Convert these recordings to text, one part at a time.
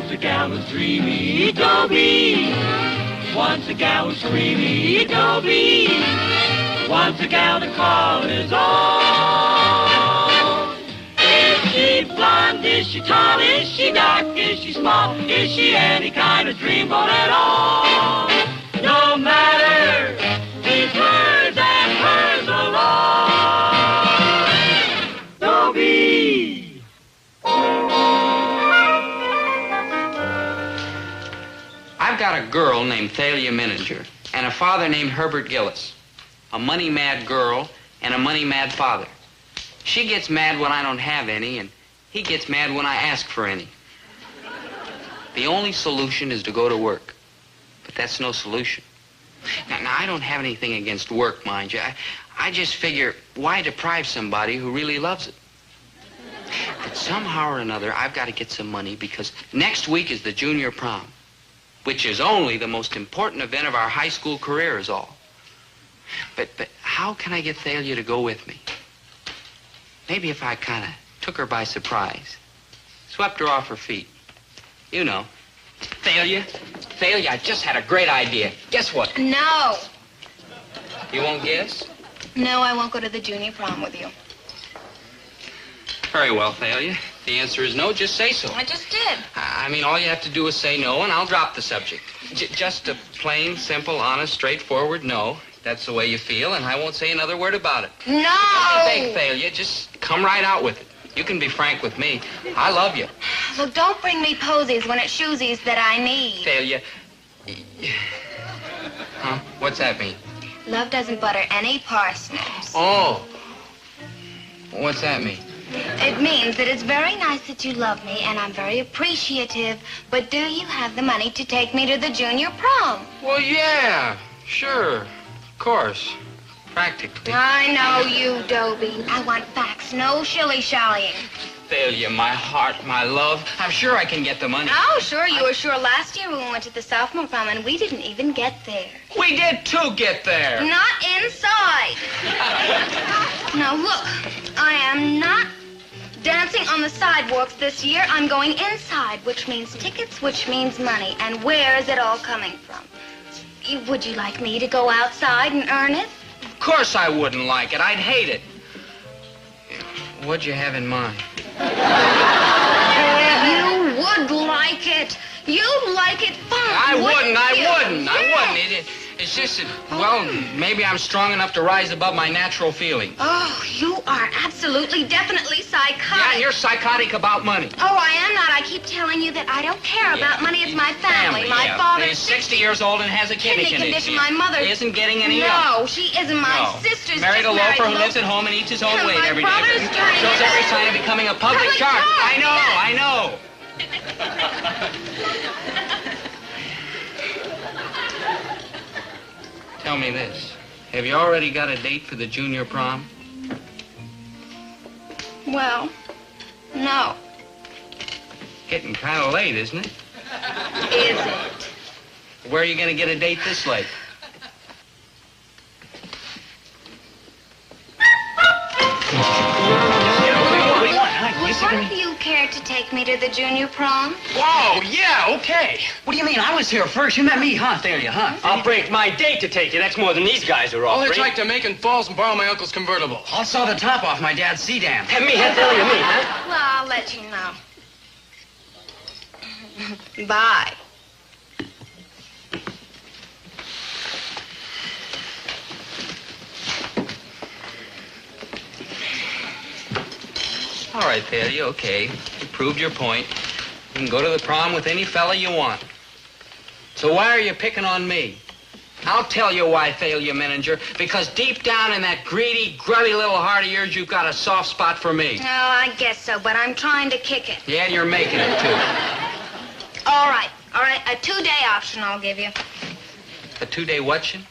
Once a gal was dreamy, Dobie. Once a gal was creamy, Dobie. Once a gal to call his own. Is she blonde? Is she tall? Is she dark? Is she small? Is she any kind of dreamboat at all? No matter, he's hers and hers alone. Dobie. I've got a girl named Thalia Mininger and a father named Herbert Gillis. A money-mad girl and a money-mad father. She gets mad when I don't have any, and he gets mad when I ask for any. The only solution is to go to work. But that's no solution. Now I don't have anything against work, mind you. I just figure, why deprive somebody who really loves it? But somehow or another, I've got to get some money because next week is the junior prom, which is only the most important event of our high school career is all. But how can I get Thalia to go with me? Maybe if I kind of took her by surprise, swept her off her feet. You know. Thalia, I just had a great idea. Guess what? No. You won't guess? No, I won't go to the junior prom with you. Very well, Thalia. The answer is no, just say so. I just did. I mean, all you have to do is say no, and I'll drop the subject. Just a plain, simple, honest, straightforward no. That's the way you feel, and I won't say another word about it. No! I beg, Thalia, just come right out with it. You can be frank with me. I love you. Look, don't bring me posies when it's shoesies that I need. Thalia. Huh? What's that mean? Love doesn't butter any parsnips. Oh. What's that mean? It means that it's very nice that you love me, and I'm very appreciative, but do you have the money to take me to the junior prom? Well, yeah, sure. Of course. Practically. I know you, Dobie. I want facts, no shilly-shallying. Thalia, my heart, my love. I'm sure I can get the money. Oh, sure. You were sure last year when we went to the sophomore prom, and we didn't even get there. We did, too, get there. Not inside. Now, look, I am not dancing on the sidewalks this year. I'm going inside, which means tickets, which means money. And where is it all coming from? Would you like me to go outside and earn it? Of course I wouldn't like it. I'd hate it. What'd you have in mind? You would like it. You'd like it fine. I wouldn't. Yes. It's just that, well, maybe I'm strong enough to rise above my natural feelings. Oh, you are absolutely, definitely psychotic. Yeah, you're psychotic about money. Oh, I am not. I keep telling you that I don't care about money. It's my family. My father is 60 years old and has a kidney condition. My mother isn't getting any No, she isn't. My sister's married just a loafer who lives at home and eats his own weight every day. Shows every sign of becoming a public shark. I know. Tell me this. Have you already got a date for the junior prom? Well, no. Getting kind of late, isn't it? Is it? Where are you going to get a date this late? Wouldn't you care to take me to the junior prom? Whoa, yeah, okay. What do you mean? I was here first. You met me, huh, Thalia, huh? I'll break my date to take you. That's more than these guys are offering. I'll hitchhike to Macon Falls and borrow my uncle's convertible. I'll saw the top off my dad's sedan. Have me, Thalia, me, huh? Well, I'll let you know. Bye. All right, Thalia, okay. You proved your point. You can go to the prom with any fella you want. So why are you picking on me? I'll tell you why, Thalia Mininger. Because deep down in that greedy, grubby little heart of yours, you've got a soft spot for me. Oh, I guess so, but I'm trying to kick it. Yeah, and you're making it, too. All right. A 2-day option I'll give you. A 2-day whattion?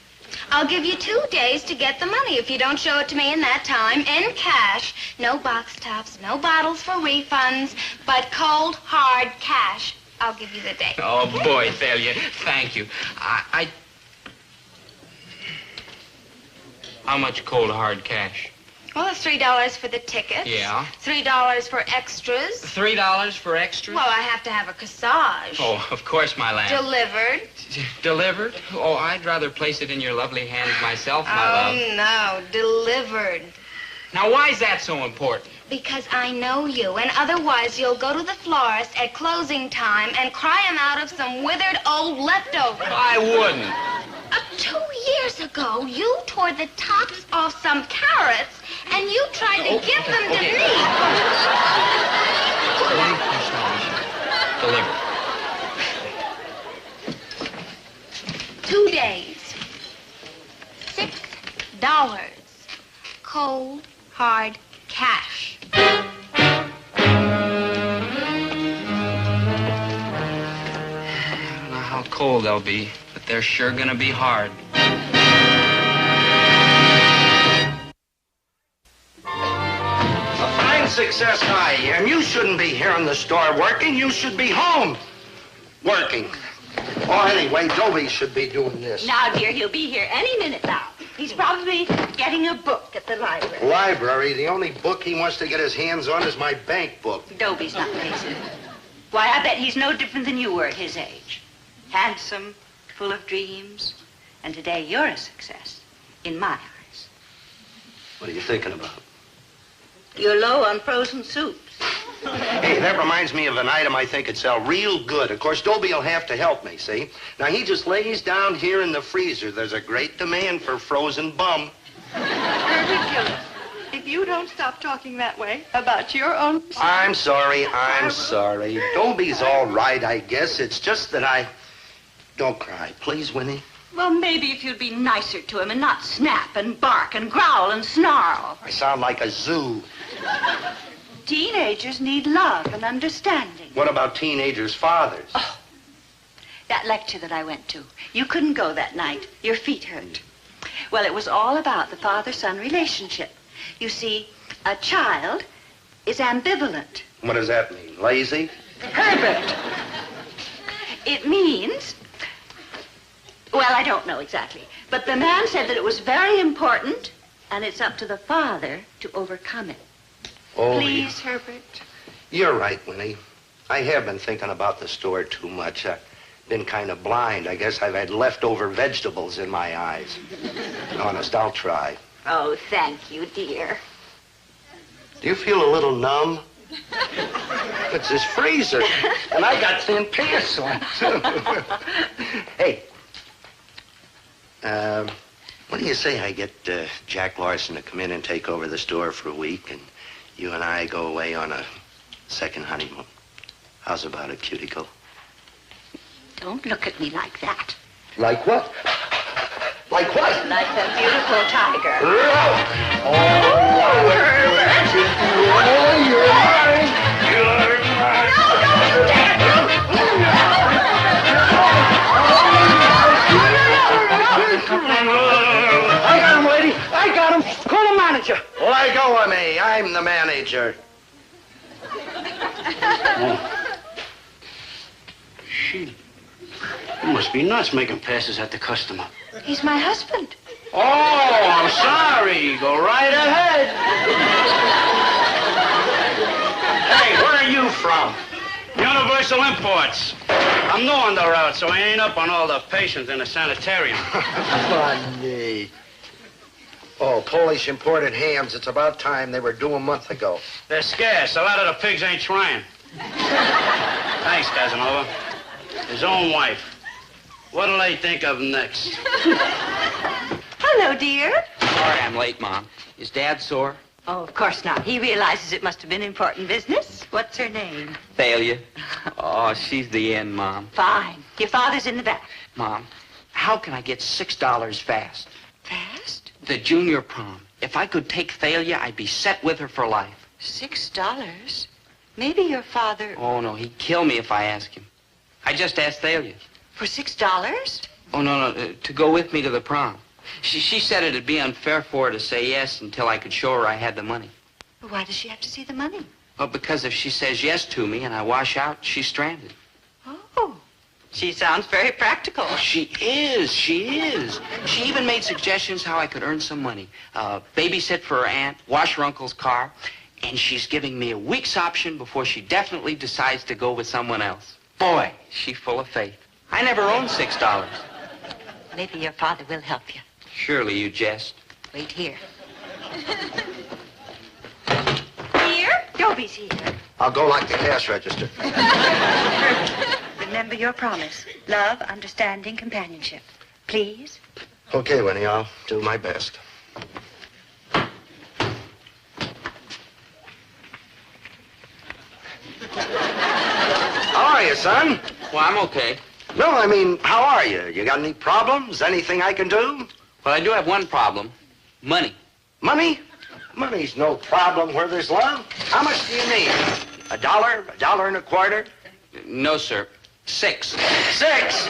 I'll give you 2 days to get the money if you don't show it to me in that time, in cash. No box tops, no bottles for refunds, but cold, hard cash. I'll give you the day. Oh, boy, Thalia, thank you. How much cold, hard cash? Well, it's $3 for the tickets. Yeah. $3 for extras. $3 for extras? Well, I have to have a corsage. Oh, of course, my lamb. Delivered. Delivered? Oh, I'd rather place it in your lovely hands myself, my love. Oh, no, delivered. Now, why is that so important? Because I know you, and otherwise you'll go to the florist at closing time and cry him out of some withered old leftover. I wouldn't. 2 years ago, you tore the tops off some carrots, and you tried to give them to me. Delivered. 2 days. $6. Cold, hard cash. I don't know how cold they'll be, but they're sure gonna be hard. A fine success high, and you shouldn't be here in the store working. You should be home working. Oh, anyway, Dobie should be doing this. Now, dear, he'll be here any minute now. He's probably getting a book at the library. Library, the only book he wants to get his hands on is my bank book. Dobie's not lazy. Why, I bet he's no different than you were at his age. Handsome, full of dreams. And today you're a success, in my eyes. What are you thinking about? You're low on frozen soups. Hey, that reminds me of an item I think would sell real good. Of course, Dobie will have to help me, see? Now, he just lays down here in the freezer. There's a great demand for frozen bum. Herbert Gillis, if you don't stop talking that way about your own... I'm sorry. Dobie's all right, I guess. It's just that I... Don't cry, please, Winnie. Well, maybe if you'd be nicer to him and not snap and bark and growl and snarl. I sound like a zoo. Teenagers need love and understanding. What about teenagers' fathers? Oh, that lecture that I went to. You couldn't go that night. Your feet hurt. Well, it was all about the father-son relationship. You see, a child is ambivalent. What does that mean? Lazy? Herbert. It means... Well, I don't know exactly. But the man said that it was very important, and it's up to the father to overcome it. Oh, Please, Herbert. You're right, Winnie. I have been thinking about the store too much. I've been kind of blind. I guess I've had leftover vegetables in my eyes. Honest, I'll try. Oh, thank you, dear. Do you feel a little numb? It's this freezer, and I got thin pants on. Hey, what do you say I get Jack Larson to come in and take over the store for a week, and you and I go away on a second honeymoon? How's about it, cuticle? Don't look at me like that. Like what? Like what? Like the beautiful tiger. I got him, lady. I got him. Call the manager. Let go of me. I'm the manager. She. You must be nuts making passes at the customer. He's my husband. Oh, I'm sorry. Go right ahead. Hey, where are you from? Universal Imports. I'm new on the route, so I ain't up on all the patients in the sanitarium. Funny. Oh, Polish imported hams. It's about time. They were due a month ago. They're scarce. A lot of the pigs ain't trying. Thanks, Casanova. His own wife. What'll they think of next? Hello, dear. Sorry I'm late, Mom. Is Dad sore? Oh, of course not. He realizes it must have been important business. What's her name? Thalia. Oh, she's the end, Mom. Fine. Your father's in the back. Mom, how can I get $6 fast? Fast? The junior prom. If I could take Thalia, I'd be set with her for life. $6? Maybe your father... Oh, no, he'd kill me if I asked him. I just asked Thalia. For $6? Oh, no, to go with me to the prom. She said it'd be unfair for her to say yes until I could show her I had the money. Why does she have to see the money? Well, because if she says yes to me and I wash out, she's stranded. Oh. She sounds very practical. Oh, she is. She is. She even made suggestions how I could earn some money. Babysit for her aunt, wash her uncle's car, and she's giving me a week's option before she definitely decides to go with someone else. Boy, she's full of faith. I never owned $6. Maybe your father will help you. Surely you jest. Wait here. Here? Dobie's here. I'll go like the cash register. Remember your promise. Love, understanding, companionship. Please? Okay, Winnie, I'll do my best. How are you, son? Well, I'm okay. No, I mean, how are you? You got any problems? Anything I can do? Well, I do have one problem. Money. Money? Money's no problem where there's love. How much do you need? $1? $1.25? No, sir. 6. 6?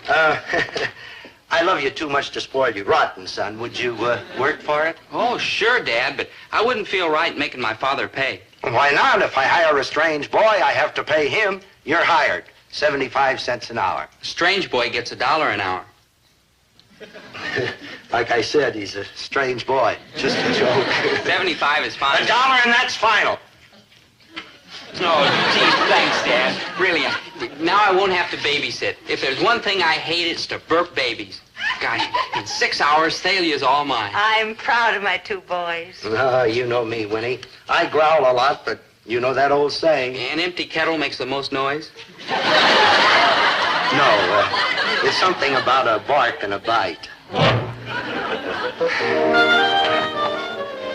I love you too much to spoil you rotten, son. Would you work for it? Oh, sure, Dad, but I wouldn't feel right making my father pay. Why not? If I hire a strange boy, I have to pay him. You're hired. 75 cents an hour. A strange boy gets $1 an hour. Like I said, he's a strange boy. Just a joke. 75 is fine. $1 and that's final. Oh, geez, thanks, Dad. Really, now I won't have to babysit. If there's one thing I hate, it's to burp babies. Gosh, in 6 hours, Thalia's all mine. I'm proud of my 2 boys. You know me, Winnie. I growl a lot, but you know that old saying. An empty kettle makes the most noise. No, it's something about a bark and a bite.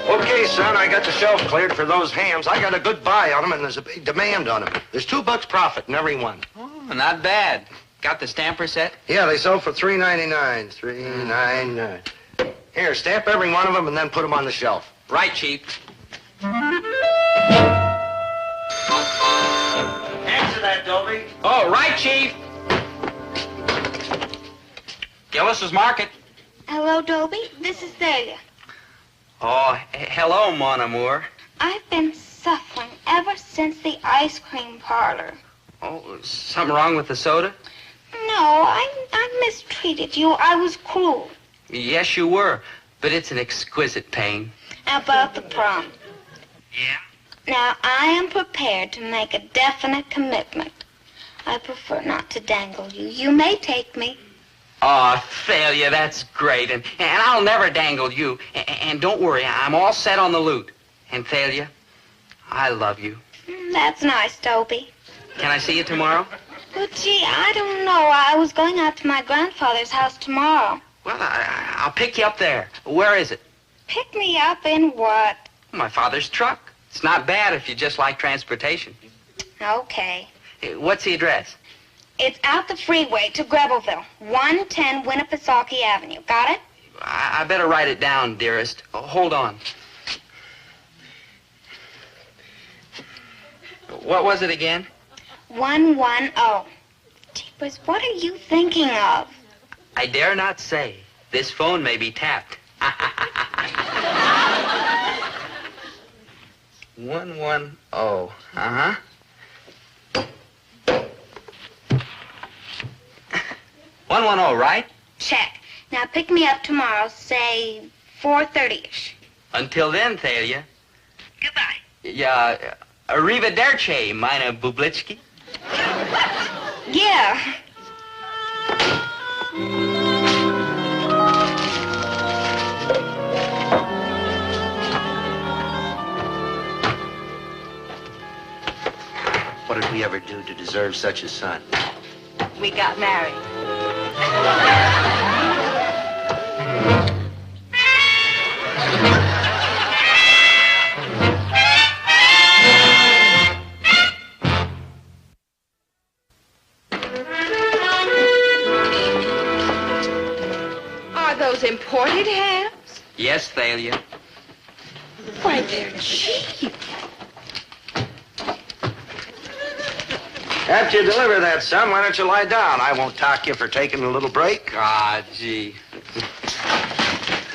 Okay, son, I got the shelf cleared for those hams. I got a good buy on them, and there's a big demand on them. There's $2 profit in every one. Oh, not bad. Got the stamper set? Yeah, they sold for $3.99. $3.99. Here, stamp every one of them and then put them on the shelf. Right, Chief. Answer that, Dobie. Oh, right, Chief. Gillis's Market. Hello, Dobie. This is Thalia. Oh, hello, mon amour. I've been suffering ever since the ice cream parlor. Oh, something wrong with the soda? No, I mistreated you. I was cruel. Yes, you were, but it's an exquisite pain. How about the prom? Yeah? Now, I am prepared to make a definite commitment. I prefer not to dangle you. You may take me. Oh, Thalia, that's great, and I'll never dangle you. And don't worry, I'm all set on the loot. And Thalia, I love you. That's nice, Dobie. Can I see you tomorrow? Well, gee, I don't know. I was going out to my grandfather's house tomorrow. Well, I'll pick you up there. Where is it? Pick me up in what? My father's truck. It's not bad if you just like transportation. Okay. What's the address? It's out the freeway to Grebelville, 110 Winnipesaukee Avenue. Got it? I better write it down, dearest. Oh, hold on. What was it again? 110. Jeepers, what are you thinking of? I dare not say. This phone may be tapped. 110. Uh-huh. 110, right? Check. Now pick me up tomorrow, say 4:30-ish. Until then, Thalia. Goodbye. Yeah, arrivederci, meine Bublitsky. Yeah. What did we ever do to deserve such a son? We got married. Are those imported hams? Yes, Thalia. Why, they're cheap. After you deliver that, son, why don't you lie down? I won't talk you for taking a little break. Ah, gee.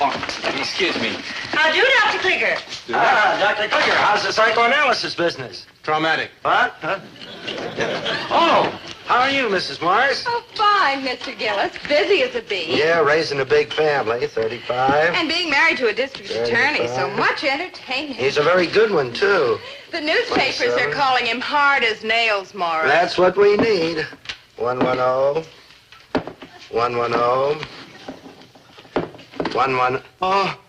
Oh, excuse me. How do, Dr. Kliger? Dr. Clicker, how's the psychoanalysis business? Traumatic. What? Huh? Oh, How are you, Mrs. Morris? Oh, fine, Mr. Gillis. Busy as a bee. Yeah, raising a big family, 35. And being married to a district attorney, so 35. much entertainment. He's a very good one, too. The newspapers are 27. calling him hard as nails, Morris. That's what we need. 110. 110. 110. Oh.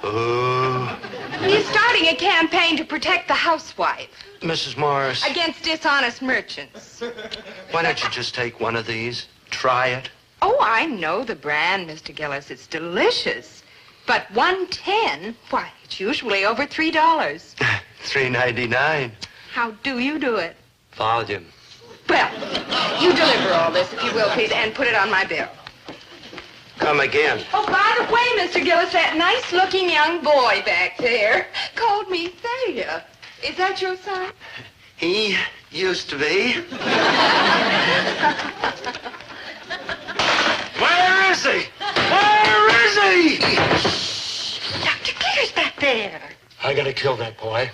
Oh. He's starting a campaign to protect the housewife Mrs. Morris, against dishonest merchants. why don't you just take one of these? Try it. Oh, I know the brand, Mr. Gillis. It's delicious. But 110, why, it's usually over $3. $3.99. How do you do it? Volume. Well, you deliver all this, if you will, please, and put it on my bill. Come again. Oh, by the way, Mr. Gillis, that nice-looking young boy back there called me Thalia. Is that your son? He used to be. Where is he? Where is he? Dr. Clear's back there. I gotta kill that boy.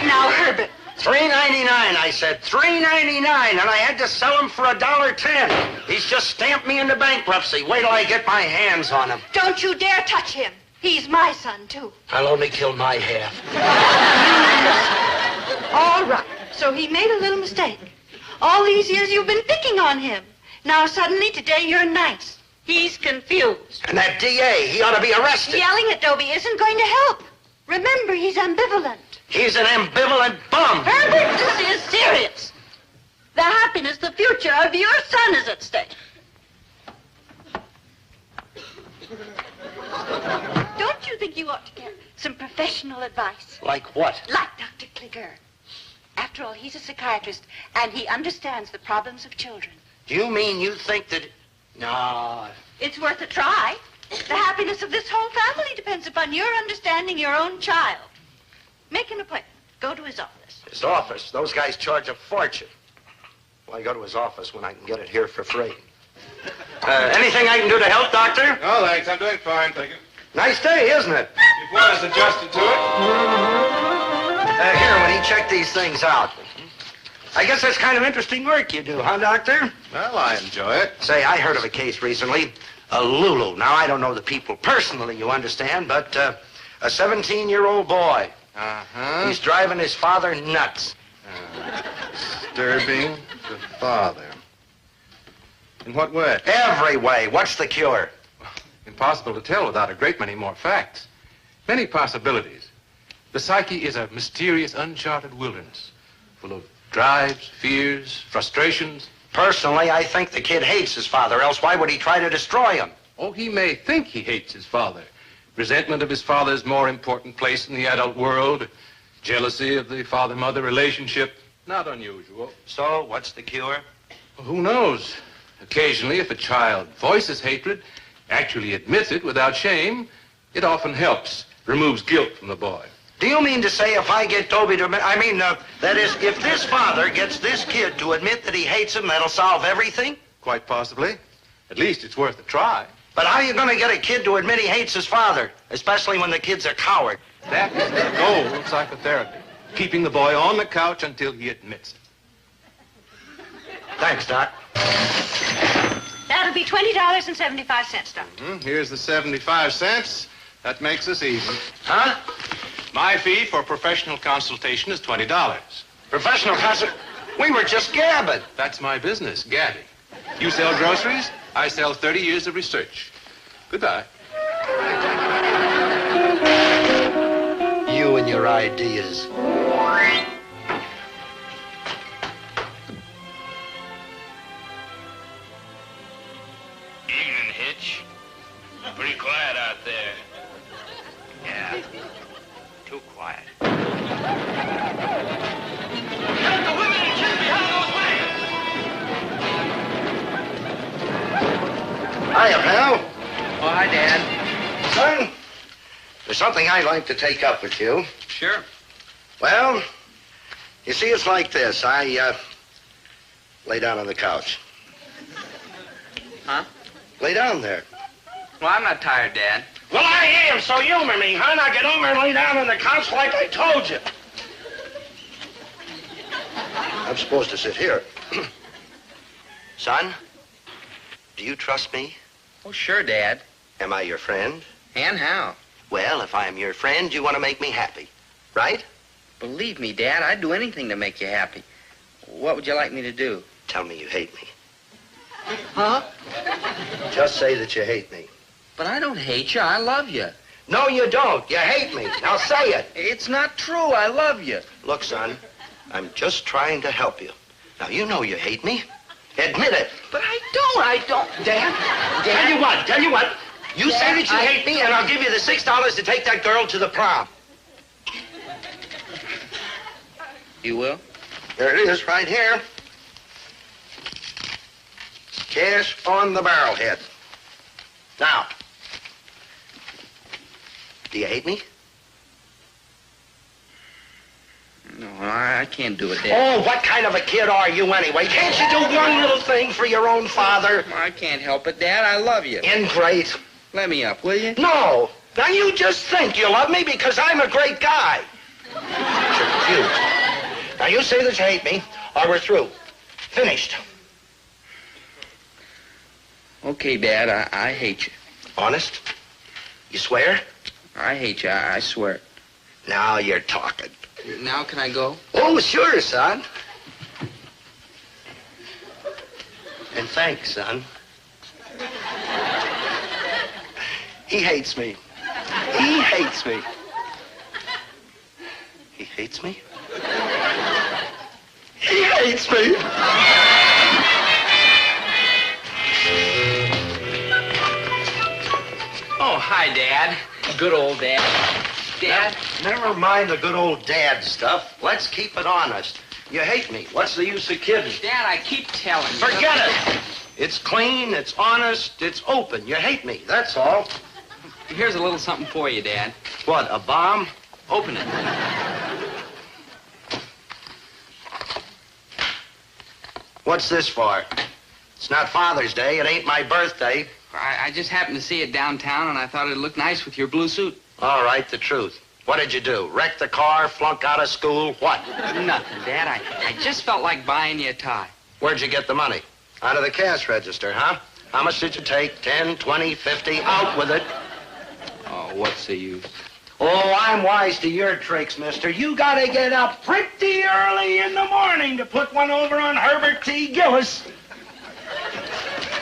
Now, Herbert. $3.99, I said. $3.99, and I had to sell him for $1.10. He's just stamped me into bankruptcy. Wait till I get my hands on him. Don't you dare touch him. He's my son, too. I'll only kill my half. All right. So he made a little mistake. All these years you've been picking on him. Now suddenly today you're nice. He's confused. And that DA, he ought to be arrested. Yelling at Dobie isn't going to help. Remember, he's ambivalent. He's an ambivalent bum. Herbert, this is serious. The happiness, the future of your son is at stake. Don't you think you ought to get some professional advice? Like what? Like Dr. Kliger. After all, he's a psychiatrist, and he understands the problems of children. Do you mean you think that... No. It's worth a try. The happiness of this whole family depends upon your understanding your own child. Make an appointment. Go to his office. His office? Those guys charge a fortune. Why go to his office when I can get it here for free? Anything I can do to help, Doctor? No, thanks. I'm doing fine, thank you. Nice day, isn't it? You've one is adjusted to it. Here, when he checked these things out. I guess that's kind of interesting work you do, huh, Doctor? Well, I enjoy it. Say, I heard of a case recently. A Lulu. Now, I don't know the people personally, you understand, but a 17-year-old boy. Uh-huh. He's driving his father nuts. Disturbing the father. In what way? Every way. What's the cure? Impossible to tell without a great many more facts. Many possibilities. The psyche is a mysterious, uncharted wilderness, full of drives, fears, frustrations. Personally, I think the kid hates his father, else why would he try to destroy him? Oh, he may think he hates his father. Resentment of his father's more important place in the adult world. Jealousy of the father-mother relationship. Not unusual. So, what's the cure? Well, who knows? Occasionally, if a child voices hatred, actually admits it without shame, it often helps, removes guilt from the boy. Do you mean to say if I get Dobie to admit... that is, if this father gets this kid to admit that he hates him, that'll solve everything? Quite possibly. At least it's worth a try. But how are you going to get a kid to admit he hates his father, especially when the kid's a coward? That is the goal of psychotherapy. Keeping the boy on the couch until he admits it. Thanks, Doc. That'll be $20.75, Doctor. Here's the 75 cents. That makes us even. Huh? My fee for professional consultation is $20. Professional concert? We were just gabbing. That's my business, gabbing. You sell groceries, I sell 30 years of research. Goodbye. You and your ideas. Evening, Hitch. Pretty quiet out there. Yeah. Too quiet. Get the women and kids behind those wagons! Hiya, pal. Oh, hi, Dad. Son, there's something I'd like to take up with you. Sure. Well, you see, it's like this. I lay down on the couch. Huh? Lay down there. Well, I'm not tired, Dad. Well, I am, so humor me, huh? Now get over and lay down on the couch like I told you. I'm supposed to sit here. Son, do you trust me? Oh, sure, Dad. Am I your friend? And how? Well, if I am your friend, you want to make me happy, right? Believe me, Dad, I'd do anything to make you happy. What would you like me to do? Tell me you hate me. Huh? Just say that you hate me. But I don't hate you. I love you. No, you don't. You hate me. Now say it. It's not true. I love you. Look, son, I'm just trying to help you. Now, you know you hate me. Admit it. But I don't. Dad? Tell you what. You Dad, say that you hate me, and I'll give you the $6 to take that girl to the prom. You will? There it is, right here. Cash on the barrelhead. Now, do you hate me? No, I can't do it, Dad. Oh, what kind of a kid are you anyway? Can't you do one little thing for your own father? I can't help it, Dad. I love you. Ingrate. Let me up, will you? No. Now, you just think you love me because I'm a great guy. You're confused. Now, you say that you hate me, or we're through. Finished. Okay, Dad, I hate you. Honest? You swear? I hate you. I swear. Now you're talking. Now can I go? Oh, sure, son. And thanks, son. He hates me. He hates me. He hates me? He hates me. Oh, hi, Dad. Good old Dad. Dad? Never mind the good old dad stuff. Let's keep it honest. You hate me. What's the use of kidding? Dad, I keep telling you. Forget it. It's clean, it's honest, it's open. You hate me, that's all. Here's a little something for you, Dad. What, a bomb? Open it. What's this for? It's not Father's Day. It ain't my birthday. I just happened to see it downtown, and I thought it'd look nice with your blue suit. All right, the truth. What did you do? Wreck the car, flunk out of school, what? Nothing, Dad. I just felt like buying you a tie. Where'd you get the money? Out of the cash register, huh? How much did you take? 10, 20, 50? Out with it. Oh, what's the use? Oh, I'm wise to your tricks, mister. You gotta get up pretty early in the morning to put one over on Herbert T. Gillis.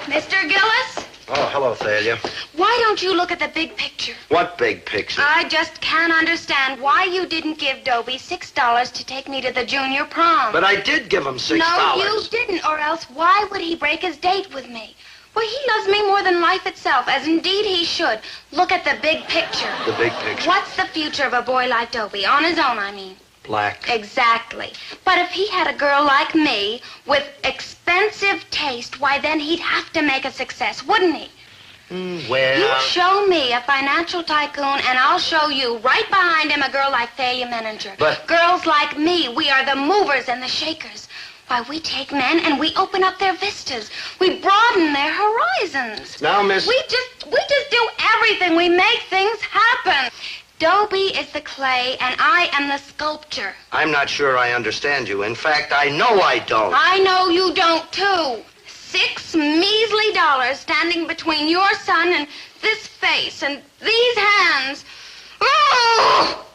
Mr. Gillis, Oh, hello, Thalia. why don't you look at the big picture? What big picture? I just can't understand why you didn't give Dobie $6 to take me to the junior prom. But I did give him $6. No, you didn't, or else why would he break his date with me? Well, he loves me more than life itself, as indeed he should. Look at the big picture. The big picture. What's the future of a boy like Dobie? On his own, I mean. Black. Exactly. But if he had a girl like me with expensive taste, why then he'd have to make a success, wouldn't he? Well... You show me a financial tycoon, and I'll show you right behind him a girl like Thalia Menninger. But- Girls like me, we are the movers and the shakers. Why, we take men and we open up their vistas. We broaden their horizons. Now, miss... We just do everything. We make things happen. Dobie is the clay, and I am the sculptor. I'm not sure I understand you. In fact, I know I don't. I know you don't, too. $6 measly standing between your son and this face and these hands. Oh!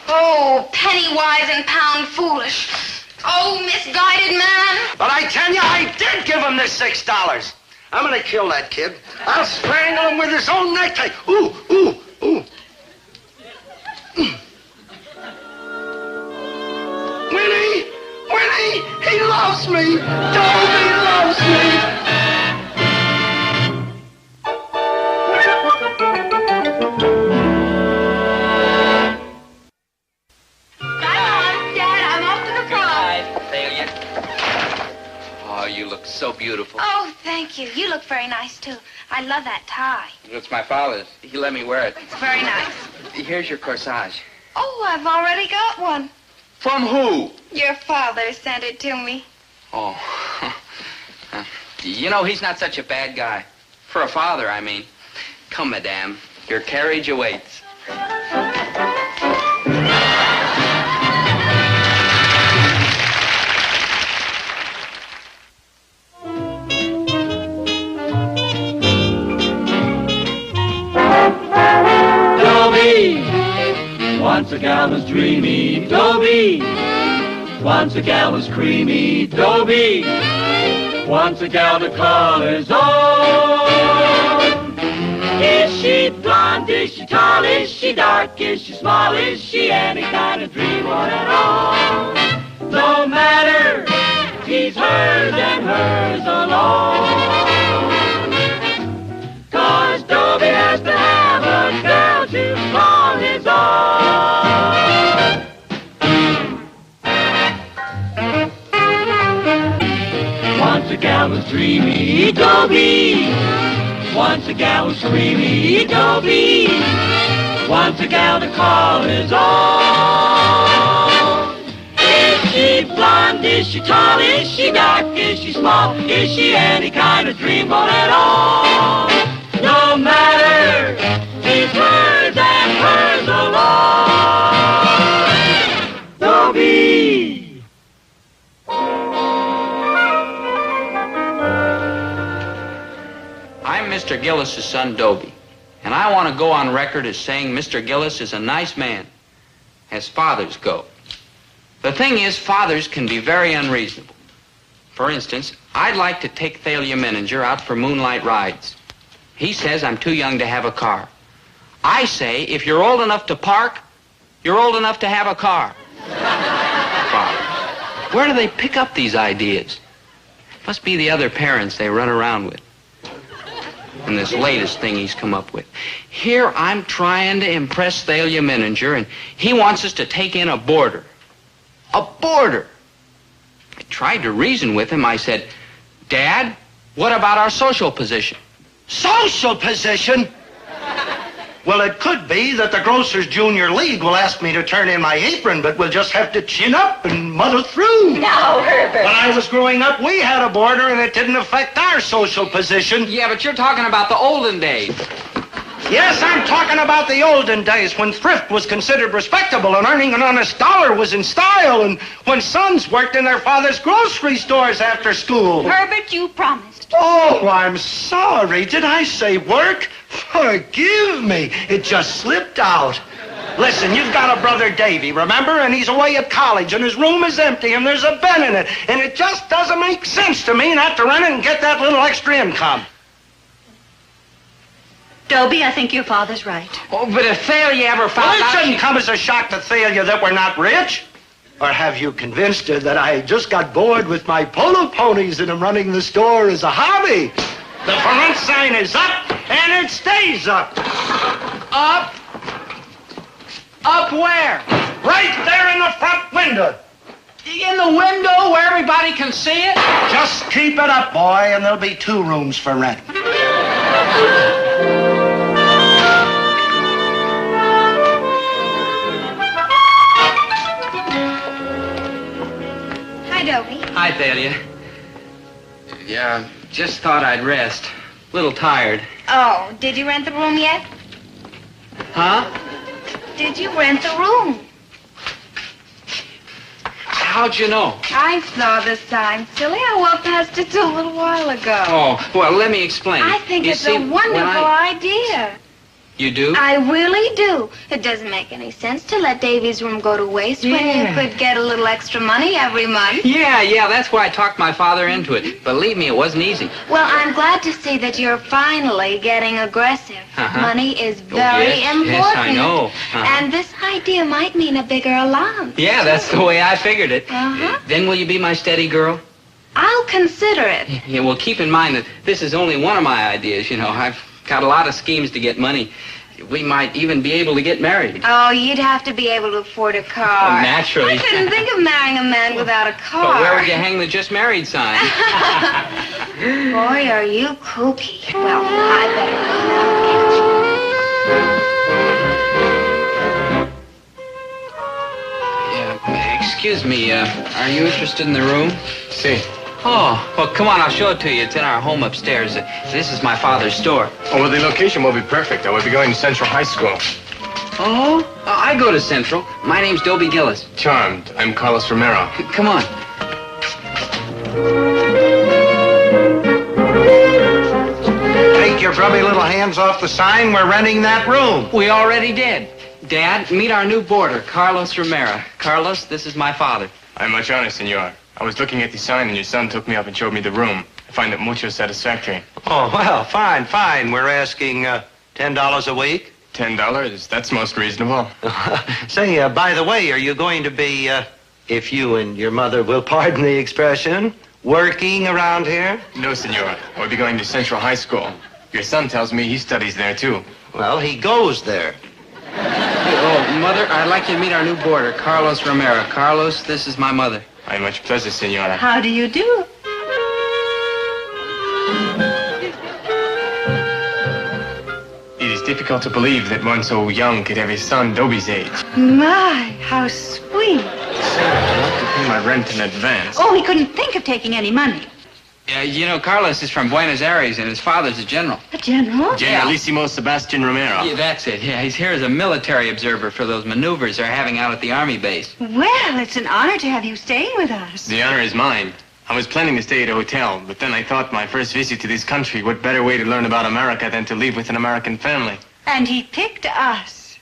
Oh, penny wise and pound foolish. Oh, misguided man. But I tell you, I did give him this $6. I'm gonna kill that kid. I'll strangle him with his own necktie. Ooh, ooh, ooh. Winnie! Winnie! He loves me! Dobie loves me! Oh, you look so beautiful. Oh, thank you. You look very nice, too. I love that tie. It's my father's. He let me wear it. It's very nice. Here's your corsage. Oh, I've already got one. From who? Your father sent it to me. Oh. You know, he's not such a bad guy. For a father, I mean. Come, madame. Your carriage awaits. Once a gal was dreamy, Dobie. Once a gal was creamy, Dobie. Once a gal to call his own. Is she blonde? Is she tall? Is she dark? Is she small? Is she any kind of dreamboat at all? No matter, he's hers and hers alone. 'Cause Dobie has to have a girl to call his own. Once a gal was dreamy, Dobie. Once a gal was creamy, Dobie. Once a gal to call his own. Is she blonde? Is she tall? Is she dark? Is she small? Is she any kind of dreamboat at all? No matter, she's hers and hers alone. Dobie. I'm Mr. Gillis's son, Dobie, and I want to go on record as saying Mr. Gillis is a nice man, as fathers go. The thing is, fathers can be very unreasonable. For instance, I'd like to take Thalia Mininger out for moonlight rides. He says I'm too young to have a car. I say, if you're old enough to park, you're old enough to have a car. Fathers. Where do they pick up these ideas? Must be the other parents they run around with. And this latest thing he's come up with. Here I'm trying to impress Thalia Mininger, and he wants us to take in a boarder. A boarder! I tried to reason with him. I said, Dad, what about our social position? Social position? Well, it could be that the Grocers Junior League will ask me to turn in my apron, but we'll just have to chin up and muddle through. Now, Herbert. When I was growing up, we had a boarder, and it didn't affect our social position. Yeah, but you're talking about the olden days. Yes, I'm talking about the olden days when thrift was considered respectable and earning an honest dollar was in style, and when sons worked in their father's grocery stores after school. Herbert, you promised. Oh, I'm sorry. Did I say work? Forgive me. It just slipped out. Listen, you've got a brother, Davy, remember? And he's away at college, and his room is empty, and there's a bed in it. And it just doesn't make sense to me not to rent it and get that little extra income. Dobie, I think your father's right. Oh, but if Thalia ever found Well, it out... shouldn't come as a shock to Thalia that we're not rich. Or have you convinced her that I just got bored with my polo ponies and am running the store as a hobby? The for rent sign is up, and it stays up. Up? Up where? Right there in the front window. In the window where everybody can see it? Just keep it up, boy, and there'll be 2 rooms for rent. Hi, Dobie. Hi, Thalia. Yeah, just thought I'd rest. A little tired. Oh, did you rent the room yet? Huh? Did you rent the room? How'd you know? I saw the sign, silly. I walked past it a little while ago. Oh, well, let me explain. I think You it's see, a wonderful when idea. You do? I really do. It doesn't make any sense to let Davy's room go to waste when you could get a little extra money every month. Yeah, that's why I talked my father into it. Believe me, it wasn't easy. Well, I'm glad to see that you're finally getting aggressive. Money is very important. Yes, I know. And this idea might mean a bigger allowance. Yeah, that's the way I figured it. Then will you be my steady girl? I'll consider it. Yeah, well, keep in mind that this is only one of my ideas. You know, I've got a lot of schemes to get money. We might even be able to get married. Oh, you'd have to be able to afford a car. Oh, naturally. I couldn't think of marrying a man without a car. But where would you hang the just married sign? Boy, are you kooky. Well, I better Yeah, excuse me, are you interested in the room? See. Oh, well, come on, I'll show it to you. It's in our home upstairs. This is my father's store. Oh, well, the location will be perfect. I will be going to Central High School. Oh? I go to Central. My name's Dobie Gillis. Charmed. I'm Carlos Romero. Come on. Take your grubby little hands off the sign. We're renting that room. We already did. Dad, meet our new boarder, Carlos Romero. Carlos, this is my father. I'm much honored, senor. I was looking at the sign and your son took me up and showed me the room. I find it mucho satisfactory. Oh, well, fine. We're asking $10 a week. $10? That's most reasonable. Say, by the way, are you going to be, if you and your mother will pardon the expression, working around here? No, senor. I'll be going to Central High School. Your son tells me he studies there, too. Well, he goes there. Oh, Mother, I'd like you to meet our new boarder, Carlos Romero. Carlos, this is my mother. I much pleasure, senora. How do you do? It is difficult to believe that one so young could have a son Dobie's age. My, how sweet. I'd like to pay my rent in advance. Oh, he couldn't think of taking any money. You know, Carlos is from Buenos Aires, and his father's a general. A general? Generalissimo Sebastian Romero. Yeah, that's it. Yeah, he's here as a military observer for those maneuvers they're having out at the Army base. Well, it's an honor to have you staying with us. The honor is mine. I was planning to stay at a hotel, but then I thought my first visit to this country, what better way to learn about America than to live with an American family? And he picked us.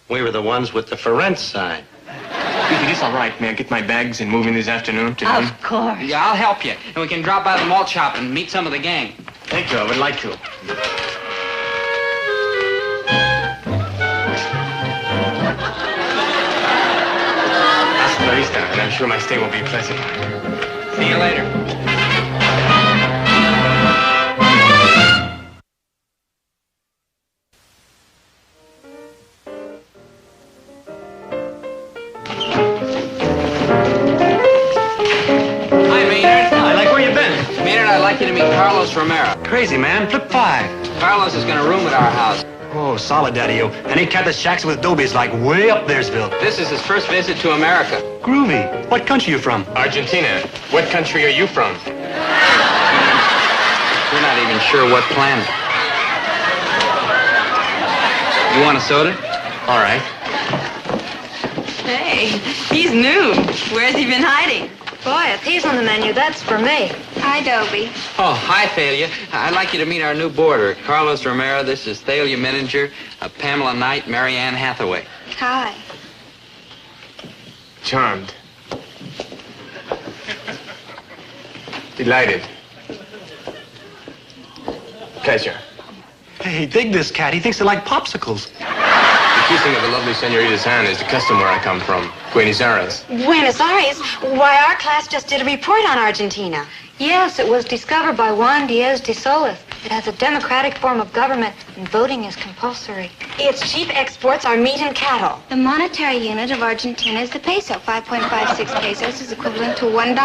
We were the ones with the for rent sign. If it is all right, may I get my bags and move in this afternoon to him? Of course. Yeah, I'll help you. And we can drop by the malt shop and meet some of the gang. Thank you, I would like to. Hasta la vista, and I'm sure my stay will be pleasant. See you later. I'd like you to meet Carlos Romero. Crazy, man. Flip 5. Carlos is going to room at our house. Oh, solid, Daddy-o. And he kept his shacks with Dobie's like way up Theresville. This is his first visit to America. Groovy. What country you from? Argentina. What country are you from? We're not even sure what planet. You want a soda? All right. Hey, he's new. Where's he been hiding? Boy, if he's on the menu, that's for me. Hi, Dobie. Oh, hi, Thalia. I'd like you to meet our new boarder, Carlos Romero. This is Thalia Mininger, Pamela Knight, Mary Ann Hathaway. Hi. Charmed. Delighted. Pleasure. Hey, dig this cat. He thinks they like popsicles. The kissing of a lovely senorita's hand is the custom where I come from, Buenos Aires. Buenos Aires? Why, our class just did a report on Argentina. Yes, it was discovered by Juan Diaz de Solis. It has a democratic form of government, and voting is compulsory. Its chief exports are meat and cattle. The monetary unit of Argentina is the peso. 5.56 pesos is equivalent to $1.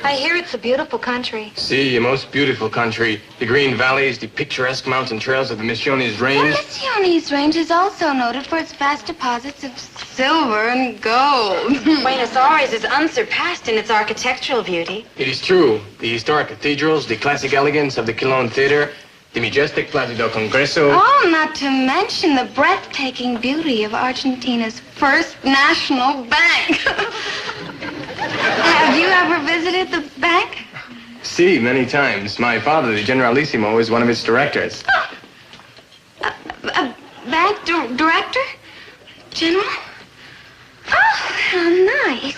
I hear it's a beautiful country. See, a most beautiful country. The green valleys, the picturesque mountain trails of the Misiones Range. The Misiones Range is also noted for its vast deposits of silver and gold. Buenos Aires is unsurpassed in its architectural beauty. It is true. The historic cathedrals, the classic elegance of the Quilon Theater, the majestic Plaza del Congreso. Oh, not to mention the breathtaking beauty of Argentina's first national bank. Have you ever visited the bank? See, many times. My father, the Generalissimo, is one of its directors. A bank director? General? Oh, how nice.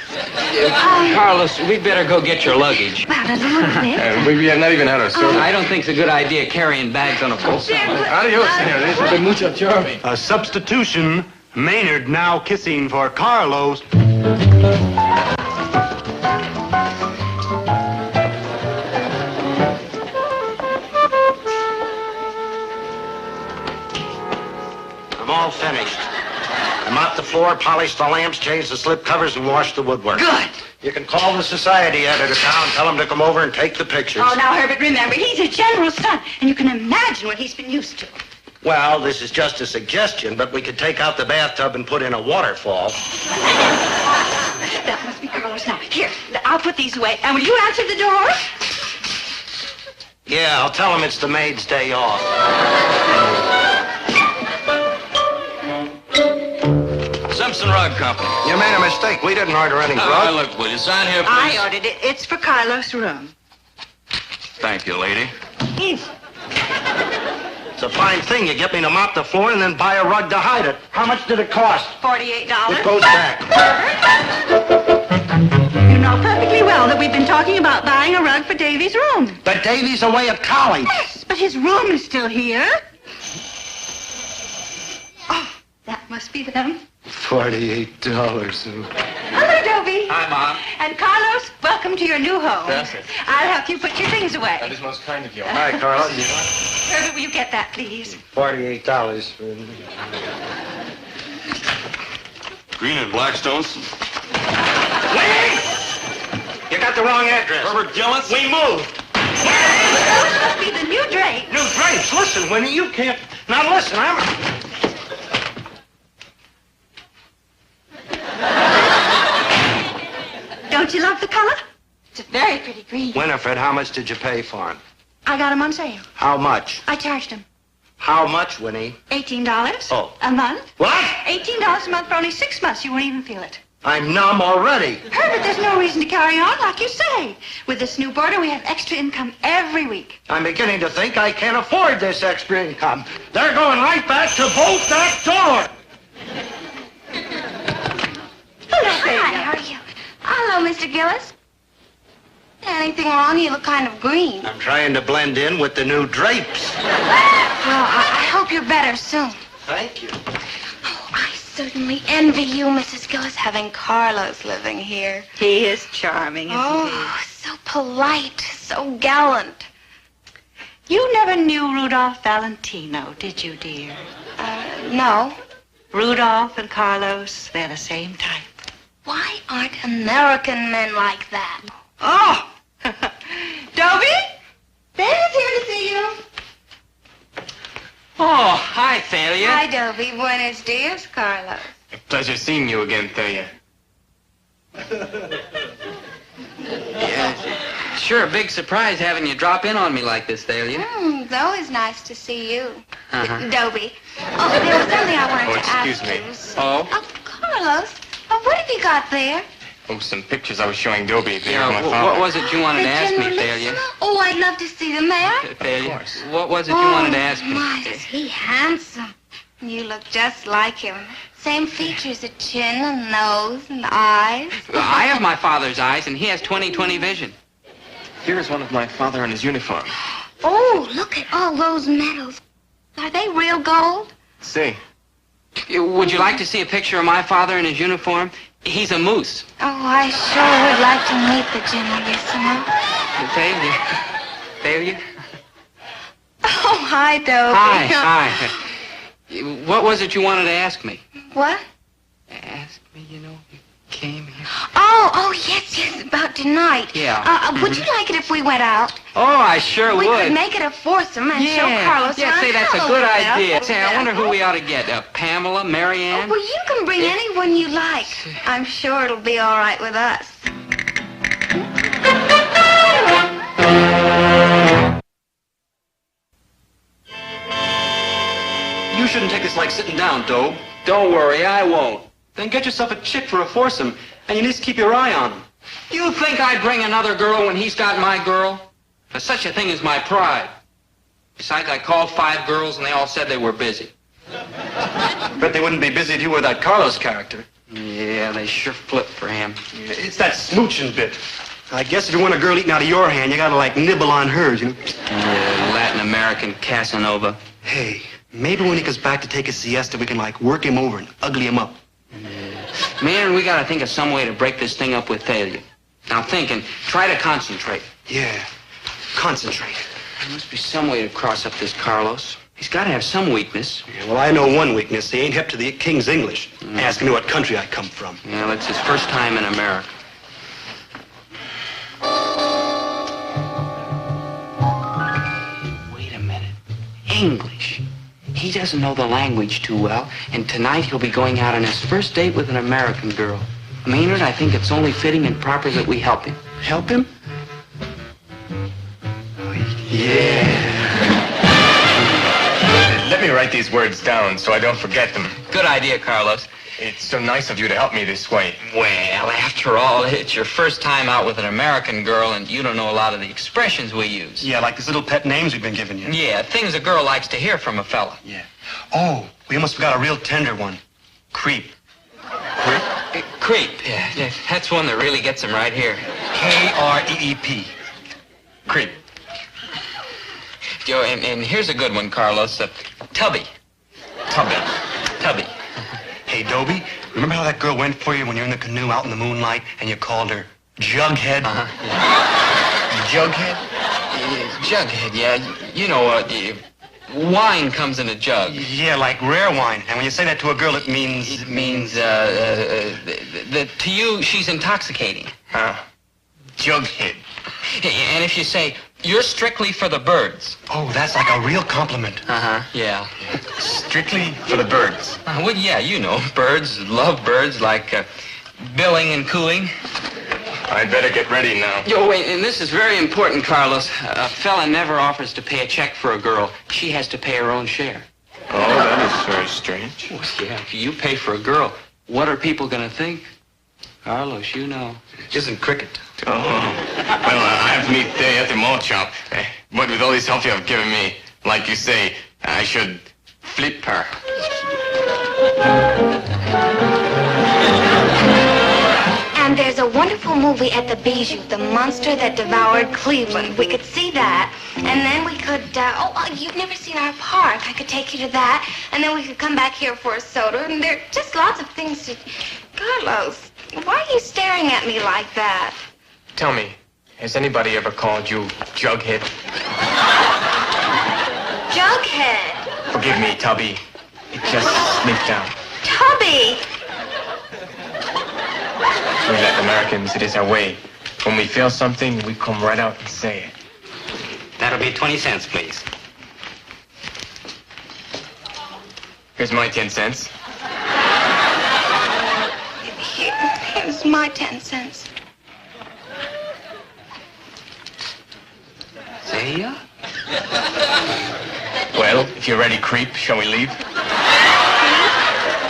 Carlos, we'd better go get your luggage. About a little bit. We have not even had our soda. I don't think it's a good idea carrying bags on a full stomach. Adios, senor. This has been mucho charming. A substitution. Maynard now kissing for Carlos. I'm all finished. I mopped the floor, polished the lamps, changed the slip covers, and washed the woodwork. Good. You can call the society editor town, tell him to come over and take the pictures. Oh, now, Herbert, remember, he's a general's son, and you can imagine what he's been used to. Well, this is just a suggestion, but we could take out the bathtub and put in a waterfall. That must be Carlos now. Here, I'll put these away, and will you answer the door? Yeah, I'll tell him it's the maid's day off. Simpson Rug Company. You made a mistake. We didn't order any grub. Look, will you sign here, please? I ordered it. It's for Carlos' room. Thank you, lady. It's a fine thing. You get me to mop the floor and then buy a rug to hide it. How much did it cost? $48. It goes back. You know perfectly well that we've been talking about buying a rug for Davy's room. But Davy's away at college. Yes, but his room is still here. Oh, that must be them. $48. Hello, Dobie. Hi, Mom. And Carlos, welcome to your new home. Gracias. I'll help you put your things away. That is most kind of you. Hi, Carlos. Herbert, will you get that, please? $48. Green and Blackstones. Wait! You got the wrong address. Herbert Gillis? We moved. Those must be the new drapes. New drapes. Listen, Winnie, you can't. Now listen, Don't you love the color? It's a very pretty green. Winifred, how much did you pay for him? I got them on sale. How much? I charged him How much, Winnie? $18 Oh. a month. What? $18 a month for only 6 months. You won't even feel it. I'm numb already. Herbert, there's no reason to carry on like you say. With this new boarder, we have extra income every week. I'm beginning to think I can't afford this extra income. They're going right back to bolt that door. Hello, Hi, how are you? Hello, Mr. Gillis. Anything wrong? You look kind of green. I'm trying to blend in with the new drapes. Well, I hope you're better soon. Thank you. Oh, I certainly envy you, Mrs. Gillis, having Carlos living here. He is charming, isn't Oh, so polite, so gallant. he? You never knew Rudolph Valentino, did you, dear? No. Rudolph and Carlos, they're the same type. Why aren't American men like that? Oh! Dobie? Dad's here to see you. Oh, hi, Thalia. Hi, Dobie. Buenos dias, Carlos. A pleasure seeing you again, Thalia. Yeah, sure, a big surprise having you drop in on me like this, Thalia. It's always nice to see you. Uh-huh. Dobie. Oh, there was something I wanted to ask excuse me. you. Oh? Oh, Carlos. Oh, what have you got there? Oh, some pictures I was showing Dobie there Yeah, of my what father. was it you wanted to ask me, Thalia? Oh, I'd love to see them there. Thalia, course. what was it you wanted to ask me? My, is he handsome. You look just like him. Same features, a chin, a nose, and eyes. I have my father's eyes, and he has 20/20 vision. Here's one of my father in his uniform. Oh, look at all those medals. Are they real gold? See. Would you like to see a picture of my father in his uniform? He's a moose. Oh, I sure would like to meet the Generalissimo. Thalia? Oh, hi, Dobie. Hi. What was it you wanted to ask me? What? Ask me, you came here. Oh, yes, about tonight. Yeah. Would you like it if we went out? Oh, I sure We would. could make it a foursome and show Carlos Yeah, around say that's a town good little bit. idea. Say, I wonder who we ought to get. Pamela, Marianne? Well, you can bring anyone you like. I'm sure it'll be all right with us. You shouldn't take this like sitting down, Doe. Don't worry, I won't. Then get yourself a chick for a foursome, and you need to keep your eye on him. You think I'd bring another girl when he's got my girl? There's such a thing as my pride. Besides, I called 5 girls, and they all said they were busy. Bet they wouldn't be busy if you were that Carlos character. Yeah, they sure flip for him. It's that smooching bit. I guess if you want a girl eating out of your hand, you gotta, like, nibble on hers, you know? Latin American Casanova. Hey, maybe when he comes back to take a siesta, we can, like, work him over and ugly him up. Man, we gotta think of some way to break this thing up with Thalia. Now think and try to concentrate. Yeah, concentrate. There must be some way to cross up this Carlos. He's gotta have some weakness. Yeah, well, I know one weakness. He ain't hip to the King's English. Asking me what country I come from. Yeah, it's his first time in America. Wait a minute. English. He doesn't know the language too well, and tonight he'll be going out on his first date with an American girl. Maynard, I think it's only fitting and proper that we help him. Help him? Yeah. Let me write these words down so I don't forget them. Good idea, Carlos. It's so nice of you to help me this way. Well, after all, it's your first time out with an American girl, and you don't know a lot of the expressions we use. Yeah, like these little pet names we've been giving you. Yeah, things a girl likes to hear from a fella. Yeah. Oh, we almost forgot a real tender one. Creep. Creep? Creep, yeah. That's one that really gets him right here. K-R-E-E-P. Creep. Yo, and here's a good one, Carlos. Tubby. Tubby. Hey, Dobie, remember how that girl went for you when you're in the canoe out in the moonlight and you called her Jughead? Uh-huh. Yeah. Jughead, yeah. You know, wine comes in a jug. Yeah, like rare wine. And when you say that to a girl, it means... It means, to you, she's intoxicating. Jughead. And if you say, you're strictly for the birds. Oh, that's like a real compliment. Uh-huh, yeah. Strictly for the birds. Well, yeah, you know, birds, love birds, like billing and cooing. I'd better get ready now. Yo, wait, and this is very important, Carlos. A fella never offers to pay a check for a girl. She has to pay her own share. Oh, that is very strange. Well, yeah, if you pay for a girl, what are people going to think? Carlos, you know. Isn't cricket. Oh, well, I have to meet Day at the mall shop. But with all this help you have given me, like you say, I should flip her. And there's a wonderful movie at the Bijou, The Monster That Devoured Cleveland. We could see that, and then we could, you've never seen our park. I could take you to that, and then we could come back here for a soda, and there are just lots of things to... Carlos, why are you staring at me like that? Tell me, has anybody ever called you Jughead? Jughead? Forgive me, Tubby. It just slipped out. Tubby! We Latin Americans, it is our way. When we feel something, we come right out and say it. That'll be 20 cents, please. Here's my 10 cents. Here's my 10 cents. See ya? Well, if you're ready, creep, shall we leave?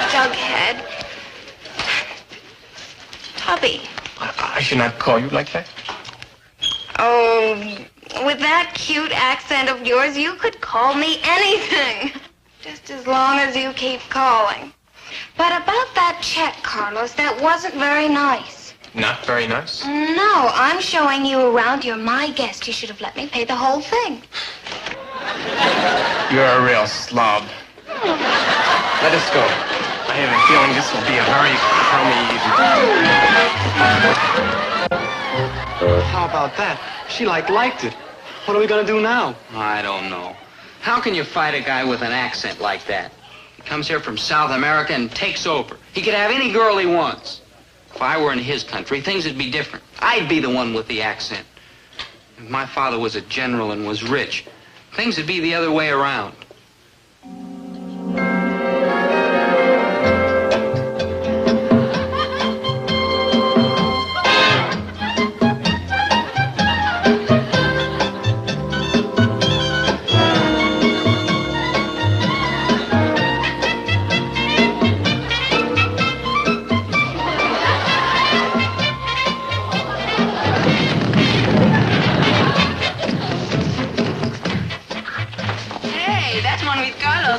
Jughead. Tubby. I should not call you like that. Oh, with that cute accent of yours, you could call me anything. Just as long as you keep calling. But about that check, Carlos, that wasn't very nice. Not very nice? No, I'm showing you around. You're my guest. You should have let me pay the whole thing. You're a real slob. Let us go. I have a feeling this will be a very crummy evening. How about that? She liked it. What are we gonna do now? I don't know. How can you fight a guy with an accent like that? He comes here from South America and takes over. He could have any girl he wants. If I were in his country, things would be different. I'd be the one with the accent. If my father was a general and was rich, things would be the other way around.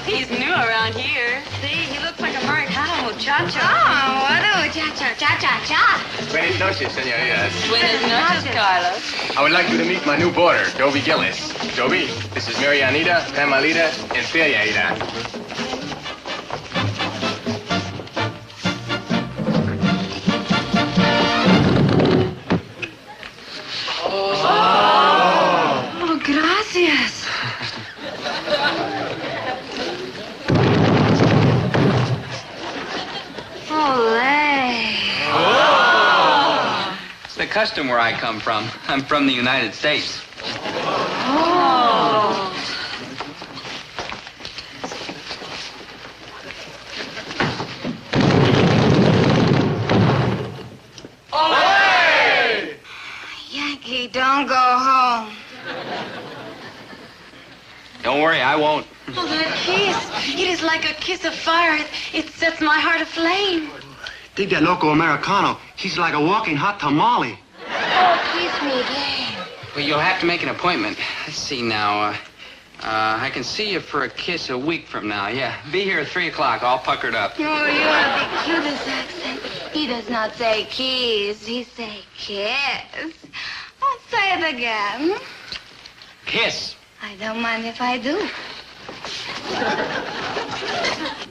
He's new around here. See, he looks like Americano muchacho. Oh, what a muchacho. Cha-cha-cha. Buenas noches, senoritas. Buenas noches, Carlos. I would like you to meet my new boarder, Dobie Gillis. Dobie, this is Marianita, Pamelita, and Feliaita. Oh, gracias. It's the custom where I come from. I'm from the United States. Oh. Olé! Yankee, don't go home. Don't worry, I won't. Oh, that kiss. It is like a kiss of fire. It sets my heart aflame. Dig that loco Americano. She's like a walking hot tamale. Oh, kiss me again. Well, you'll have to make an appointment. Let's see now. I can see you for a kiss a week from now. Yeah, be here at 3 o'clock, all puckered up. Oh, you have the cutest accent. He does not say kiss. He say kiss. Oh, say it again. Kiss. I don't mind if I do.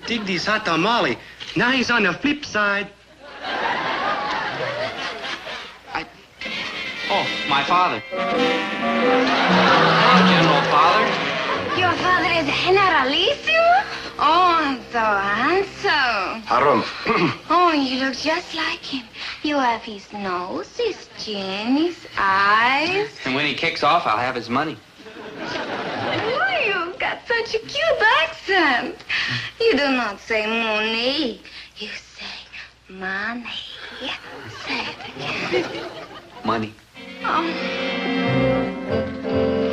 Dig this hot tamale. Now he's on the flip side. Oh, my father. Hello, General Father. Your father is Generalissimo? Oh, so handsome. Harum. Oh, you look just like him. You have his nose, his chin, his eyes. And when he kicks off, I'll have his money. Oh, you've got such a cute accent. You do not say money. You say money. Say it again. Money. Oh.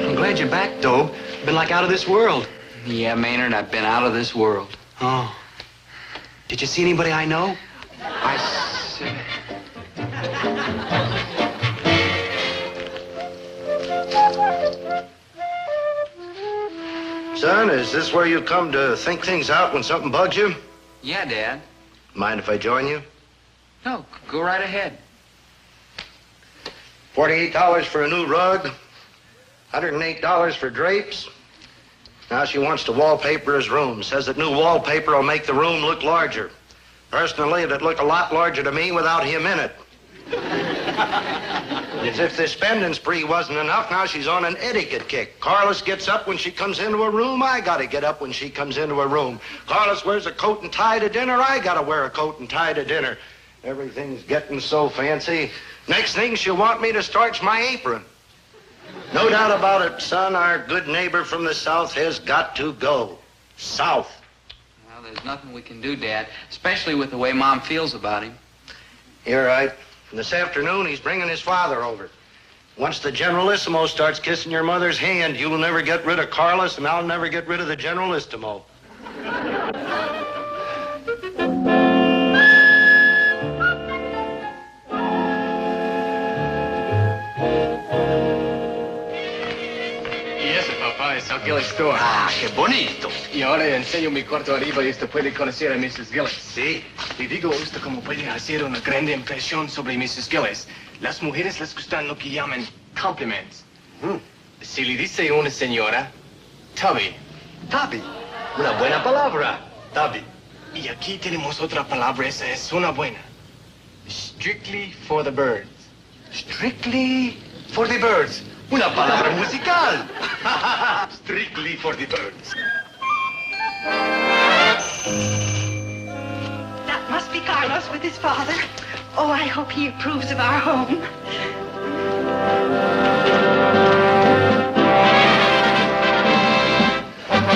I'm glad you're back, Dobe. Been like out of this world. Yeah, Maynard, I've been out of this world. Oh. Did you see anybody I know? Son, is this where you come to think things out when something bugs you? Yeah, Dad. Mind if I join you? No, go right ahead. $48 for a new rug, $108 for drapes. Now she wants to wallpaper his room. Says that new wallpaper will make the room look larger. Personally, it'd look a lot larger to me without him in it. As if this spending spree wasn't enough, now she's on an etiquette kick. Carlos gets up when she comes into a room. I gotta get up when she comes into a room. Carlos wears a coat and tie to dinner. I gotta wear a coat and tie to dinner. Everything's getting so fancy. Next thing, she'll want me to starch my apron. No doubt about it, son, our good neighbor from the south has got to go. South. Well, there's nothing we can do, Dad, especially with the way Mom feels about him. You're right. And this afternoon, he's bringing his father over. Once the Generalissimo starts kissing your mother's hand, you'll never get rid of Carlos, and I'll never get rid of the Generalissimo. Al Gillis store. Ah, qué bonito. Y ahora le enseño mi cuarto arriba y usted puede conocer a Mrs. Gillis. Sí. Le digo a usted cómo puede hacer una grande impresión sobre Mrs. Gillis. Las mujeres les gustan lo que llaman compliments. Si le dice una señora, Tubby. Tubby. Una buena palabra. Tubby. Y aquí tenemos otra palabra, esa es una buena. Strictly for the birds. Strictly for the birds. Una palabra musical. Strictly for the birds. That must be Carlos with his father. Oh, I hope he approves of our home.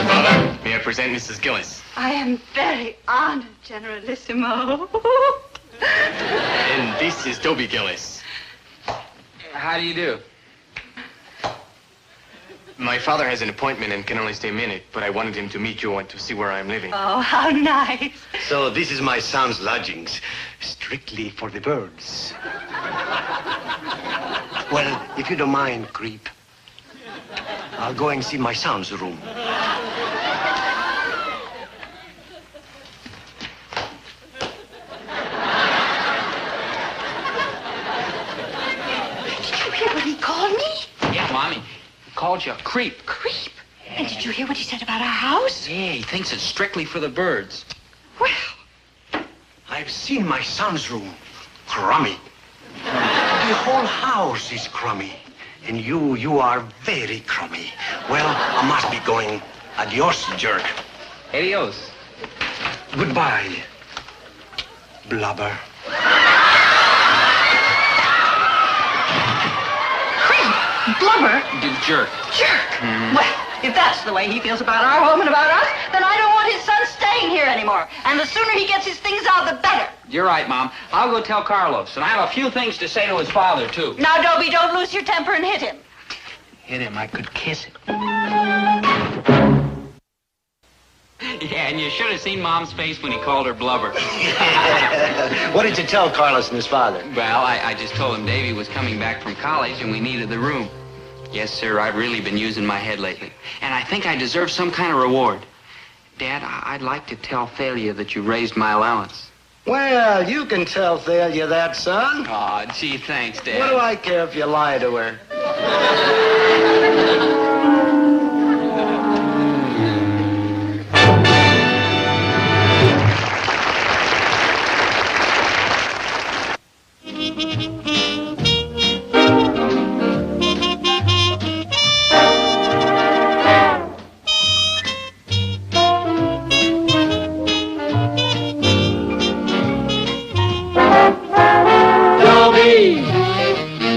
Father, may I present Mrs. Gillis? I am very honored, Generalissimo. And this is Dobie Gillis. How do you do? My father has an appointment and can only stay a minute, but I wanted him to meet you and to see where I'm living. Oh, how nice. So this is my son's lodgings. Strictly for the birds. Well, if you don't mind, creep, I'll go and see my son's room. Did you hear what he called me? Yeah, Mommy. Called you a creep. Creep? And did you hear what he said about our house? Yeah, he thinks it's strictly for the birds. Well, I've seen my son's room. Crummy. The whole house is crummy. And you are very crummy. Well, I must be going. Adios, jerk. Adios. Goodbye, blubber. blubber? Jerk. Jerk. Well, if that's the way he feels about our home and about us, then I don't want his son staying here anymore. And the sooner he gets his things out, the better. You're right, Mom. I'll go tell Carlos, and I have a few things to say to his father, too. Now, Dobie, don't lose your temper and hit him. Hit him, I could kiss him. Yeah, and you should have seen Mom's face when he called her blubber. What did you tell Carlos and his father? Well, I just told him Davy was coming back from college and we needed the room. Yes, sir, I've really been using my head lately. And I think I deserve some kind of reward. Dad, I'd like to tell Thalia that you raised my allowance. Well, you can tell Thalia that, son. Aw, gee, thanks, Dad. What do I care if you lie to her?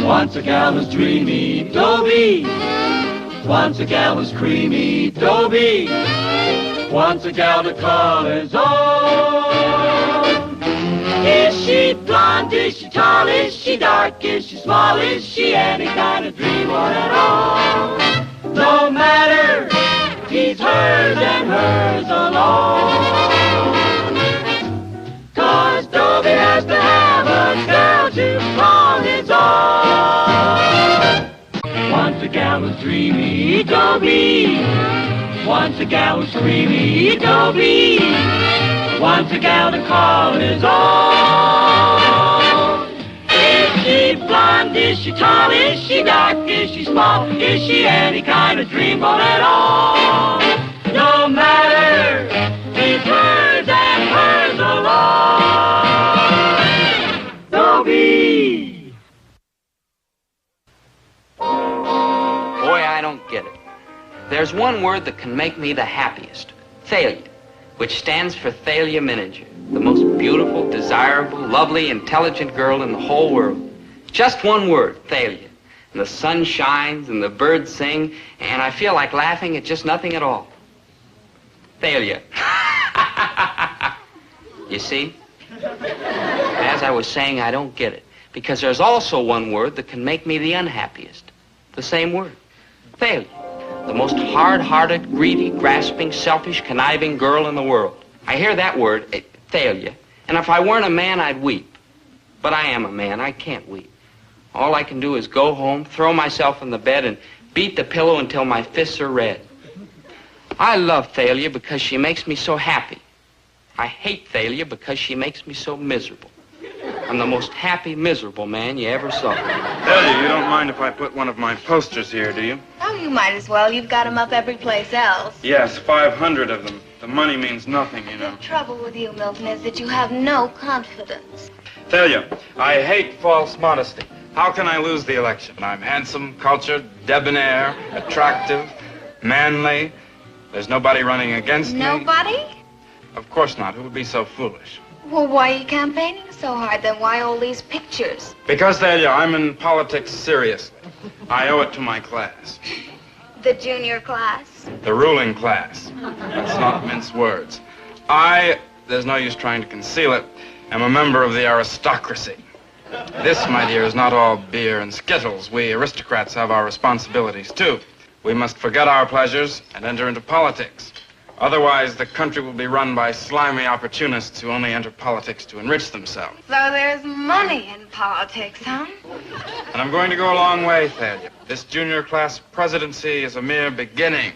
Once a gal was dreamy, Dobie. Once a gal was creamy, Dobie. Once a gal to call his own. Is she blonde? Is she tall? Is she dark? Is she small? Is she any kind of dream or at all? No matter, he's hers and hers alone. 'Cause Dobie has to have a girl to call his own. Once a gal was dreamy, Dobie. Once a gal was creamy, Dobie. Once a gal to call his own. Is she blonde? Is she tall? Is she dark? Is she small? Is she any kind of dreamboat at all? No matter, he's hers and hers alone. Dobie. Boy, I don't get it. There's one word that can make me the happiest. Thalia, which stands for Thalia Miniger, the most beautiful, desirable, lovely, intelligent girl in the whole world. Just one word, Thalia. And the sun shines and the birds sing, and I feel like laughing at just nothing at all. Thalia. You see? As I was saying, I don't get it. Because there's also one word that can make me the unhappiest. The same word. Thalia. The most hard-hearted, greedy, grasping, selfish, conniving girl in the world. I hear that word, Thalia, and if I weren't a man, I'd weep. But I am a man. I can't weep. All I can do is go home, throw myself in the bed, and beat the pillow until my fists are red. I love Thalia because she makes me so happy. I hate Thalia because she makes me so miserable. I'm the most happy, miserable man you ever saw. Thalia, you don't mind if I put one of my posters here, do you? Oh, you might as well. You've got them up every place else. Yes, 500 of them. The money means nothing, you know. The trouble with you, Milton, is that you have no confidence. Thalia, I hate false modesty. How can I lose the election? I'm handsome, cultured, debonair, attractive, manly. There's nobody running against me. Nobody? Of course not. Who would be so foolish? Well, why are you campaigning so hard, then? Why all these pictures? Because, Thalia, I'm in politics seriously. I owe it to my class. The junior class? The ruling class. Let's not mince words. There's no use trying to conceal it, am a member of the aristocracy. This, my dear, is not all beer and skittles. We aristocrats have our responsibilities, too. We must forget our pleasures and enter into politics. Otherwise, the country will be run by slimy opportunists who only enter politics to enrich themselves. So there's money in politics, huh? And I'm going to go a long way, Thalia. This junior class presidency is a mere beginning.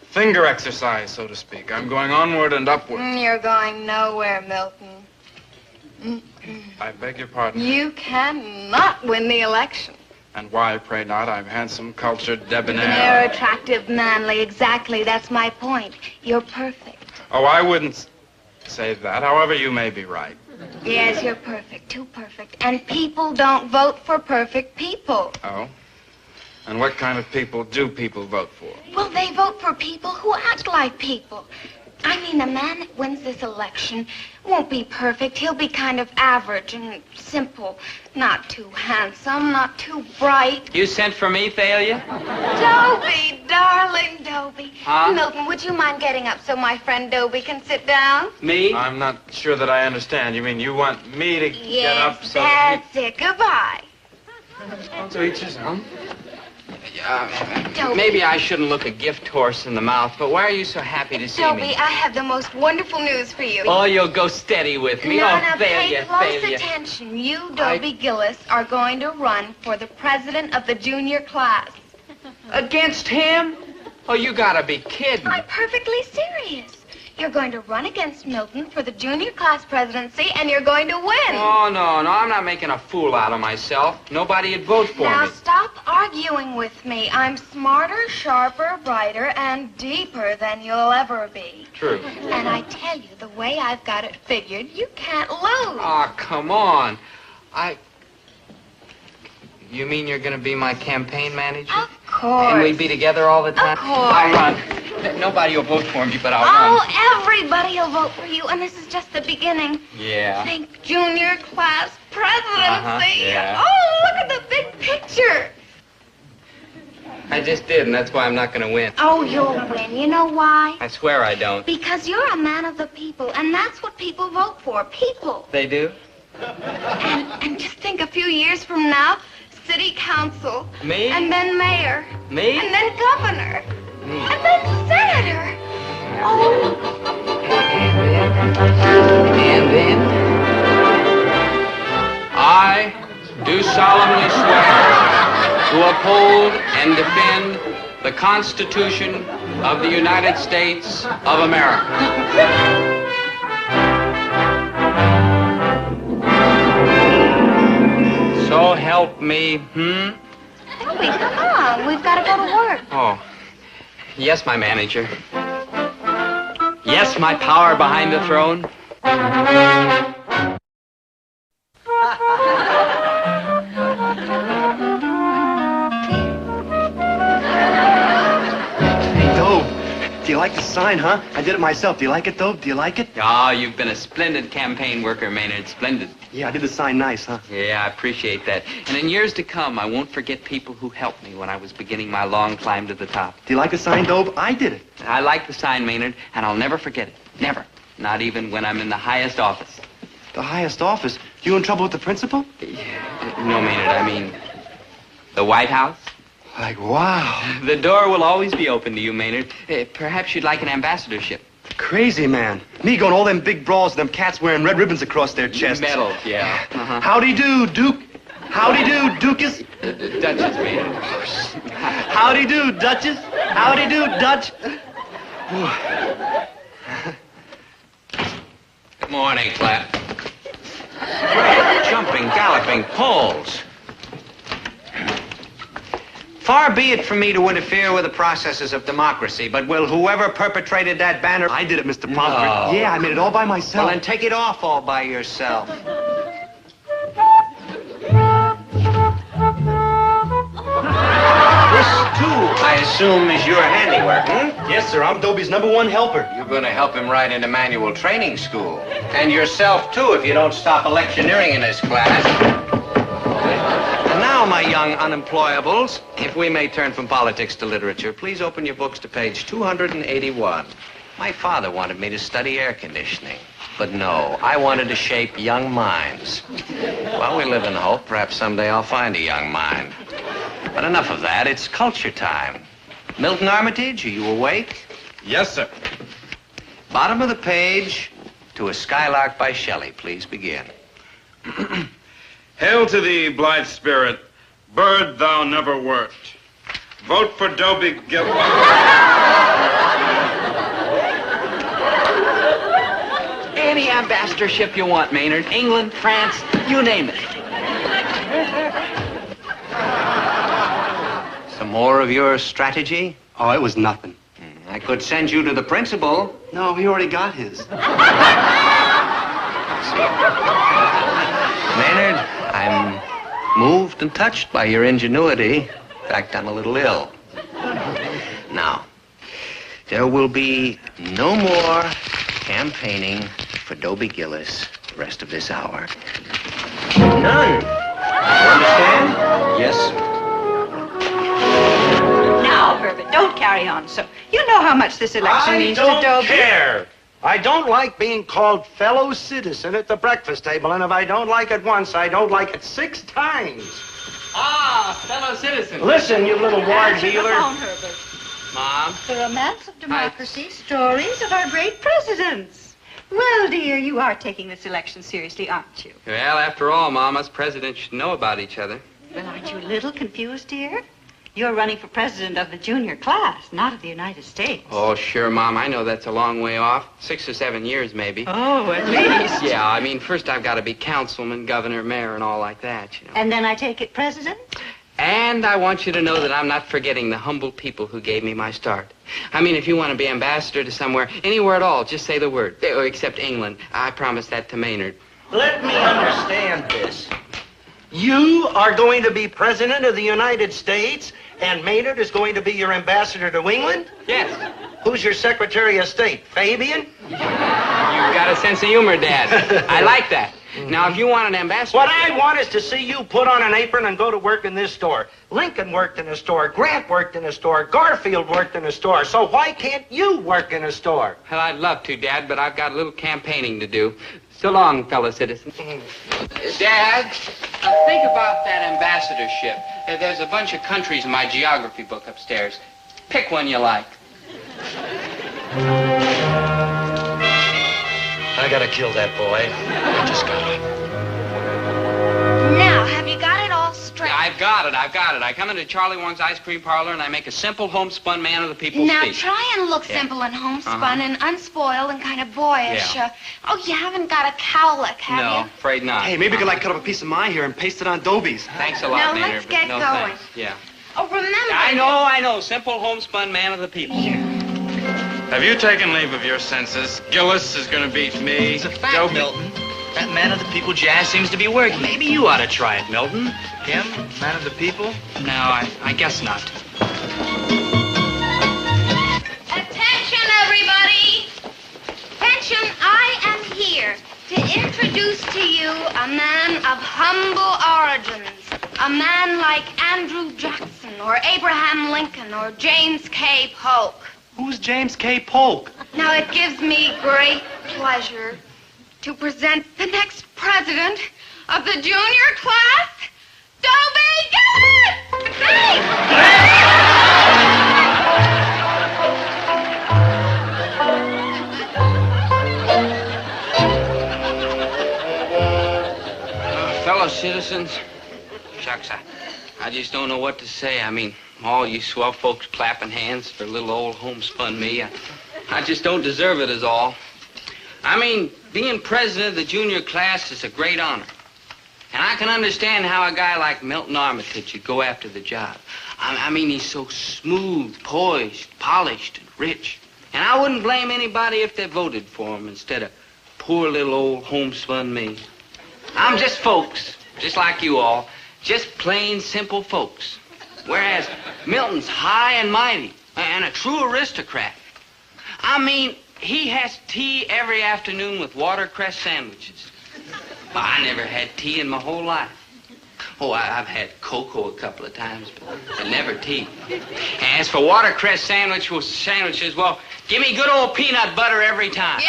Finger exercise, so to speak. I'm going onward and upward. You're going nowhere, Milton. I beg your pardon. You cannot win the election. And why, pray not? I'm handsome, cultured, debonair. You're attractive, manly. Exactly. That's my point. You're perfect. Oh, I wouldn't say that. However, you may be right. Yes, you're perfect. Too perfect. And people don't vote for perfect people. Oh? And what kind of people do people vote for? Well, they vote for people who act like people. I mean, the man that wins this election won't be perfect. He'll be kind of average and simple. Not too handsome, not too bright. You sent for me, Thalia? Dobie, darling Dobie. Huh? Milton, would you mind getting up so my friend Dobie can sit down? Me? I'm not sure that I understand. You mean you want me to get up Yes, so... that's it. Goodbye. To each his own. Maybe I shouldn't look a gift horse in the mouth, but why are you so happy to see Dobie, me? I have the most wonderful news for you. Oh, you'll go steady with me. Now, oh, pay close failure. attention. You, Dobie Gillis, are going to run for the president of the junior class. Against him? Oh, you gotta be kidding. I'm perfectly serious. You're going to run against Milton for the junior class presidency, and you're going to win. Oh, no, I'm not making a fool out of myself. Nobody'd vote for Now, me. stop arguing with me. I'm smarter, sharper, brighter, and deeper than you'll ever be. True. And I tell you, the way I've got it figured, you can't lose. Oh, come on. You mean you're gonna be my campaign manager? Of course. And we'd be together all the time? Of course. I'll run. Nobody will vote for me, but I'll Oh, run. everybody will vote for you, and this is just the beginning. Yeah. Think junior class presidency. Yeah. Oh, look at the big picture. I just did, and that's why I'm not gonna win. Oh, you'll win. You know why? I swear I don't. Because you're a man of the people, and that's what people vote for, people. They do? And just think, a few years from now, city council. Me? And then mayor. Me? And then governor. Me. And then senator. Oh. And then I do solemnly swear to uphold and defend the Constitution of the United States of America. So help me, Dobie, come on. We've got to go to work. Oh, yes, my manager. Yes, my power behind the throne. Hey, Dobe, do you like the sign, huh? I did it myself. Do you like it, Dobe? Do you like it? Oh, you've been a splendid campaign worker, Maynard. Splendid. Yeah, I did the sign nice, huh? Yeah, I appreciate that. And in years to come, I won't forget people who helped me when I was beginning my long climb to the top. Do you like the sign, Dobe? I did it. I like the sign, Maynard, and I'll never forget it. Never. Not even when I'm in the highest office. The highest office? You in trouble with the principal? No, Maynard, I mean the White House. Like, wow. The door will always be open to you, Maynard. Perhaps you'd like an ambassadorship. Crazy, man. Me going all them big brawls with them cats wearing red ribbons across their chests. Medals, yeah. Uh-huh. Howdy do, Duke. Howdy do, Duchess. Duchess, Maynard. Howdy do, Duchess. Howdy do, Dutch. Good morning, Clap. Jumping, galloping Poles. Far be it from me to interfere with the processes of democracy, but will whoever perpetrated that banner... I did it, Mr. Pomfret. Yeah, I made it all by myself. Well, then take it off all by yourself. This, too, I assume, is your handiwork, Yes, sir. I'm Dobie's #1 helper. You're going to help him right into manual training school. And yourself, too, if you don't stop electioneering in this class. And now, my young unemployables, if we may turn from politics to literature, please open your books to page 281. My father wanted me to study air conditioning. But no, I wanted to shape young minds. Well, we live in hope. Perhaps someday I'll find a young mind. But enough of that. It's culture time. Milton Armitage, are you awake? Yes, sir. Bottom of the page, To a Skylark by Shelley. Please begin. Hail to thee, blithe spirit, bird thou never wert. Vote for Dobie Gillis. Any ambassadorship you want, Maynard. England, France, you name it. Some more of your strategy? Oh, it was nothing. I could send you to the principal. No, he already got his. Maynard, I'm moved and touched by your ingenuity. In fact, I'm a little ill. Now, there will be no more campaigning for Dobie Gillis the rest of this hour. None. You understand? Yes, sir. Now, Herbert, don't carry on so. You know how much this election means to Dobie. care. I don't like being called fellow citizen at the breakfast table, and if I don't like it once, I don't like it 6 times. Ah, fellow citizen. Listen, you little ward healer. Mom. The romance of democracy, stories of our great presidents. Well, dear, you are taking this election seriously, aren't you? Well, after all, Mom, us presidents should know about each other. Well, aren't you a little confused, dear? You're running for president of the junior class, not of the United States. Oh, sure, Mom. I know that's a long way off. 6 or 7 years, maybe. Oh, at least. Yeah, I mean, first I've got to be councilman, governor, mayor, and all like that, you know. And then I take it president? And I want you to know that I'm not forgetting the humble people who gave me my start. I mean, if you want to be ambassador to somewhere, anywhere at all, just say the word. Except England. I promised that to Maynard. Let me understand this. You are going to be president of the United States, and Maynard is going to be your ambassador to England? Yes. Who's your Secretary of State, Fabian? You've got a sense of humor, Dad. I like that. Now, if you want an ambassador... What I want is to see you put on an apron and go to work in this store. Lincoln worked in a store. Grant worked in a store. Garfield worked in a store. So why can't you work in a store? Well, I'd love to, Dad, but I've got a little campaigning to do. So long, fellow citizens. Dad, think about that ambassadorship. There's a bunch of countries in my geography book upstairs. Pick one you like. I gotta kill that boy. I just gotta. Now, have you got it all straight? Yeah, I've got it. I come into Charlie Wong's ice cream parlor and I make a simple homespun man of the people Now, speech. try and look simple and homespun and unspoiled and kind of boyish. Yeah. Oh, you haven't got a cowlick, have No, you? afraid not. Hey, maybe we could, like, cut up a piece of my hair and paste it on Dobie's. Thanks a lot, Now, Maynard, let's but get no going. thanks. Yeah. Oh, remember... I know. Simple homespun man of the people. Have you taken leave of your senses? Gillis is going to beat me. It's a fact, Milton. That man of the people jazz seems to be working. Maybe you ought to try it, Milton. Him, man of the people? No, I guess not. Attention, everybody! Attention, I am here to introduce to you a man of humble origins. A man like Andrew Jackson or Abraham Lincoln or James K. Polk. Who's James K. Polk? Now, it gives me great pleasure to present the next president of the junior class, Dobie Gillis! Fellow citizens, shucks, I just don't know what to say. I mean, all you swell folks clapping hands for little old homespun me. I just don't deserve it is all. I mean, being president of the junior class is a great honor. And I can understand how a guy like Milton Armitage would go after the job. I mean, he's so smooth, poised, polished, and rich. And I wouldn't blame anybody if they voted for him instead of poor little old homespun me. I'm just folks, just like you all, just plain simple folks. Whereas Milton's high and mighty and a true aristocrat. I mean, he has tea every afternoon with watercress sandwiches. Well, I never had tea in my whole life. Oh, I've had cocoa a couple of times, but never tea. And as for watercress sandwiches, well, give me good old peanut butter every time. Yay!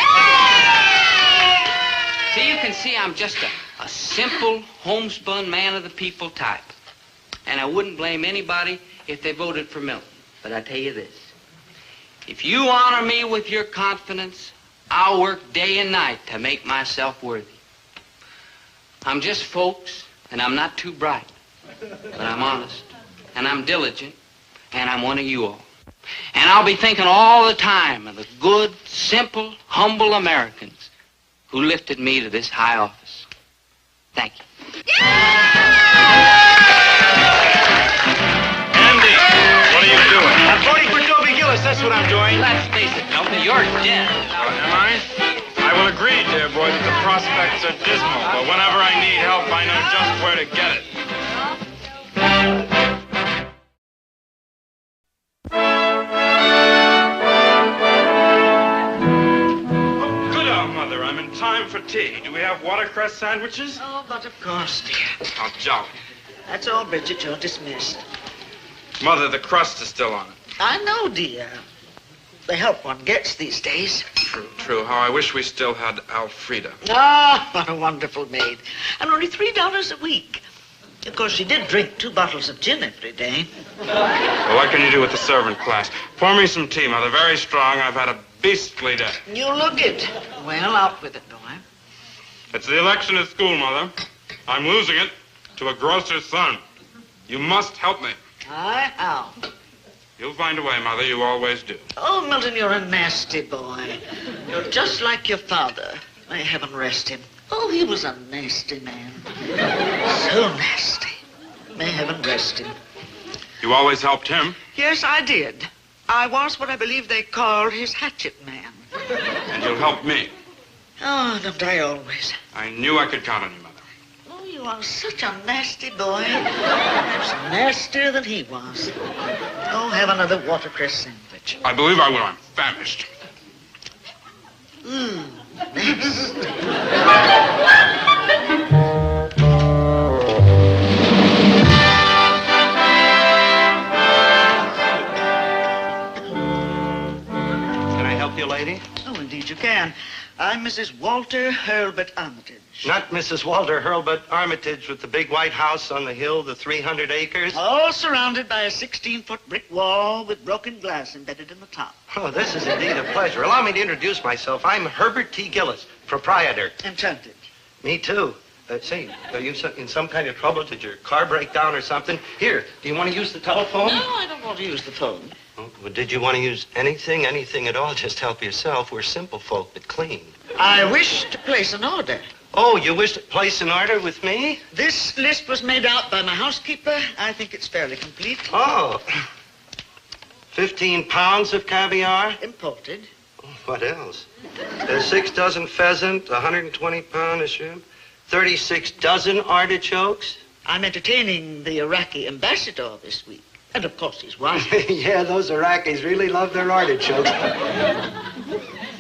See, you can see I'm just a simple, homespun man of the people type. And I wouldn't blame anybody if they voted for Milton. But I tell you this. If you honor me with your confidence, I'll work day and night to make myself worthy. I'm just folks, and I'm not too bright. But I'm honest, and I'm diligent, and I'm one of you all. And I'll be thinking all the time of the good, simple, humble Americans who lifted me to this high office. Thank you. Andy, what are you doing? I'm voting for Dobie Gillis, that's what I'm doing. Let's face it, Milton, you're dead. Am I? I will agree, dear boy, that the prospects are dismal, but whenever I need help, I know just where to get it. Good old mother, I'm in time for tea. Do we have watercress sandwiches? Oh, but of course, dear. Oh, jolly. That's all, Bridget. You're dismissed. Mother, the crust is still on it. I know, dear. The help one gets these days. True. How I wish we still had Alfreda. Ah, what a wonderful maid. And only $3 a week. Of course, she did drink 2 bottles of gin every day. Well, what can you do with the servant class? Pour me some tea, Mother. Very strong. I've had a beastly day. You look it. Well, out with it, boy. It's the election at school, Mother. I'm losing it to a grocer's son. You must help me. How? You'll find a way, Mother. You always do. Oh, Milton, you're a nasty boy. You're just like your father. May heaven rest him. Oh, he was a nasty man. So nasty. May heaven rest him. You always helped him. Yes, I did. I was what I believe they call his hatchet man. And you'll help me. Oh, don't I always? I knew I could count on you, Mother. Oh, you are such a nasty boy. Perhaps nastier than he was. Oh, have another watercress sandwich. I believe I will. I'm famished. Nasty. Can I help you, lady? Oh, indeed you can. I'm Mrs. Walter Hurlbut Armitage. Not Mrs. Walter Hurlbut Armitage with the big white house on the hill, the 300 acres? All surrounded by a 16-foot brick wall with broken glass embedded in the top. Oh, this is indeed a pleasure. Allow me to introduce myself. I'm Herbert T. Gillis, proprietor. Enchanted. Me too. Say, are you in some kind of trouble? Did your car break down or something? Here, do you want to use the telephone? No, I don't want to use the phone. Oh, well, did you want to use anything at all? Just help yourself. We're simple folk, but clean. I wish to place an order. Oh, you wish to place an order with me? This list was made out by my housekeeper. I think it's fairly complete. Oh. 15 pounds of caviar? Imported. Oh, what else? 6 dozen pheasant, 120 pounds of shrimp, 36 dozen artichokes. I'm entertaining the Iraqi ambassador this week. And, of course, his wife. Yeah, those Iraqis really love their artichokes.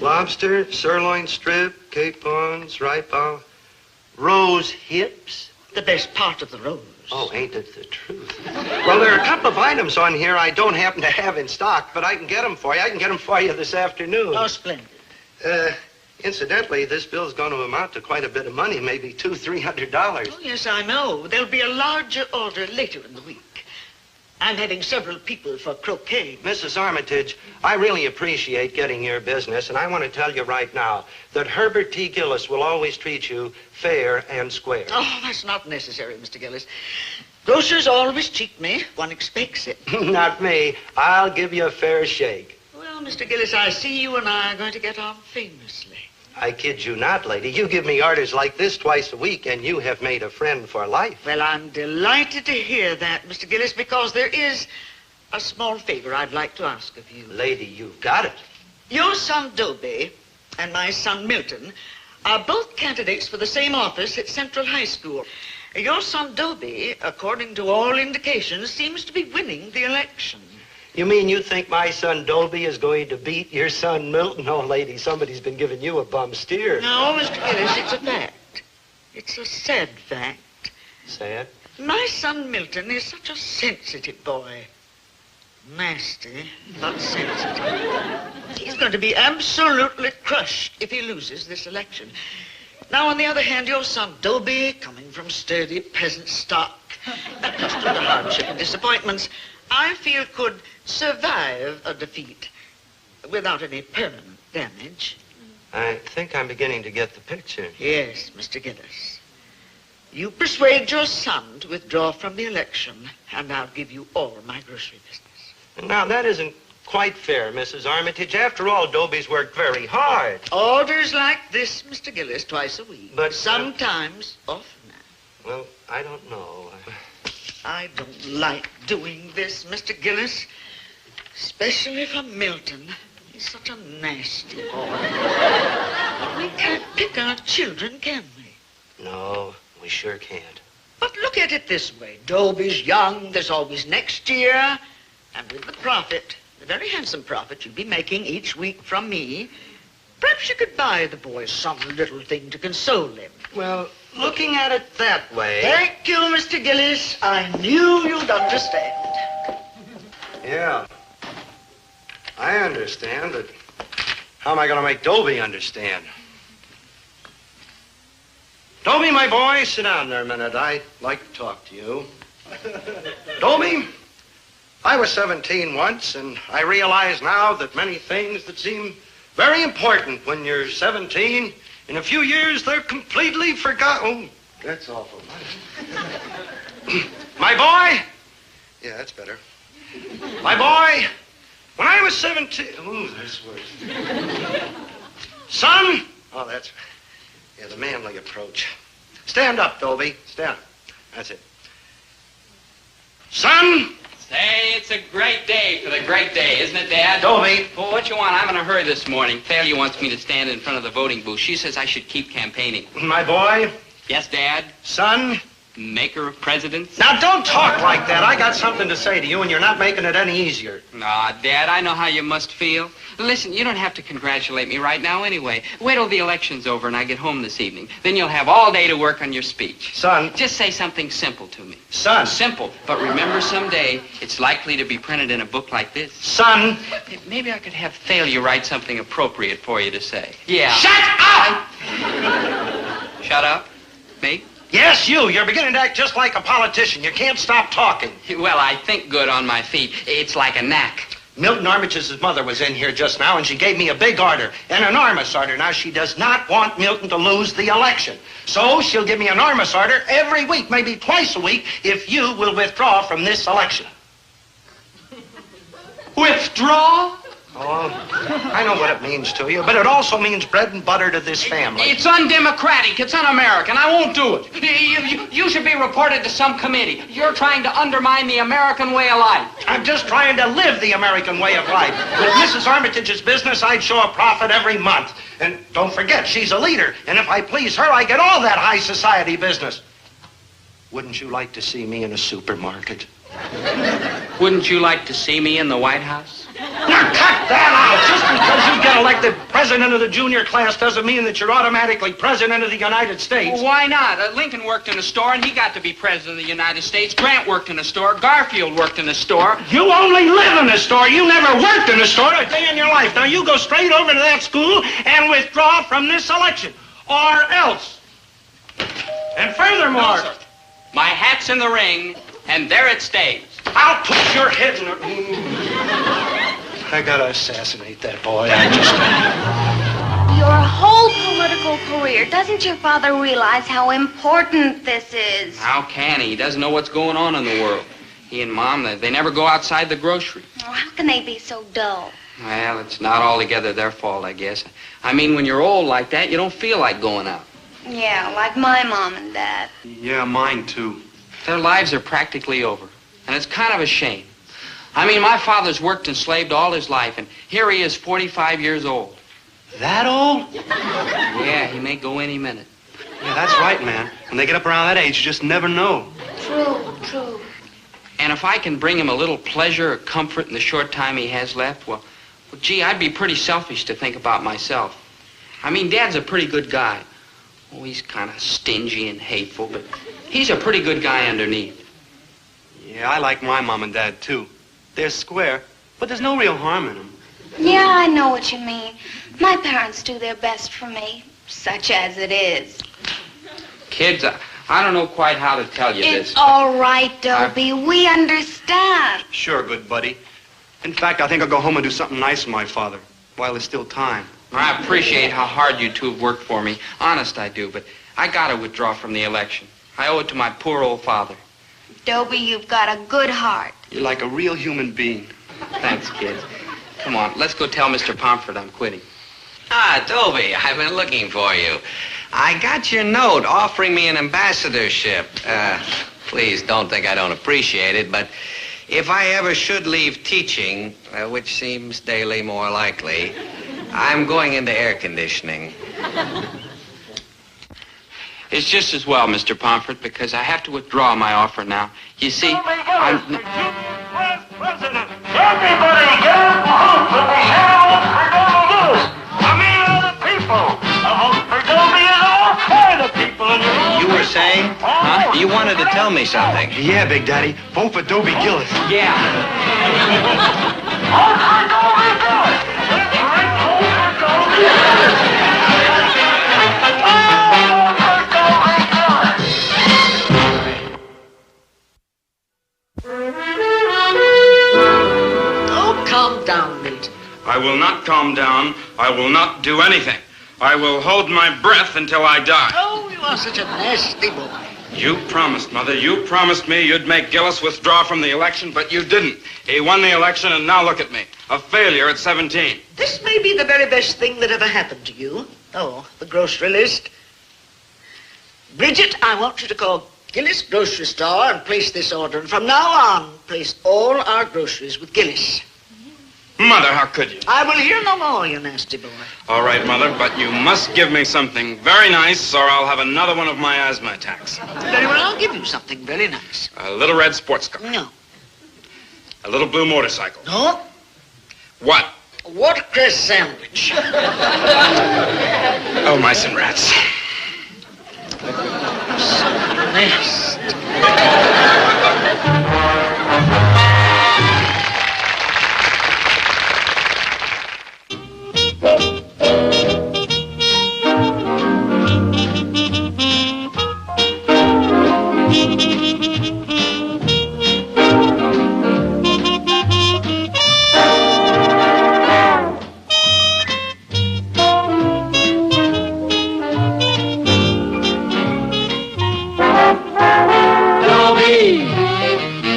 Lobster, sirloin strip, capons, ripe olive, rose hips. The best part of the rose. Oh, ain't it the truth? Well, there are a couple of items on here I don't happen to have in stock, but I can get them for you. I can get them for you this afternoon. Oh, splendid. Incidentally, this bill's going to amount to quite a bit of money, maybe $200-300. Oh, yes, I know. There'll be a larger order later in the week. I'm having several people for croquet. Mrs. Armitage, I really appreciate getting your business, and I want to tell you right now that Herbert T. Gillis will always treat you fair and square. Oh, that's not necessary, Mr. Gillis. Grocers always cheat me. One expects it. Not me. I'll give you a fair shake. Well, Mr. Gillis, I see you and I are going to get on famously. I kid you not, lady. You give me orders like this twice a week, and you have made a friend for life. Well, I'm delighted to hear that, Mr. Gillis, because there is a small favor I'd like to ask of you. Lady, you've got it. Your son, Dobie, and my son, Milton, are both candidates for the same office at Central High School. Your son, Dobie, according to all indications, seems to be winning the election. You mean you think my son Dobie is going to beat your son Milton? Oh, lady, somebody's been giving you a bum steer. No, Mr. Gillis, it's a fact. It's a sad fact. Sad? My son Milton is such a sensitive boy. Nasty, but sensitive. He's going to be absolutely crushed if he loses this election. Now, on the other hand, your son Dobie, coming from sturdy peasant stock, accustomed to hardship and disappointments, I feel could survive a defeat without any permanent damage. I think I'm beginning to get the picture. Yes, Mr. Gillis. You persuade your son to withdraw from the election, and I'll give you all my grocery business. Now, that isn't quite fair, Mrs. Armitage. After all, Dobie's worked very hard. Orders like this, Mr. Gillis, twice a week. But sometimes oftener. Well, I don't know. I don't like doing this, Mr. Gillis. Especially for Milton. He's such a nasty boy. We can't pick our children, can we? No, we sure can't. But look at it this way. Dobie's young. There's always next year. And with the profit, the very handsome profit you'll be making each week from me, perhaps you could buy the boy some little thing to console him. Well, looking at it that way... Thank you, Mr. Gillis. I knew you'd understand. Yeah. I understand, but How am I going to make Dobie understand? Dobie, my boy, sit down there a minute. I'd like to talk to you. Dobie, I was 17 once, and I realize now that many things that seem very important when you're 17, in a few years, they're completely forgotten. Oh, that's awful. My boy, yeah, that's better. My boy, when I was 17, ooh, that's worse. Son, oh, that's, yeah, the manly approach. Stand up, Dobie, stand up. That's it. Son. Say, it's a great day for the great day, isn't it, Dad? Dobie. Well, what you want? I'm in a hurry this morning. Thalia wants me to stand in front of the voting booth. She says I should keep campaigning. My boy. Yes, Dad? Son. Maker of presidents? Now, don't talk like that. I got something to say to you, and you're not making it any easier. Nah, Dad, I know how you must feel. Listen, you don't have to congratulate me right now anyway. Wait till the election's over and I get home this evening. Then you'll have all day to work on your speech. Son. Just say something simple to me. Son. Simple. But remember, someday, it's likely to be printed in a book like this. Son. Maybe I could have Thalia write something appropriate for you to say. Yeah. Shut up! Shut up? Me? Yes, you. You're beginning to act just like a politician. You can't stop talking. Well, I think good on my feet. It's like a knack. Milton Armitage's mother was in here just now, and she gave me a big order, an enormous order. Now, she does not want Milton to lose the election. So she'll give me an enormous order every week, maybe twice a week, if you will withdraw from this election. Withdraw? Oh, I know what it means to you, but it also means bread and butter to this family. It's undemocratic. It's un-American. I won't do it. You should be reported to some committee. You're trying to undermine the American way of life. I'm just trying to live the American way of life. With Mrs. Armitage's business, I'd show a profit every month. And don't forget, she's a leader. And if I please her, I get all that high society business. Wouldn't you like to see me in a supermarket? Wouldn't you like to see me in the White House? Now, cut that out! Just because you get elected president of the junior class doesn't mean that you're automatically president of the United States. Well, why not? Lincoln worked in a store, and he got to be president of the United States. Grant worked in a store. Garfield worked in a store. You only live in a store. You never worked in a store a day in your life. Now, you go straight over to that school and withdraw from this election. Or else. And furthermore... No, sir. My hat's in the ring, and there it stays. I'll put your head in a... I gotta assassinate that boy. Your whole political career, doesn't your father realize how important this is? How can he? He doesn't know what's going on in the world. He and Mom, they never go outside the grocery. Oh, how can they be so dull? Well, it's not altogether their fault, I guess. I mean, when you're old like that, you don't feel like going out. Yeah, like my mom and dad. Yeah, mine too. Their lives are practically over, and it's kind of a shame. I mean, my father's worked and slaved all his life, and here he is, 45 years old. That old? Yeah, he may go any minute. Yeah, that's right, man. When they get up around that age, you just never know. True. And if I can bring him a little pleasure or comfort in the short time he has left, well, gee, I'd be pretty selfish to think about myself. I mean, Dad's a pretty good guy. Oh, he's kind of stingy and hateful, but he's a pretty good guy underneath. Yeah, I like my mom and dad, too. They're square, but there's no real harm in them. Yeah, I know what you mean. My parents do their best for me, such as it is. Kids, I don't know quite how to tell you this. It's all right, Dobie. We understand. Sure, good buddy. In fact, I think I'll go home and do something nice for my father, while there's still time. I appreciate how hard you two have worked for me. Honest, I do, but I gotta withdraw from the election. I owe it to my poor old father. Dobie, you've got a good heart. You're like a real human being. Thanks, kids. Come on, let's go tell Mr. Pomfret I'm quitting. Ah, Dobie, I've been looking for you. I got your note offering me an ambassadorship. Please don't think I don't appreciate it, but if I ever should leave teaching, which seems daily more likely, I'm going into air conditioning. It's just as well, Mr. Pomfret, because I have to withdraw my offer now. You see, I'm... President, everybody get up and vote for the hell for Dobie Gillis. I mean, all the people. A vote for Dobie is all kind of people in the room. You were saying? Huh? You wanted to tell me something. Yeah, Big Daddy. Vote for Dobie Gillis. Yeah. Vote for Dobie Gillis. That's right, vote for Dobie. Oh, calm down, Milton. I will not calm down. I will not do anything. I will hold my breath until I die. Oh, you are such a nasty boy. You promised, Mother. You promised me you'd make Gillis withdraw from the election, but you didn't. He won the election, and now look at me. A failure at 17. This may be the very best thing that ever happened to you. Oh, the grocery list. Bridget, I want you to call Gillis Grocery Store and place this order. And from now on, place all our groceries with Gillis. Mother, how could you? I will hear no more, you nasty boy. All right, Mother, but you must give me something very nice, or I'll have another one of my asthma attacks. Very well, I'll give you something very nice. A little red sports car. No. A little blue motorcycle. No? What? A watercress sandwich. Oh, mice and rats. Nasty.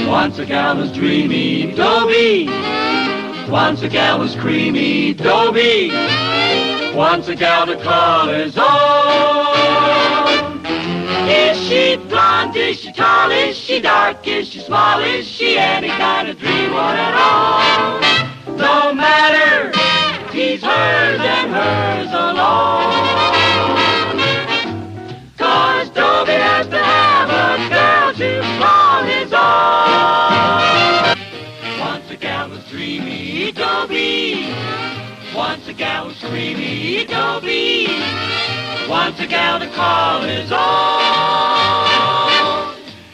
Once a gal was dreamy, Dobie. Once a gal was creamy, Dobie. Once a gal to call his own. Is she blonde? Is she tall? Is she dark? Is she small? Is she any kind of dream one at all? No matter, he's hers and hers alone. 'Cause Dobie has to have a girl to call his own. Once a gal was dreamy, Dobie. Once a gal was creamy, Dobie. Once a gal to call his own.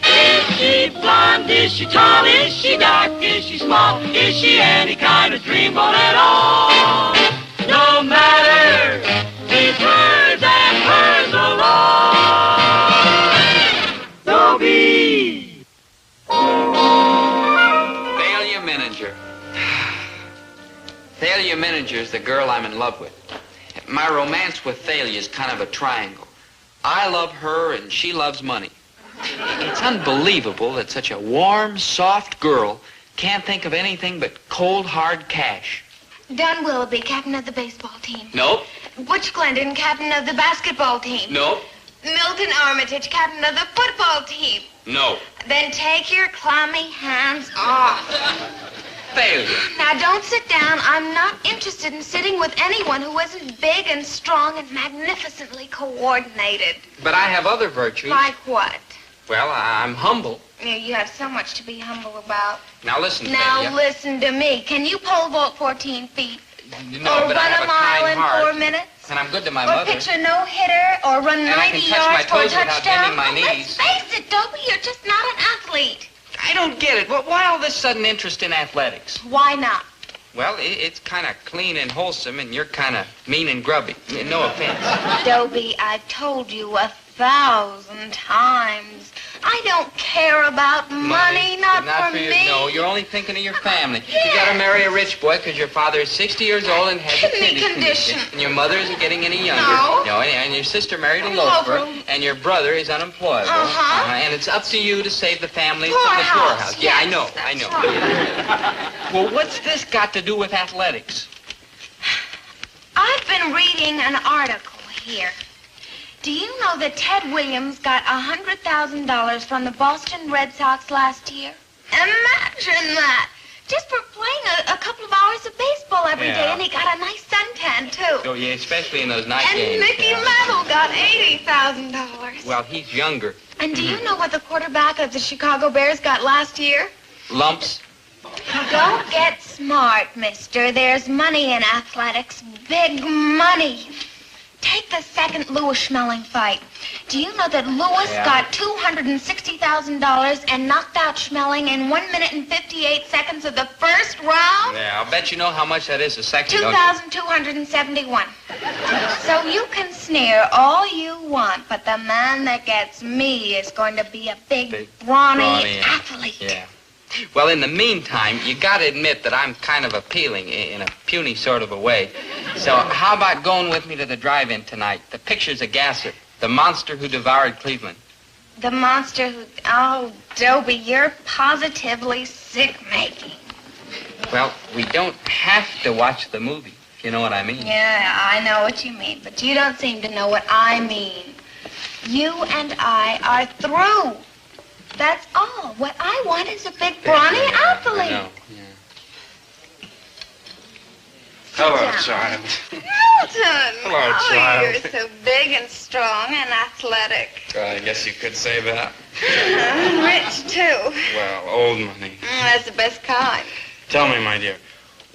Is she blonde? Is she tall? Is she dark? Is she small? Is she any kind of dreamboat at all? No matter, he's hers and hers alone. Dobie. Thalia Miniger. Thalia Miniger is the girl I'm in love with. My romance with Thalia is kind of a triangle. I love her and she loves money. It's unbelievable that such a warm, soft girl can't think of anything but cold, hard cash. Don Willoughby, captain of the baseball team. Nope. Butch Glendon, captain of the basketball team. Nope. Milton Armitage, captain of the football team. No. Then take your clammy hands off. Failure. Now, don't sit down. I'm not interested in sitting with anyone who isn't big and strong and magnificently coordinated. But I have other virtues. Like what? Well, I'm humble. You have so much to be humble about. Now listen, Now Thalia. listen to me. Can you pole vault 14 feet? No, or but run I have a mile kind in heart. 4 minutes? And I'm good to my Or mother. pitch a no-hitter? Or run And I 90 can touch my yards for a toes without touchdown? bending my Oh, knees. let's face it, Dobie, you're just not an athlete. I don't get it. Why all this sudden interest in athletics? Why not? Well, it's kind of clean and wholesome, and you're kind of mean and grubby. No offense. Dobie, I've told you 1,000 times. I don't care about money, not for you. me. No, you're only thinking of your family. You got to marry a rich boy because your father is 60 years old and has a Kidney condition. And your mother isn't getting any younger. No. And your sister married a Loafer. loafer. And your brother is unemployable. And it's up to you to save the family from the Poorhouse. poorhouse. Yeah, I Yes, know. that's I know. right. Well, what's this got to do with athletics? I've been reading an article here. Do you know that Ted Williams got $100,000 from the Boston Red Sox last year? Imagine that! Just for playing a couple of hours of baseball every day, Yeah. and he got a nice suntan, too. Oh, yeah, especially in those night And games. Mickey yeah. Mantle got $80,000. Well, he's younger. And do you know what the quarterback of the Chicago Bears got last year? Lumps. Go get smart, mister. There's money in athletics. Big money. Take the second Lewis Schmeling fight. Do you know that Lewis got $260,000 and knocked out Schmeling in 1 minute and 58 seconds of the first round? Yeah, I'll bet you know how much that is a second, 2,271. So you can sneer all you want, but the man that gets me is going to be a big brawny athlete. Yeah. Well, in the meantime, you got to admit that I'm kind of appealing in a puny sort of a way. So how about going with me to the drive-in tonight? The picture's a gasser. The monster who devoured Cleveland. The monster who... Oh, Dobie, you're positively sick-making. Well, we don't have to watch the movie, if you know what I mean. Yeah, I know what you mean, but you don't seem to know what I mean. You and I are through. That's all. What I want is a big, brawny athlete. I know, yeah. Hello, child. Milton! Hello, Oh, child. you're so big and strong and athletic. I guess you could say that. Rich, too. Well, old money. That's the best kind. Tell me, my dear,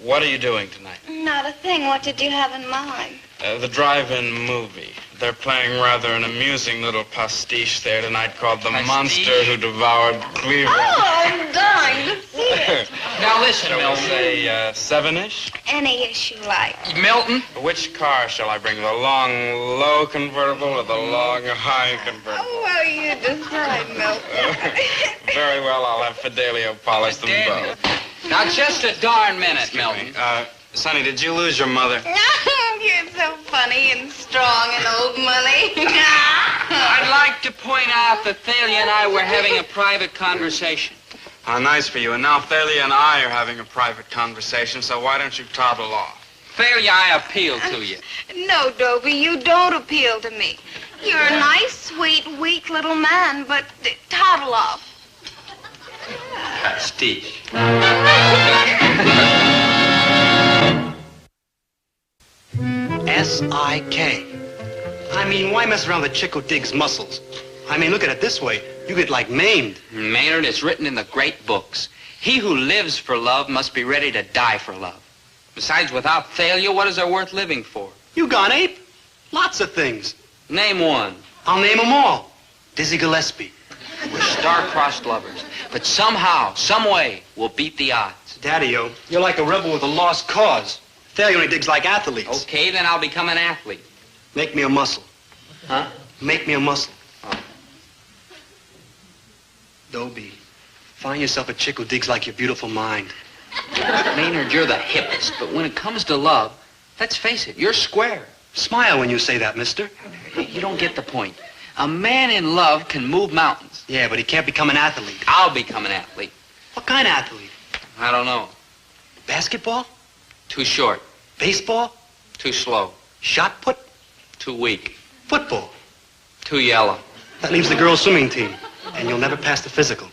what are you doing tonight? Not a thing. What did you have in mind? The drive-in movie. They're playing rather an amusing little pastiche there tonight called The Monster Who Devoured Cleveland. Oh, I'm dying to see it. Now listen, Shall we Milton. say 7-ish? Any issue like. Milton? Which car shall I bring? The long, low convertible or the long, high convertible? Oh, well, you decide, Milton. Very well, I'll have Fidelio polish them both. Now, just a darn minute, Milton. Sonny, did you lose your mother? You're so funny and strong and old money. I'd like to point out that Thalia and I were having a private conversation. How nice for you. And now Thalia and I are having a private conversation, so why don't you toddle off? Thalia, I appeal to you. No, Dobie, you don't appeal to me. You're a nice, sweet, weak little man, but toddle off. Steve. S-I-K. I mean, why mess around with a chick who digs muscles? I mean, look at it this way. You get, like, maimed. Maynard, it's written in the great books. He who lives for love must be ready to die for love. Besides, without Thalia, what is there worth living for? You gone ape? Lots of things. Name one. I'll name them all. Dizzy Gillespie. We're star-crossed lovers. But somehow, some way, we'll beat the odds. Daddy-o, you're like a rebel with a lost cause. Thalia only digs like athletes. Okay, then I'll become an athlete. Make me a muscle. Huh? Make me a muscle. Oh. Dobie, find yourself a chick who digs like your beautiful mind. Maynard, you're the hippest, but when it comes to love, let's face it, you're square. Smile when you say that, mister. You don't get the point. A man in love can move mountains. Yeah, but he can't become an athlete. I'll become an athlete. What kind of athlete? I don't know. Basketball? Too short. Baseball? Too slow. Shot put? Too weak. Football? Too yellow. That leaves the girls' swimming team, and you'll never pass the physical.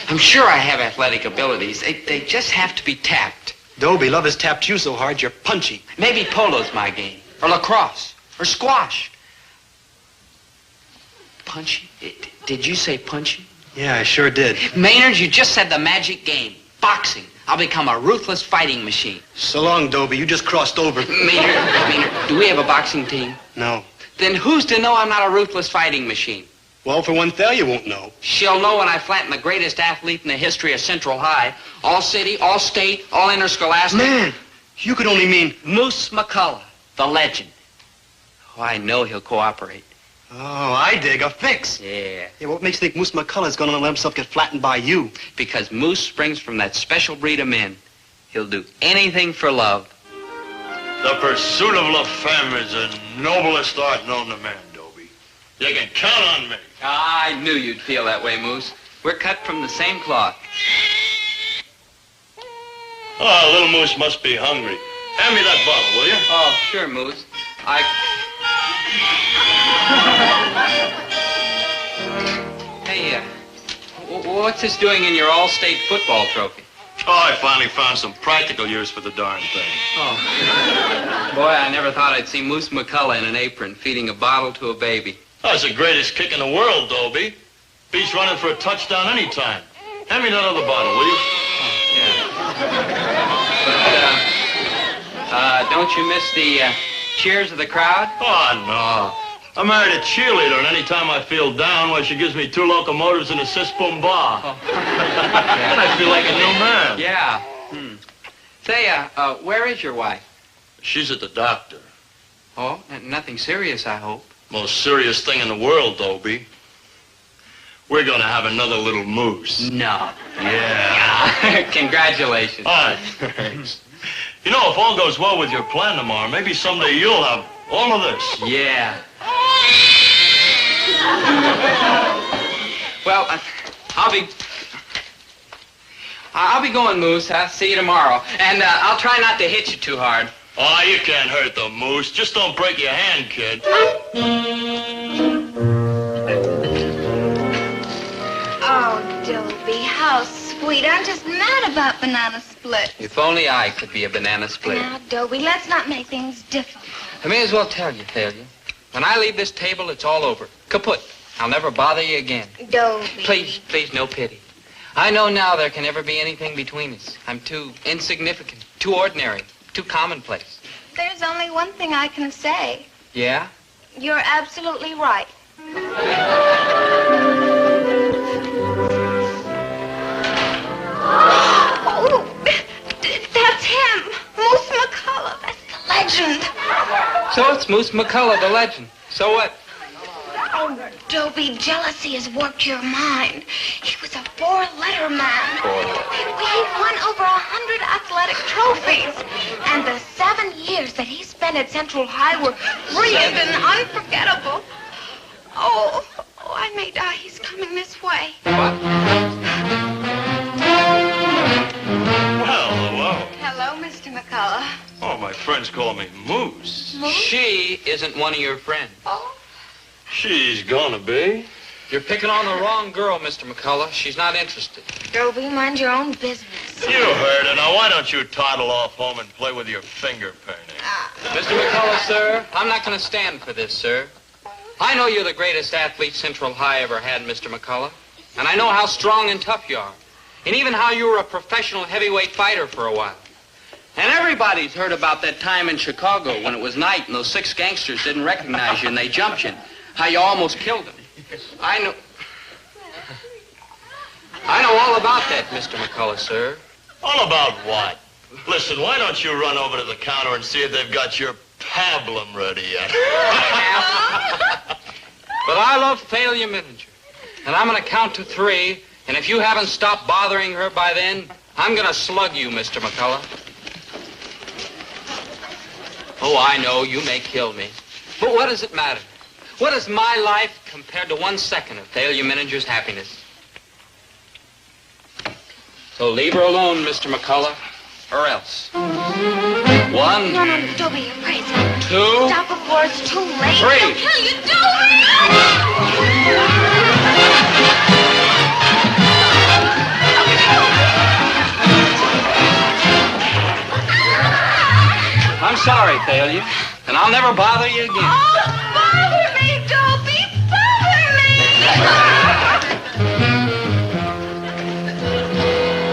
I'm sure I have athletic abilities. They just have to be tapped. Dobie, love has tapped you so hard you're punchy. Maybe polo's my game. Or lacrosse. Or squash. Punchy? Did you say punchy? Yeah, I sure did. Maynard, you just said the magic game. Boxing. I'll become a ruthless fighting machine. So long, Dobie. You just crossed over. Maynard, do we have a boxing team? No. Then who's to know I'm not a ruthless fighting machine? Well, for one, Thalia won't know. She'll know when I flatten the greatest athlete in the history of Central High. All city, all state, all interscholastic. Man, you could only mean... Moose McCullough, the legend. Oh, I know he'll cooperate. Oh, I dig. A fix. Yeah. Yeah, what makes you think Moose McCullough's gonna let himself get flattened by you? Because Moose springs from that special breed of men. He'll do anything for love. The pursuit of La Femme is the noblest art known to man, Dobie. You can count on me. I knew you'd feel that way, Moose. We're cut from the same cloth. Oh, little Moose must be hungry. Hand me that bottle, will you? Oh, sure, Moose. Hey, what's this doing in your all-state football trophy? Oh, I finally found some practical use for the darn thing. Oh. Boy, I never thought I'd see Moose McCullough in an apron feeding a bottle to a baby. That's the greatest kick in the world, Dobie. Beats running for a touchdown anytime. Hand me that other bottle, will you? Yeah. But, don't you miss cheers of the crowd? Oh, no. I married a cheerleader, and any time I feel down, why, she gives me 2 locomotives and a sis-boom bar. And I feel like a new man. Yeah. Thea, where is your wife? She's at the doctor. Oh, nothing serious, I hope. Most serious thing in the world, Dobie. We're gonna have another little moose. No. Yeah. Congratulations. All right, thanks. You know, if all goes well with your plan tomorrow, maybe someday you'll have all of this. Yeah. Well, I'll be going, Moose. I'll see you tomorrow. And I'll try not to hit you too hard. Oh, you can't hurt the moose. Just don't break your hand, kid. Oh, Dobie, how sweet. I'm just mad about banana split. If only I could be a banana split. Now, Dobie, let's not make things difficult. I may as well tell you, Thalia. When I leave this table, it's all over. Kaput. I'll never bother you again. Dobie. Please, no pity. I know now there can never be anything between us. I'm too insignificant, too ordinary, too commonplace. There's only one thing I can say. Yeah? You're absolutely right. Oh, that's him. Moose McCullough. That's the legend. So it's Moose McCullough, the legend. So what? Oh, Dobie, jealousy has warped your mind. He was a 4-letter man. He won over 100 athletic trophies. And the 7 years that he spent at Central High were brilliant and unforgettable. Oh, I may die. He's coming this way. What? Well, hello. Hello, Mr. McCullough. Oh, my friends call me Moose. She isn't one of your friends. Oh. She's gonna be. You're picking on the wrong girl, Mr. McCullough. She's not interested. Dobie, mind your own business. You heard her. Now, why don't you toddle off home and play with your finger painting? Mr. McCullough, sir, I'm not going to stand for this, sir. I know you're the greatest athlete Central High ever had, Mr. McCullough. And I know how strong and tough you are. And even how you were a professional heavyweight fighter for a while. And everybody's heard about that time in Chicago when it was night and those 6 gangsters didn't recognize you and they jumped you. How you almost killed them. I know all about that, Mr. McCullough, sir. All about what? Listen, why don't you run over to the counter and see if they've got your pablum ready yet? But I love Thalia Mininger. And I'm going to count to 3, and if you haven't stopped bothering her by then, I'm going to slug you, Mr. McCullough. Oh, I know, you may kill me. But what does it matter? What is my life compared to 1 second of Thalia Mininger's happiness? So leave her alone, Mr. McCullough, or else. 1. No, Dobie, you're crazy. 2. Stop before it's too late. 3. He'll kill you, Dobie! I'm sorry, Thalia, and I'll never bother you again. Oh, bother me, Dobie! Bother me!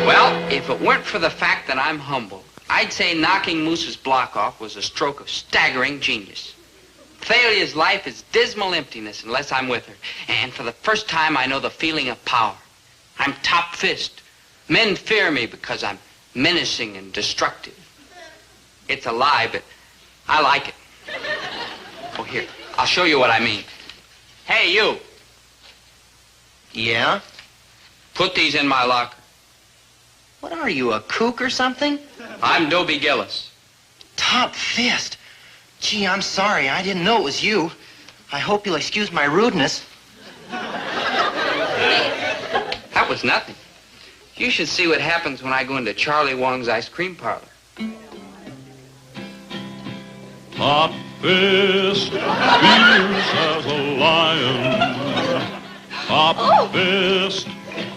Well, if it weren't for the fact that I'm humble, I'd say knocking Moose's block off was a stroke of staggering genius. Thalia's life is dismal emptiness unless I'm with her. And for the first time, I know the feeling of power. I'm top fist. Men fear me because I'm menacing and destructive. It's a lie, but I like it. Oh, here, I'll show you what I mean. Hey, you. Yeah? Put these in my locker. What are you, a kook or something? I'm Dobie Gillis. Top fist. Gee, I'm sorry. I didn't know it was you. I hope you'll excuse my rudeness. That was nothing. You should see what happens when I go into Charlie Wong's ice cream parlor. Top fist, fierce as a lion. Top fist,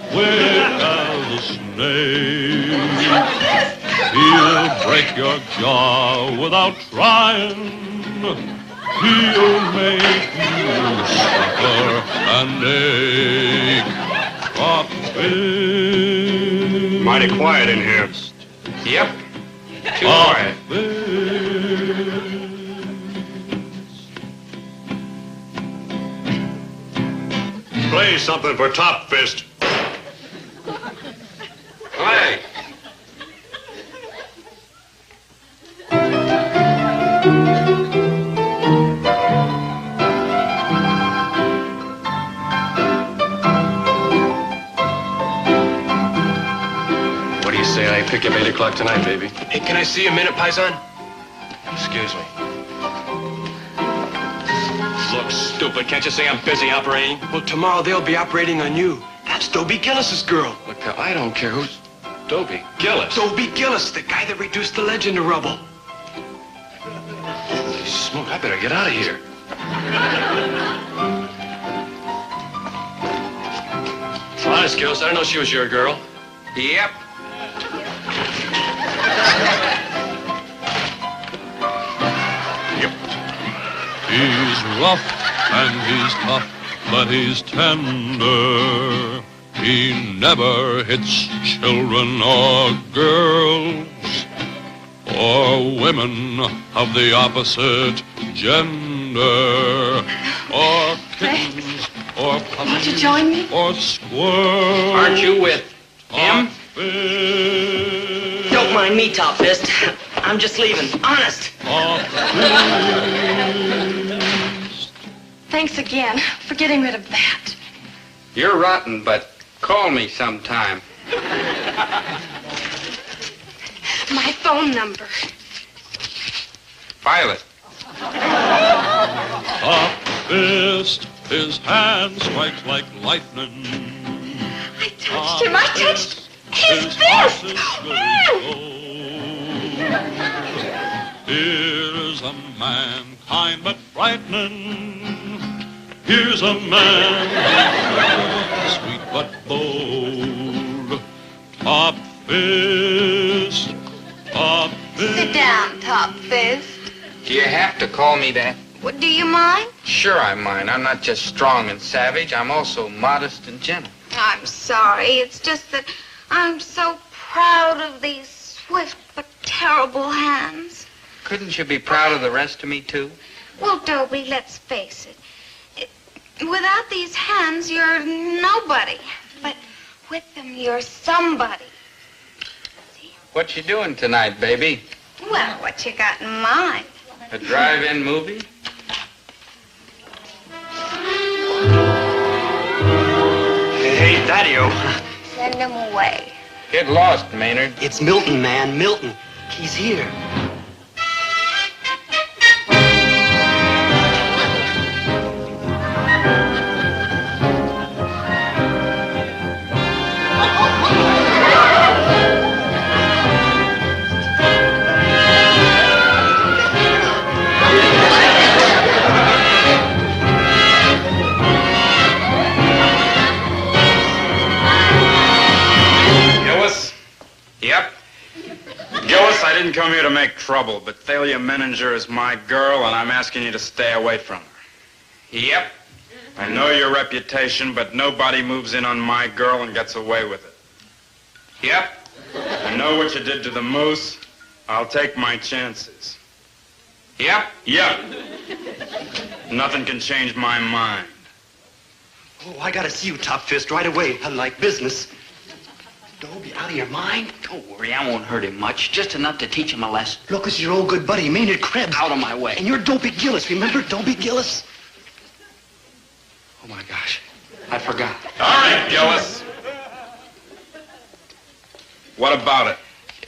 quick as a snake. He'll break your jaw without trying. He'll make you suffer and ache. Top fist. Mighty quiet in here. Yep. Too quiet. pay something for Top Fist. Clay. What do you say I pick you up 8 o'clock tonight, baby? Hey, can I see a minute, Paisan? Excuse me. Look, stupid, can't you say I'm busy operating? Well, tomorrow they'll be operating on you. That's Dobie Gillis's girl. Look, I don't care who's... Dobie Gillis. Dobie Gillis, the guy that reduced the legend to rubble. Holy smoke, I better get out of here. Honest, Gillis, I didn't know she was your girl. Yep. He's rough and he's tough, but he's tender. He never hits children or girls or women of the opposite gender or kittens or puppies. Won't you join me? Or squirrels. Aren't you with him? Don't mind me, Top Fist. I'm just leaving. Honest. Thanks again for getting rid of that. You're rotten, but call me sometime. My phone number. Violet. Top Fist, his hand strikes like lightning. I touched him. I touched his fist. Here's a man kind but frightening. Here's a man sweet but bold. Top Fist, Top Fist. Sit down, Top Fist. Do you have to call me that? What, do you mind? Sure I mind. I'm not just strong and savage. I'm also modest and gentle. I'm sorry. It's just that I'm so proud of these swift but terrible hands. Couldn't you be proud of the rest of me, too? Well, Dobie, let's face it. Without these hands, you're nobody. But with them, you're somebody. What you doing tonight, baby? Well, what you got in mind? A drive-in movie? Hey, Daddy-o. Send him away. Get lost, Maynard. It's Milton, man. Milton. He's here. Yep. Gillis, I didn't come here to make trouble, but Thalia Menninger is my girl, and I'm asking you to stay away from her. Yep. I know your reputation, but nobody moves in on my girl and gets away with it. Yep. I know what you did to the moose. I'll take my chances. Yep. Yep. Nothing can change my mind. Oh, I gotta see you, Top Fist, right away. I like business. Dobie, out of your mind? Don't worry, I won't hurt him much. Just enough to teach him a lesson. Look, it's your old good buddy, Maynard Krebs. Out of my way. And you're Dobie Gillis, remember Dobie Gillis? Oh, my gosh. I forgot. All right, Gillis. What about it?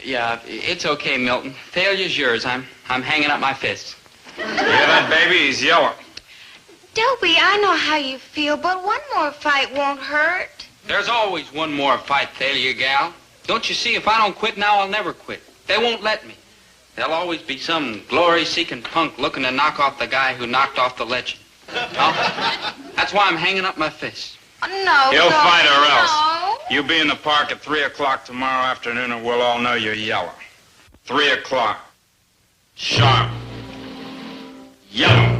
Yeah, it's okay, Milton. Thalia's yours. I'm hanging up my fists. Yeah, that baby, he's yellow. Dobie, I know how you feel, but one more fight won't hurt. There's always one more fight, Thalia, gal. Don't you see, if I don't quit now, I'll never quit. They won't let me. There'll always be some glory-seeking punk looking to knock off the guy who knocked off the legend. Well, that's why I'm hanging up my fists. No, He'll fight or else. No. You be in the park at 3 o'clock tomorrow afternoon and we'll all know you're yellow. 3 o'clock. Sharp. Yellow.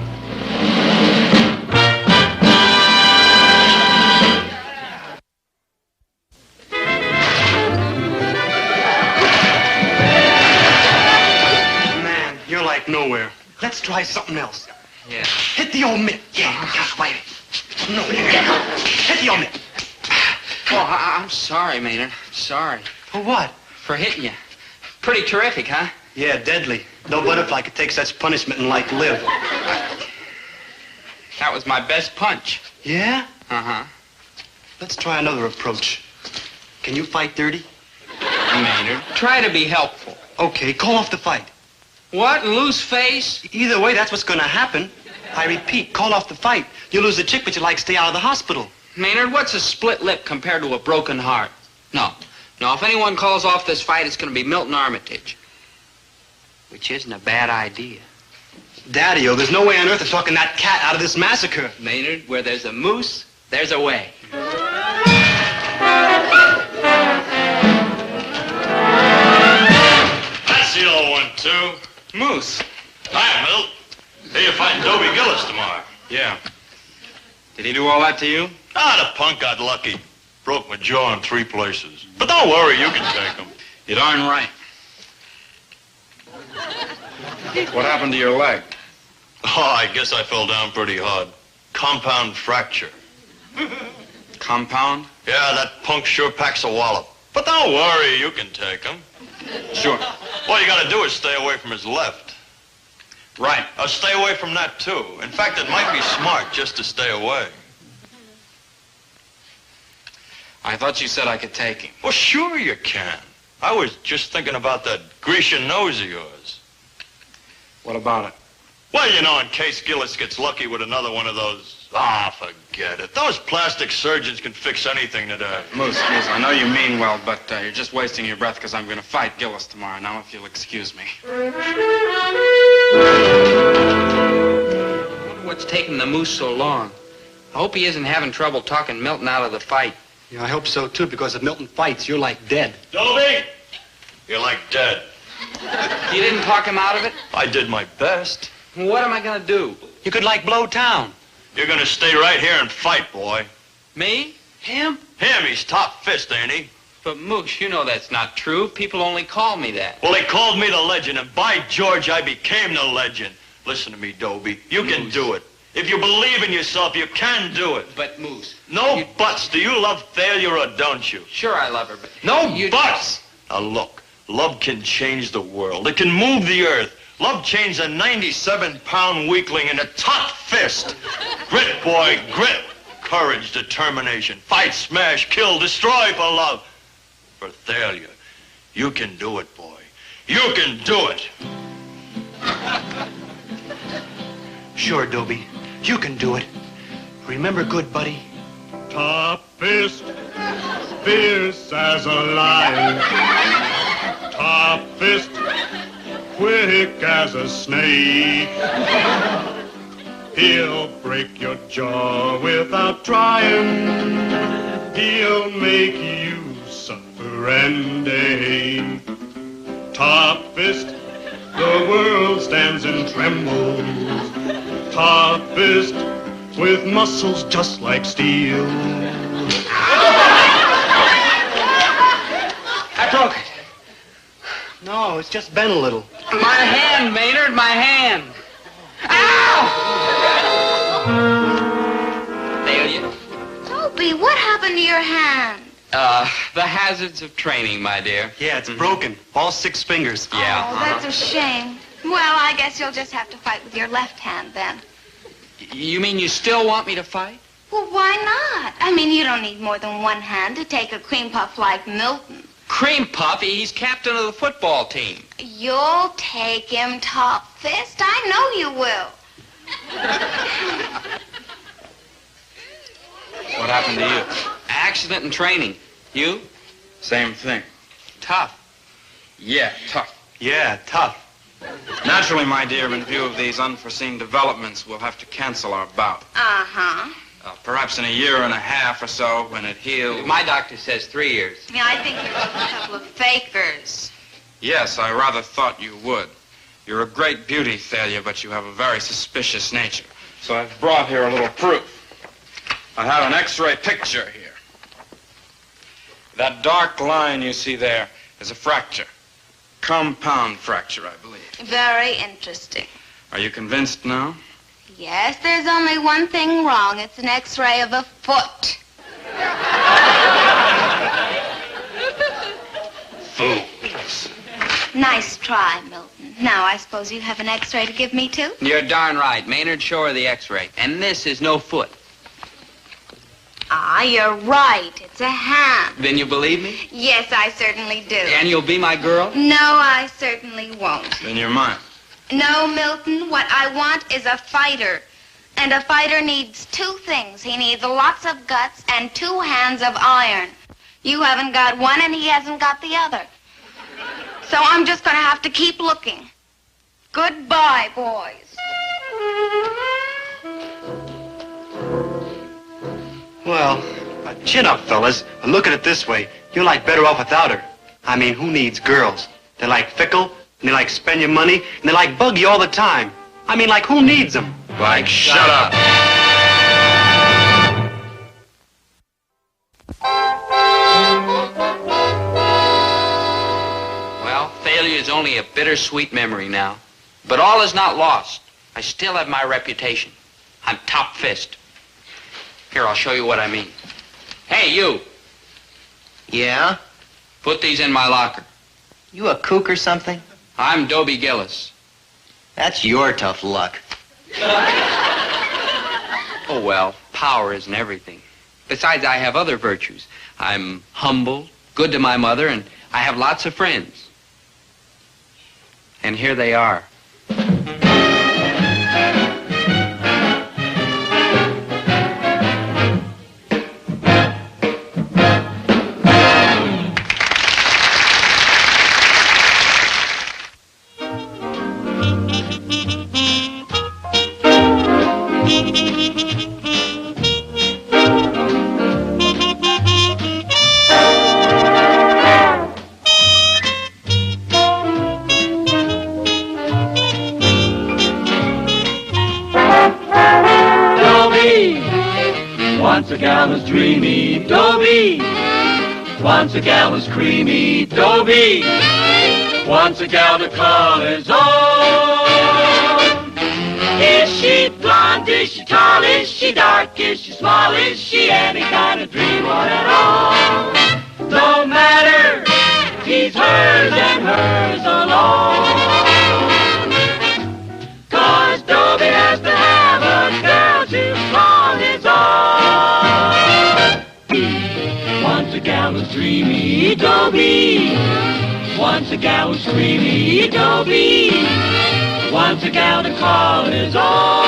Man, you're like nowhere. Let's try something else. Yeah. Hit the old mitt. Yeah, just wait. No, hit the hombre. Oh, I'm sorry, Maynard. Sorry. For what? For hitting you. Pretty terrific, huh? Yeah, deadly. No butterfly could take such punishment and like live. That was my best punch. Yeah? Uh-huh. Let's try another approach. Can you fight dirty? Maynard, try to be helpful. Okay, call off the fight. What? Lose face? Either way, that's what's gonna happen. I repeat, call off the fight. You lose the chick, but you like stay out of the hospital. Maynard, what's a split lip compared to a broken heart? No. No, if anyone calls off this fight, it's gonna be Milton Armitage. Which isn't a bad idea. Daddy-o, there's no way on earth of talking that cat out of this massacre. Maynard, where there's a moose, there's a way. That's the old one, too. Moose. Hi, Milt. Hey, you're fighting Dobie Gillis tomorrow. Yeah. Did he do all that to you? Ah, the punk got lucky. Broke my jaw in 3 places. But don't worry, you can take him. You're darn right. What happened to your leg? Oh, I guess I fell down pretty hard. Compound fracture. Compound? Yeah, that punk sure packs a wallop. But don't worry, you can take him. Sure. All you gotta do is stay away from his left. Right. I'll stay away from that, too. In fact, it might be smart just to stay away. I thought you said I could take him. Well, sure you can. I was just thinking about that Grecian nose of yours. What about it? Well, you know, in case Gillis gets lucky with another one of those... Ah, forget it. Those plastic surgeons can fix anything today. Moose, I know you mean well, but you're just wasting your breath because I'm going to fight Gillis tomorrow. Now, if you'll excuse me. What's taking the moose so long? I hope he isn't having trouble talking Milton out of the fight. Yeah, I hope so, too, because if Milton fights, you're like dead. Dobie! You're like dead. You didn't talk him out of it? I did my best. What am I going to do? You could like blow town. You're gonna stay right here and fight, boy. Me? Him? Him, he's top fist, ain't he? But, Moose, you know that's not true. People only call me that. Well, they called me the legend, and by George, I became the legend. Listen to me, Dobie. You can do it. If you believe in yourself, you can do it. But, Moose... No buts. Do you love failure or don't you? Sure I love her, but... No buts! Now, look. Love can change the world. It can move the earth. Love changed a 97-pound weakling into top fist. Grit, boy, grit. Courage, determination. Fight, smash, kill, destroy for love. For failure. You can do it, boy. You can do it. Sure, Dobie. You can do it. Remember good, buddy? Top fist, fierce as a lion. Top fist, quick as a snake. He'll break your jaw without trying. He'll make you suffer and ache. Top fist, the world stands and trembles. Top fist, with muscles just like steel. I broke it. No, it's just bent a little. My hand, Maynard, my hand. Ow! Thalia? Dobie, what happened to your hand? The hazards of training, my dear. Yeah, it's broken. All 6 fingers. Yeah. Oh, that's a shame. Well, I guess you'll just have to fight with your left hand then. You mean you still want me to fight? Well, why not? I mean, you don't need more than one hand to take a cream puff like Milton. Cream Puff? He's captain of the football team. You'll take him top fist. I know you will. What happened to you? Accident in training. You? Same thing. Tough. Yeah, tough. Yeah, tough. Naturally, my dear, in view of these unforeseen developments, we'll have to cancel our bout. Uh-huh. Perhaps in a year and a half or so, when it heals. My doctor says 3 years. Yeah, I think you're just a couple of fakers. Yes, I rather thought you would. You're a great beauty, Thalia, but you have a very suspicious nature. So I've brought here a little proof. I have an X-ray picture here. That dark line you see there is a fracture. Compound fracture, I believe. Very interesting. Are you convinced now? Yes, there's only one thing wrong. It's an X-ray of a foot. Fools. Nice try, Milton. Now, I suppose you have an X-ray to give me, too? You're darn right. Maynard, show her the X-ray. And this is no foot. Ah, you're right. It's a hand. Then you believe me? Yes, I certainly do. And you'll be my girl? No, I certainly won't. Then you're mine. No, Milton, what I want is a fighter. And a fighter needs two things. He needs lots of guts and 2 hands of iron. You haven't got one and he hasn't got the other. So I'm just going to have to keep looking. Goodbye, boys. Well, chin up, fellas. Look at it this way. You're like better off without her. I mean, who needs girls? They're like fickle, and they like spend your money, and they like bug you all the time. I mean, like, who needs them? Like, shut up. Well, failure is only a bittersweet memory now. But all is not lost. I still have my reputation. I'm top fist. Here, I'll show you what I mean. Hey, you. Yeah? Put these in my locker. You a kook or something? I'm Dobie Gillis. That's your tough luck. Oh, well, power isn't everything. Besides, I have other virtues. I'm humble, good to my mother, and I have lots of friends. And here they are. Once a gal was dreamy, Dobie. Once a gal was creamy, Dobie. Once a gal to call his own. Is she blonde? Is she tall? Is she dark? Is she small? Is she any kind of dreamboat at all? No matter, he's hers and hers alone. 'Cause Dobie has to have a girl to call his own. Once a gal was dreamy, Dobie. Once a gal was creamy, Dobie. Once a gal to call his own.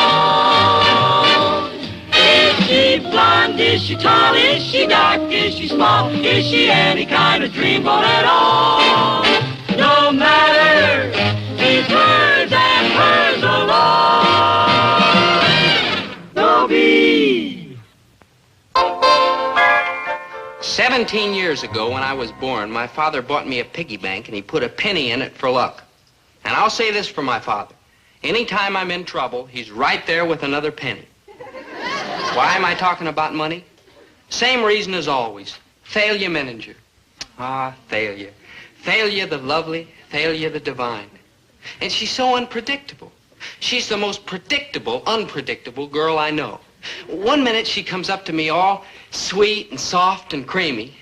Is she blonde? Is she tall? Is she dark? Is she small? Is she any kind of dreamboat at all? No matter, he's hers and hers alone. Dobie. 17 years ago, when I was born, my father bought me a piggy bank, and he put a penny in it for luck. And I'll say this for my father. Anytime I'm in trouble, he's right there with another penny. Why am I talking about money? Same reason as always. Thalia Mininger. Ah, Thalia. Thalia the lovely, Thalia the divine. And she's so unpredictable. She's the most predictable, unpredictable girl I know. One minute she comes up to me all sweet and soft and creamy.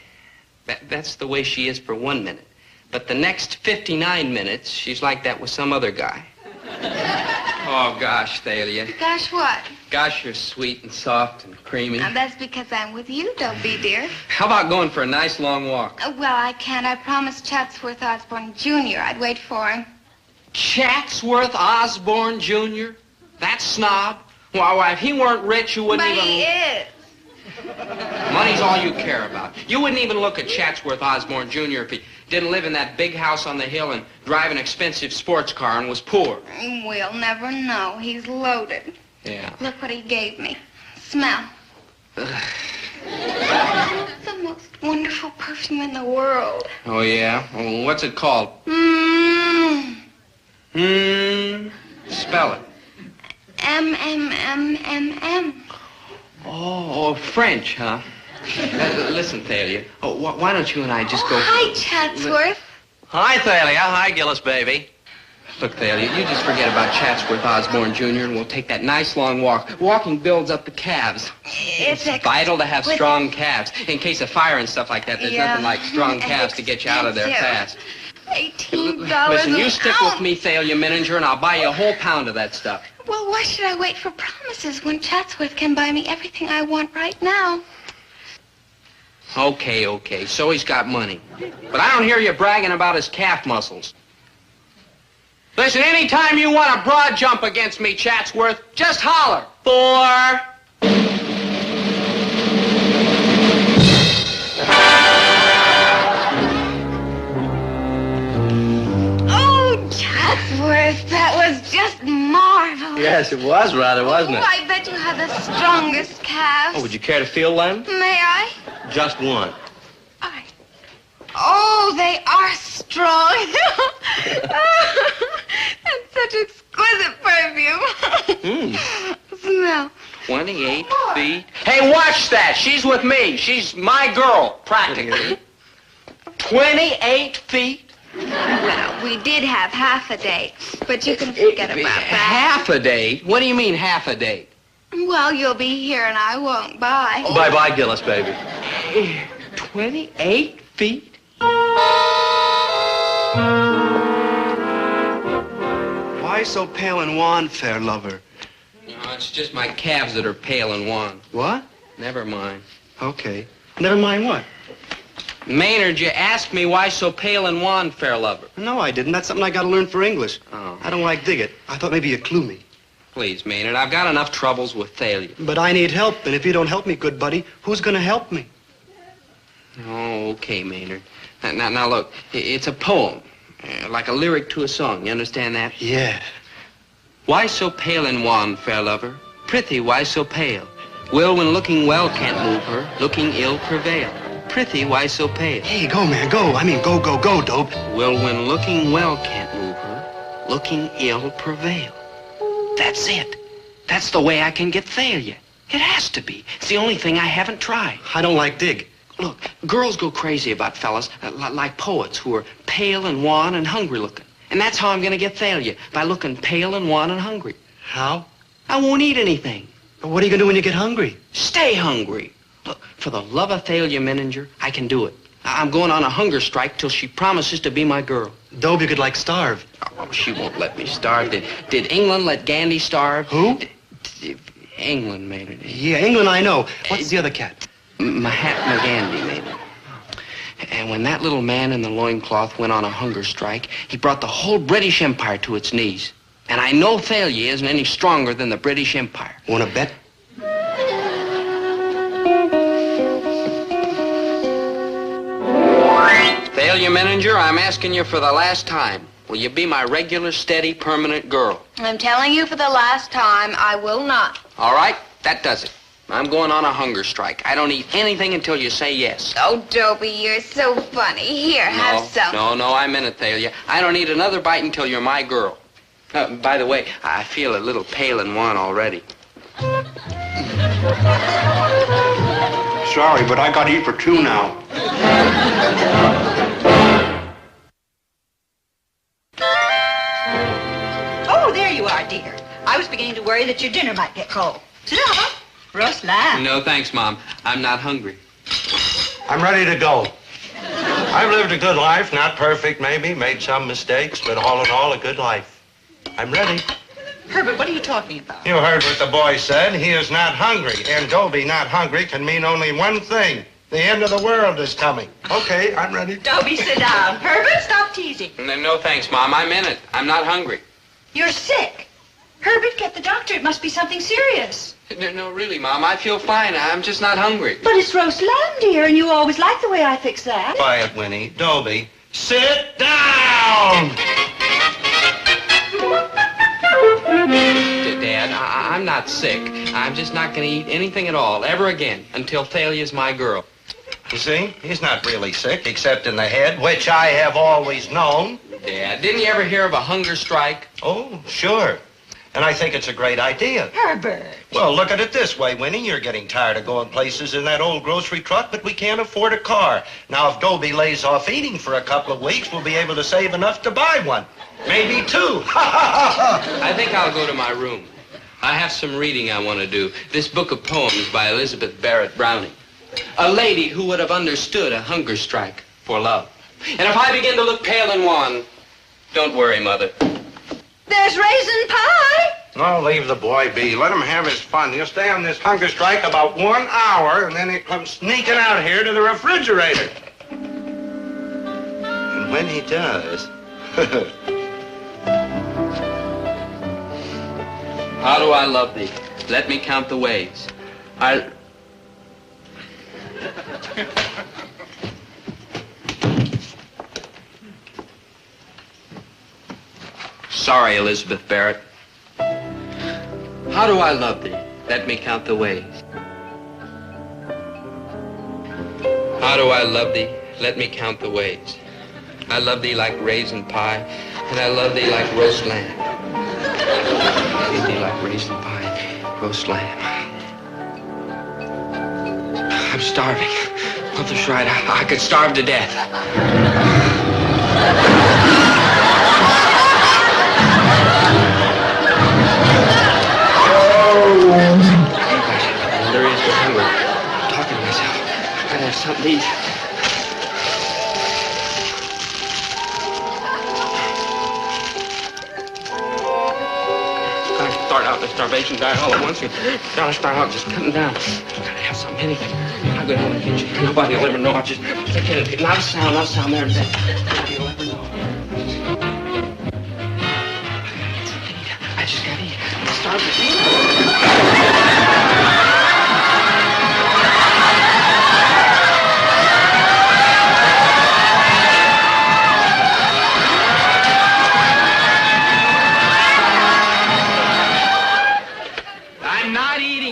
That's the way she is for 1 minute. But the next 59 minutes, she's like that with some other guy. Oh, gosh, Thalia. Gosh, what? Gosh, you're sweet and soft and creamy. Now, that's because I'm with you, Dobie, dear. How about going for a nice long walk? Well, I can't. I promised Chatsworth Osborne Jr. I'd wait for him. Chatsworth Osborne Jr.? That snob? Why, if he weren't rich, you wouldn't But even... he is. Money's all you care about. You wouldn't even look at Chatsworth Osborne Jr. if he didn't live in that big house on the hill and drive an expensive sports car and was poor. We'll never know. He's loaded. Yeah. Look what he gave me. Smell. The most wonderful perfume in the world. Oh, yeah? Well, what's it called? Spell it. M-M-M-M-M. Oh, French, huh? Listen, Thalia. Oh, why don't you and I just go... Hi, Chatsworth. Hi, Thalia. Hi, Gillis, baby. Look, Thalia, you just forget about Chatsworth Osborne Jr. and we'll take that nice long walk. Walking builds up the calves. It's vital to have strong calves. In case of fire and stuff like that, there's nothing like strong calves to get you out of there fast. $18. Listen, you stick with me, Thalia Mininger, and I'll buy you a whole pound of that stuff. Well, why should I wait for promises when Chatsworth can buy me everything I want right now? Okay. So he's got money. But I don't hear you bragging about his calf muscles. Listen, anytime you want a broad jump against me, Chatsworth, just holler. 4. Oh, Chatsworth, that was just marvelous. Yes, it was rather, wasn't it? Oh, I bet you have the strongest calves. Oh, would you care to feel one? May I? Just one. Oh, they are strong. And such exquisite perfume. Smell. 28 feet. Hey, watch that. She's with me. She's my girl, practically. 28 feet. Well, we did have half a date, but you can forget about that. Half a date? What do you mean half a date? Well, you'll be here and I won't buy. Bye-bye, Gillis, baby. 28 feet? Why so pale and wan, fair lover? No, it's just my calves that are pale and wan. What? Never mind. Okay. Never mind what? Maynard, you asked me why so pale and wan, fair lover. No, I didn't. That's something I got to learn for English. Oh. I don't like dig it. I thought maybe you'd clue me. Please, Maynard, I've got enough troubles with Thalia. But I need help, and if you don't help me, good buddy, who's going to help me? Oh, okay, Maynard. Now look, it's a poem, like a lyric to a song. You understand that? Yeah. Why so pale and wan, fair lover? Prithee, why so pale? Will, when looking well, can't move her. Looking ill, prevail. Prithee, why so pale? Hey, go, man, go. I mean, go, Dope. Will, when looking well, can't move her. Looking ill, prevail. That's it. That's the way I can get Thalia. It has to be. It's the only thing I haven't tried. I don't like dig. Look, girls go crazy about fellas like poets who are pale and wan and hungry looking. And that's how I'm going to get Thalia, by looking pale and wan and hungry. How? I won't eat anything. But what are you going to do when you get hungry? Stay hungry. Look, for the love of Thalia Mininger, I can do it. I'm going on a hunger strike till she promises to be my girl. Dobie could, like, starve. Oh, she won't let me starve. Did England let Gandhi starve? Who? England, Maynard. Yeah, England, I know. What's the other cat? Mahatma Gandhi, Maynard. And when that little man in the loincloth went on a hunger strike, he brought the whole British Empire to its knees. And I know Thalia isn't any stronger than the British Empire. Want to bet? Thalia Mininger, I'm asking you for the last time. Will you be my regular, steady, permanent girl? I'm telling you for the last time, I will not. All right, that does it. I'm going on a hunger strike. I don't eat anything until you say yes. Oh, Dobie, you're so funny. Here, have some. No, I meant it, Thalia. I don't eat another bite until you're my girl. By the way, I feel a little pale and wan already. Sorry, but I got to eat for 2 now. Oh, there you are, dear. I was beginning to worry that your dinner might get cold. Sit down. Roast lamb. No, thanks, Mom. I'm not hungry. I'm ready to go. I've lived a good life, not perfect maybe, made some mistakes, but all in all, a good life. I'm ready. Herbert, what are you talking about? You heard what the boy said. He is not hungry. And Dobie not hungry can mean only one thing. The end of the world is coming. Okay, I'm ready. Dobie, sit down. Herbert, stop teasing. No, thanks, Mom. I meant it. I'm not hungry. You're sick. Herbert, get the doctor. It must be something serious. No, really, Mom. I feel fine. I'm just not hungry. But it's roast lamb, dear, and you always like the way I fix that. Quiet, Winnie. Dobie, sit down! Dad, I'm not sick. I'm just not going to eat anything at all, ever again, until Thalia's my girl. You see, he's not really sick, except in the head, which I have always known. Dad, didn't you ever hear of a hunger strike? Oh, sure. And I think it's a great idea. Herbert. Well, look at it this way, Winnie. You're getting tired of going places in that old grocery truck, but we can't afford a car. Now, if Dobie lays off eating for a couple of weeks, we'll be able to save enough to buy one. Maybe two. I think I'll go to my room. I have some reading I want to do. This book of poems by Elizabeth Barrett Browning. A lady who would have understood a hunger strike for love. And if I begin to look pale and wan, don't worry, Mother. There's raisin pie. No, leave the boy be. Let him have his fun. He'll stay on this hunger strike about 1 hour, and then he'll come sneaking out here to the refrigerator. And when he does... How do I love thee? Let me count the ways. Sorry, Elizabeth Barrett. How do I love thee? Let me count the ways. How do I love thee? Let me count the ways. I love thee like raisin pie, and I love thee like roast lamb. I love thee like raisin pie, roast lamb. I'm starving. Mother's right. I could starve to death. There is no hunger. I'm talking to myself. I gotta have something to eat. Gotta start out the starvation diet all at once. Gotta start out just cutting down. Gotta have something, anything. I'll go down in the kitchen. Nobody will ever know. I'll just take it. Not a sound there in bed. Nobody will ever know. I just gotta eat. I'm starving.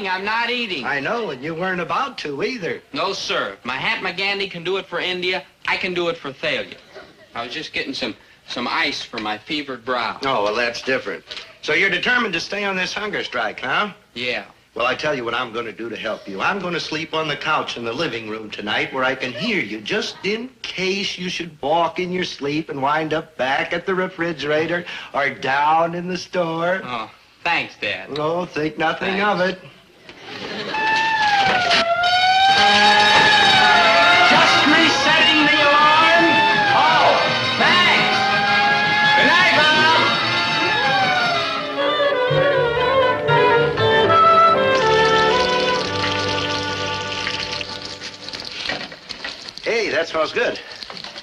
I'm not eating. I know, and you weren't about to either. No, sir. If Mahatma Gandhi can do it for India, I can do it for Thalia. I was just getting some ice for my fevered brow. Oh, well, that's different. So you're determined to stay on this hunger strike, huh? Yeah. Well, I tell you what I'm going to do to help you. I'm going to sleep on the couch in the living room tonight where I can hear you, just in case you should walk in your sleep and wind up back at the refrigerator or down in the store. Oh, thanks, Dad. No, think nothing of it. Just resetting the alarm. Oh, thanks. Good night, Hey, that smells good.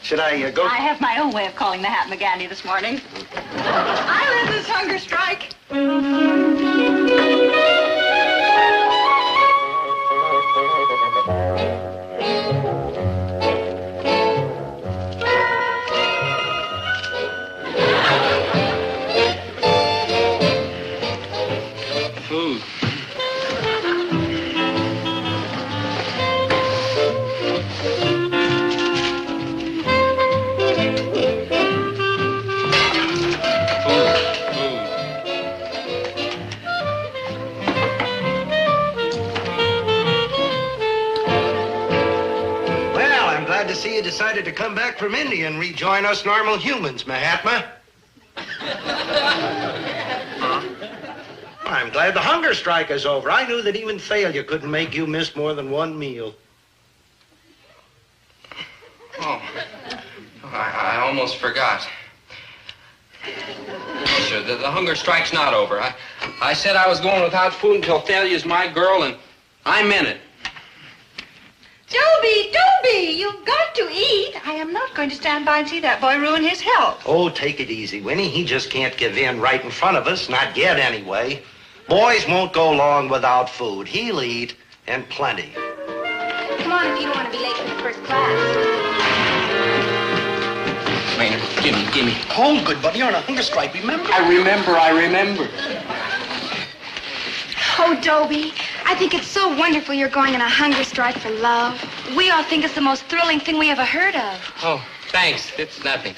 Should I go? I have my own way of calling Mahatma Gandhi this morning. I live this hunger strike. Food. Well, I'm glad to see you decided to come back from India and rejoin us normal humans, Mahatma. I'm glad the hunger strike is over. I knew that even failure couldn't make you miss more than one meal. Oh, I almost forgot. Sure, the hunger strike's not over. I said I was going without food until Thalia's my girl, and I meant it. Dobie, you've got to eat. I am not going to stand by and see that boy ruin his health. Oh, take it easy, Winnie. He just can't give in right in front of us, not yet anyway. Boys won't go long without food. He'll eat, and plenty. Come on if you don't want to be late for the first class. Maynard, gimme. Hold, good buddy. You're on a hunger strike, remember? I remember. Oh, Dobie, I think it's so wonderful you're going on a hunger strike for love. We all think it's the most thrilling thing we ever heard of. Oh, Thanks. It's nothing.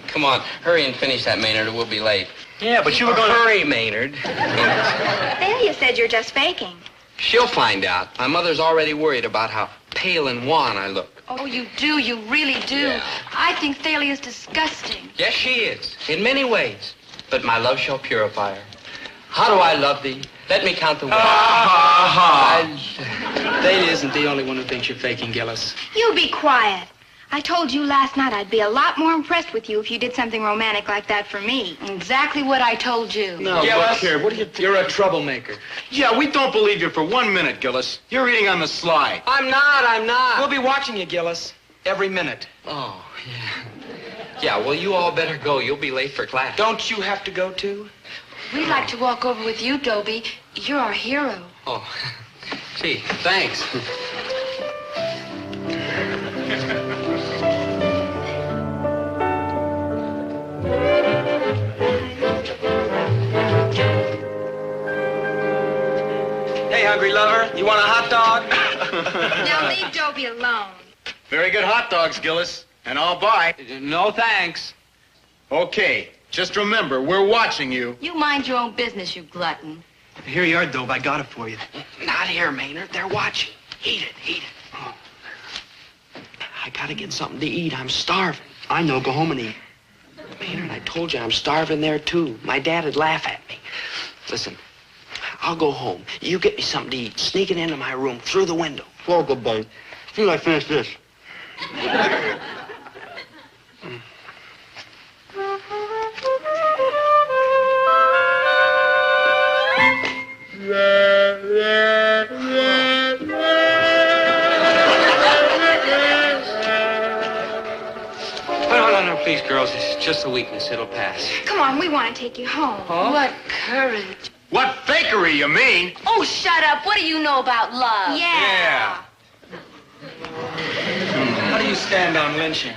Come on, hurry and finish that, Maynard, or we'll be late. Yeah, but you were going to... Hurry, Maynard. Thalia said you're just faking. She'll find out. My mother's already worried about how pale and wan I look. Oh, you do. You really do. Yeah. I think Thalia's disgusting. Yes, she is, in many ways. But my love shall purify her. How do I love thee? Let me count the ways. Thalia isn't the only one who thinks you're faking, Gillis. You be quiet. I told you last night I'd be a lot more impressed with you if you did something romantic like that for me. Exactly what I told you. No, look here. What do you think? You're a troublemaker. Yeah, we don't believe you for 1 minute, Gillis. You're eating on the sly. I'm not. We'll be watching you, Gillis, every minute. Oh, yeah. Yeah, well, you all better go. You'll be late for class. Don't you have to go, too? We'd like to walk over with you, Dobie. You're our hero. Oh, gee, thanks. Hey, hungry lover, you want a hot dog? Now leave Dobie alone. Very good hot dogs, Gillis. And I'll buy. No, thanks. Okay, just remember, we're watching you. You mind your own business, you glutton. Here you are, Dobe. I got it for you. Not here, Maynard. They're watching. Eat it. Oh. I gotta get something to eat. I'm starving. I know. Go home and eat. Maynard, I told you I'm starving there, too. My dad'd laugh at me. Listen, I'll go home. You get me something to eat. Sneak it into my room through the window. Well, good boy. Till I finish this. No, please, girls. It's just a weakness. It'll pass. Come on, we want to take you home. Huh? What courage. What fakery, you mean? Oh, shut up. What do you know about love? Yeah. How do you stand on lynching?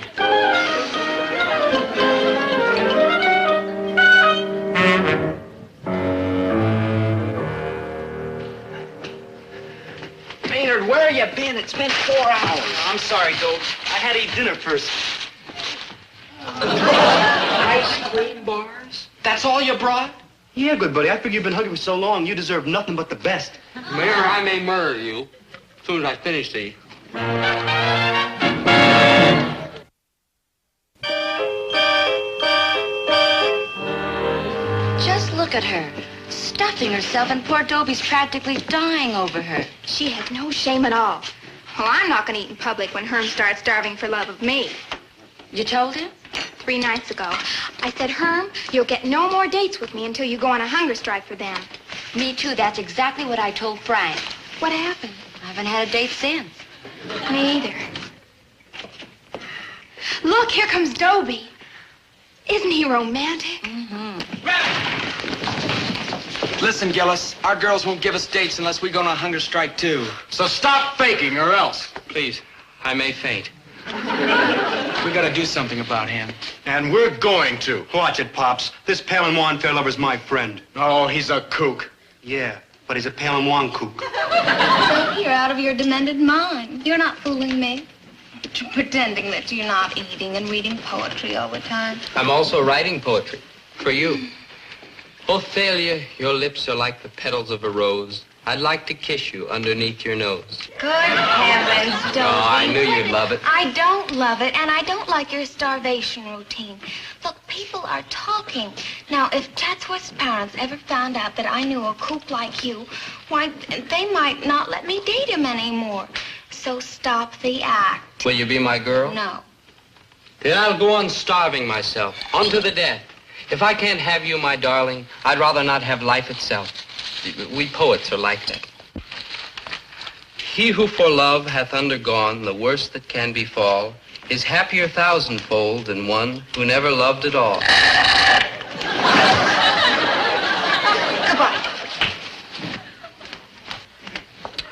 Maynard, where you been? It's been 4 hours. I'm sorry, Dope. I had to eat dinner first. Ice cream bars? That's all you brought? Yeah, good buddy. I figure you've been hungry for so long, you deserve nothing but the best. Mayor, I may murder you as soon as I finish these. Just look at her. Stuffing herself, and poor Dobie's practically dying over her. She has no shame at all. Well, I'm not going to eat in public when Herm starts starving for love of me. You told him? 3 nights ago. I said, Herm, you'll get no more dates with me until you go on a hunger strike for them. Me too. That's exactly what I told Frank. What happened? I haven't had a date since. Me either. Look, here comes Dobie. Isn't he romantic? Listen, Gillis, our girls won't give us dates unless we go on a hunger strike, too. So stop faking or else. Please, I may faint. We gotta do something about him. And we're going to. Watch it, Pops. This pale and wan fair lover's my friend. Oh, he's a kook. Yeah, but he's a pale and wan kook. Dobie, you're out of your demented mind. You're not fooling me. You're pretending that you're not eating and reading poetry all the time. I'm also writing poetry for you. Oh, Thalia, your lips are like the petals of a rose. I'd like to kiss you underneath your nose. Good heavens, Dobie. Oh, I knew you'd love it. I don't love it, and I don't like your starvation routine. Look, people are talking. Now, if Chatsworth's parents ever found out that I knew a kook like you, why, they might not let me date him anymore. So stop the act. Will you be my girl? No. Then I'll go on starving myself, unto the death. If I can't have you, my darling, I'd rather not have life itself. We poets are like that. He who for love hath undergone the worst that can befall is happier thousandfold than one who never loved at all. Goodbye.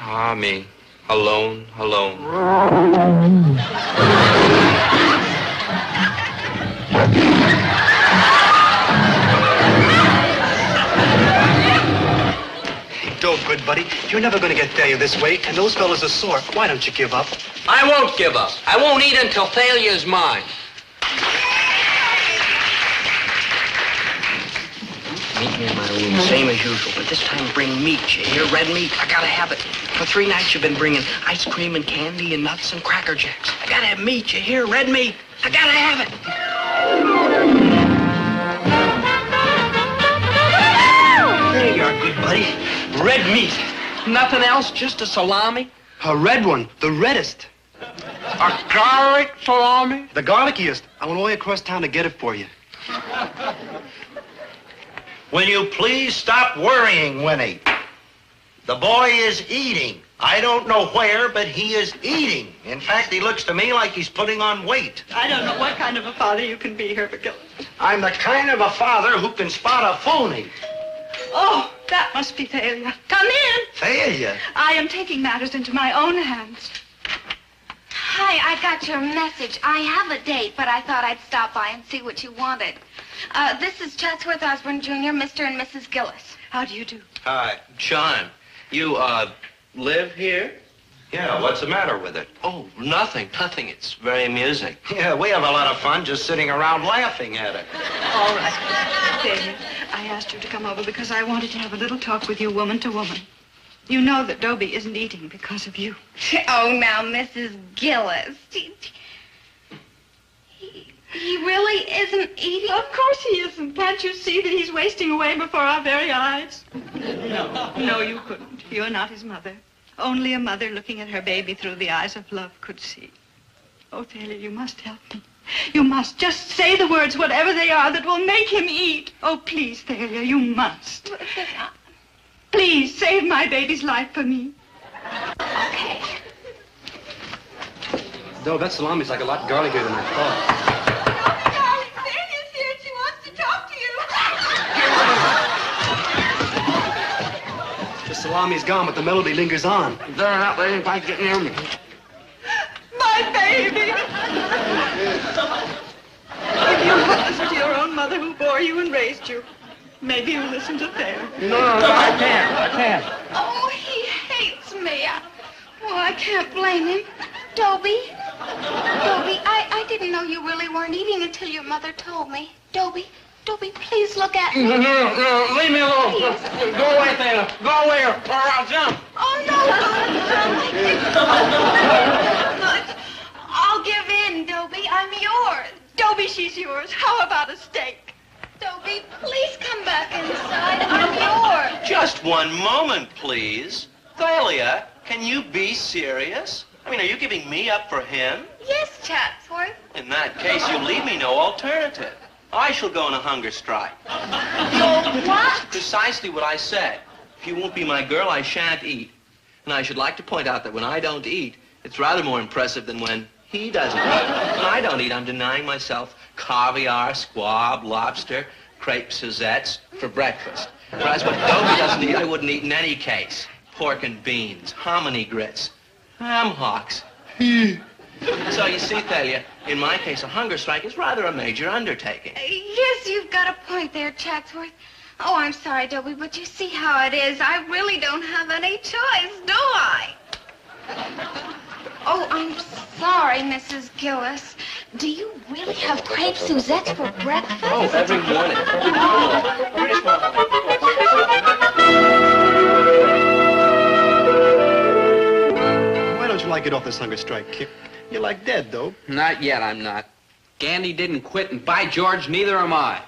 Ah, me. Alone, alone. Dope, good buddy. You're never going to get Thalia this weight, and those fellas are sore. Why don't you give up? I won't give up. I won't eat until Thalia's mine. Meet me in my room, same as usual, but this time bring meat, you hear? Red meat. I gotta have it. For 3 nights you've been bringing ice cream and candy and nuts and Cracker Jacks. I gotta have meat, you hear? Red meat. I gotta have it. There you are, good buddy. Red meat. Nothing else, just a salami? A red one, the reddest. A garlic salami? The garlickiest. I went all the way across town to get it for you. Will you please stop worrying, Winnie? The boy is eating. I don't know where, but he is eating. In fact, he looks to me like he's putting on weight. I don't know what kind of a father you can be, Herbert Gillis. I'm the kind of a father who can spot a phony. Oh, that must be Thalia. Come in. Thalia? I am taking matters into my own hands. Hi, I got your message. I have a date, but I thought I'd stop by and see what you wanted. This is Chatsworth Osborne Jr., Mr. and Mrs. Gillis. How do you do? Hi, John. You, live here? Yeah, what's the matter with it? Oh, nothing. It's very amusing. Yeah, we have a lot of fun just sitting around laughing at it. All right. Thalia, I asked you to come over because I wanted to have a little talk with you, woman to woman. You know that Dobie isn't eating because of you. Oh, now, Mrs. Gillis. He really isn't eating? Of course he isn't. Can't you see that he's wasting away before our very eyes? No, you couldn't. You're not his mother. Only a mother looking at her baby through the eyes of love could see. Oh, Thalia, you must help me. You must. Just say the words, whatever they are, that will make him eat. Oh, please, Thalia, you must. Please, save my baby's life for me. Okay. No, that salami's like a lot garlicker than I thought. Thalia's here. She wants to talk to you. The salami's gone, but the melody lingers on. They're not letting anybody get near me. My baby. If you would listen to your own mother who bore you and raised you, maybe you'll listen to Thalia. No, I can't. Oh, he hates me. I can't blame him. Dobie, I didn't know you really weren't eating until your mother told me. Dobie, please look at me. No, leave me alone. Please. Go away, Thalia. Go away or I'll jump. Oh, no. I'll give in, Dobie. I'm yours. Dobie, she's yours. How about a steak? Dobie, please come back inside. I'm yours. Just one moment, please. Thalia, can you be serious? I mean, are you giving me up for him? Yes, Chatsworth. In that case, you leave me no alternative. I shall go on a hunger strike. What? Precisely what I said. If you won't be my girl, I shan't eat. And I should like to point out that when I don't eat, it's rather more impressive than when he doesn't eat. When I don't eat, I'm denying myself caviar, squab, lobster, crepe Suzettes for breakfast. Whereas what Dobie doesn't eat, I wouldn't eat in any case. Pork and beans, hominy grits, ham hocks. So you see, Thalia, in my case, a hunger strike is rather a major undertaking. Yes, you've got a point there, Chatsworth. Oh, I'm sorry, Dobie, but you see how it is. I really don't have any choice, do I? Oh, I'm sorry, Mrs. Gillis. Do you really have crepe Suzettes for breakfast? Oh, every morning. Why don't you like it off this hunger strike? You're like dead, though. Not yet, I'm not. Gandy didn't quit, and by George, neither am I.